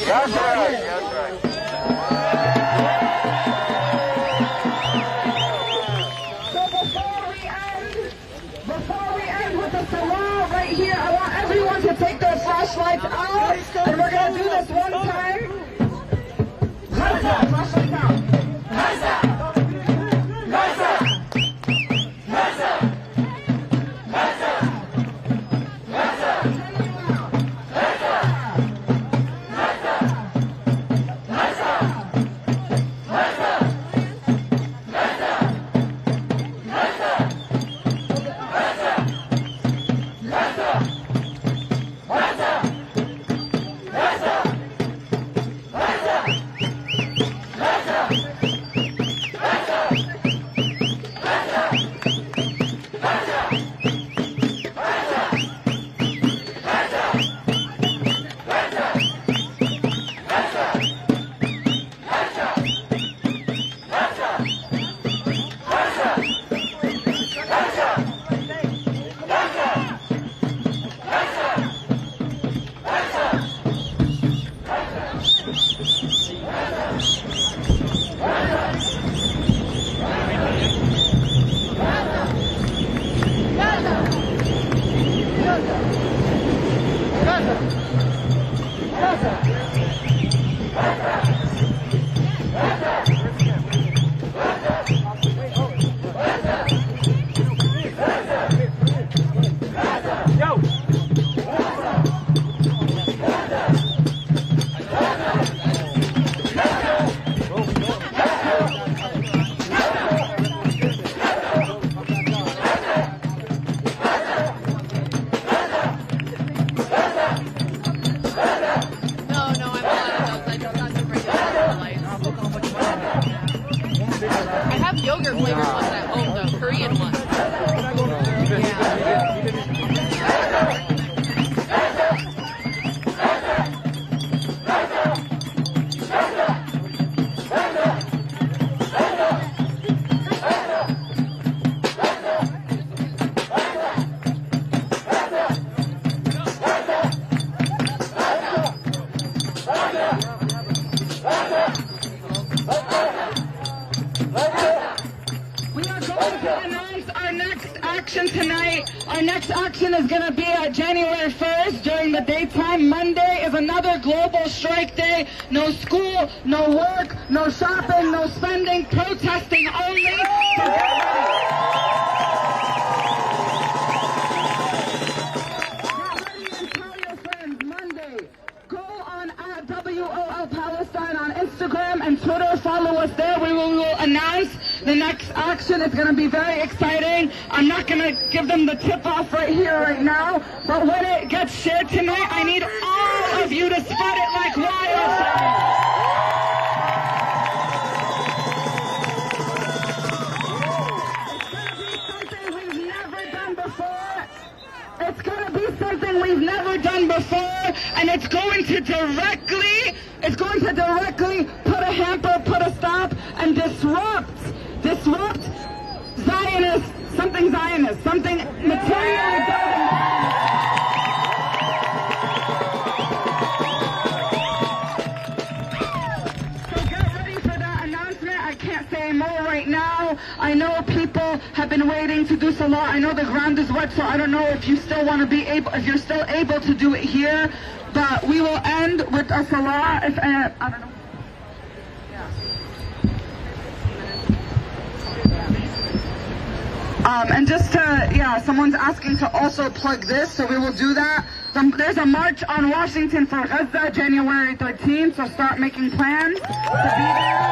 That's right. So before we end with the salah right here, I want everyone to take their flashlights out, and we're going to do this one time. Gaza, flashlights out. Gaza. Gaza. Gaza. Gaza. Gaza. Gaza! announce our next action tonight. Our next action is going to be at January 1st during the daytime. Monday is another global strike day. No school, no work, no shopping, no spending, protesting only. So get ready and tell your friends Monday. Go on at WOL Palestine on Instagram and Twitter. Follow us there. We will announce the next action. It's going to be very exciting. I'm not going to give them the tip-off right here, right now, but when it gets shared tonight, I need all of you to spread it like wildfire. It's going to be something we've never done before, and it's going to directly put a hamper, put a stop, and disrupt Zionist, something materially building. So get ready for that announcement. I can't say more right now. I know people have been waiting to do salah. I know the ground is wet, so I don't know if you still want to be able, if you're still able to do it here. But we will end with a salah. If I don't know. And just to, someone's asking to also plug this, so we will do that. There's a march on Washington for Gaza, January 13th, so start making plans to be there.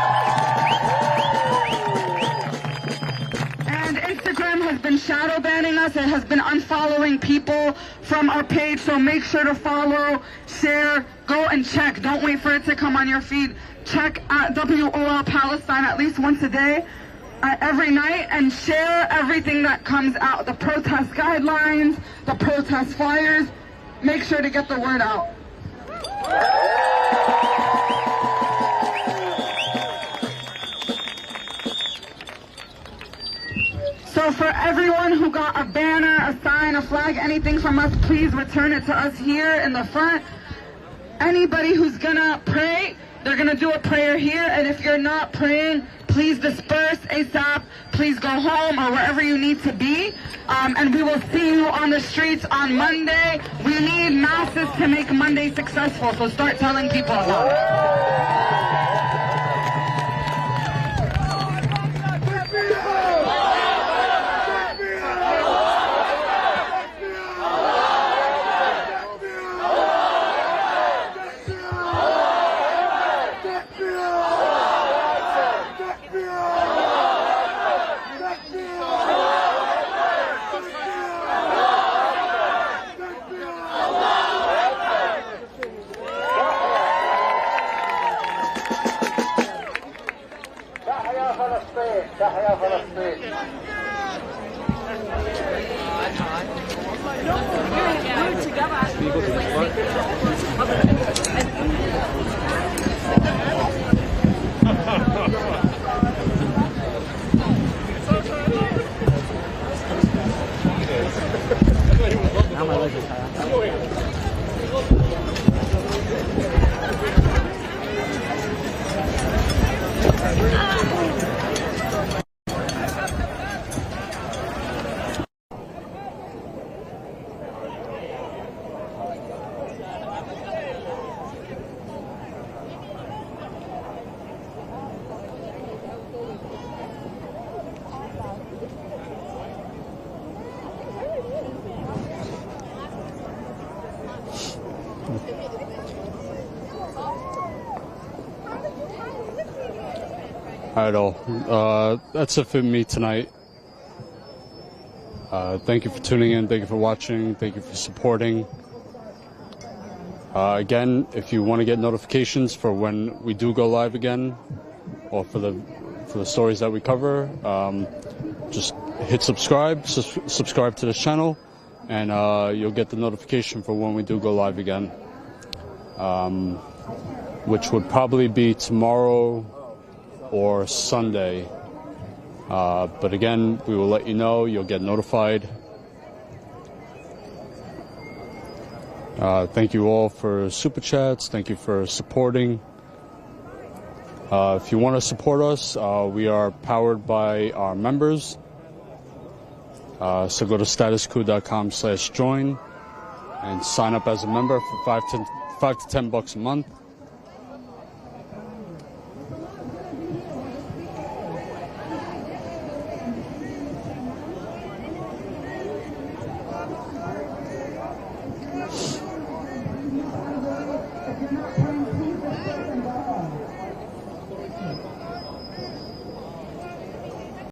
And Instagram has been shadow banning us. It has been unfollowing people from our page, so make sure to follow, share, go and check. Don't wait for it to come on your feed. Check at WOL Palestine at least once a day. Every night, and share everything that comes out, the protest guidelines, the protest flyers. Make sure to get the word out. So for everyone who got a banner, a sign, a flag, anything from us, please return it to us here in the front. Anybody who's gonna pray, they're gonna do a prayer here, and if you're not praying, please disperse ASAP. Please go home or wherever you need to be. And we will see you on the streets on Monday. We need masses to make Monday successful, so start telling people about it. تحيا فلسطين. Alright, all. That's it for me tonight. Thank you for tuning in. Thank you for watching. Thank you for supporting. Again, if you want to get notifications for when we do go live again, or for the stories that we cover, just hit subscribe. Subscribe to this channel, and you'll get the notification for when we do go live again, which would probably be tomorrow or Sunday. But again, we will let you know. You'll get notified. Thank you all for super chats. Thank you for supporting. If you want to support us, we are powered by our members. So go to statuscoup.com/join and sign up as a member for $5 to $10 a month.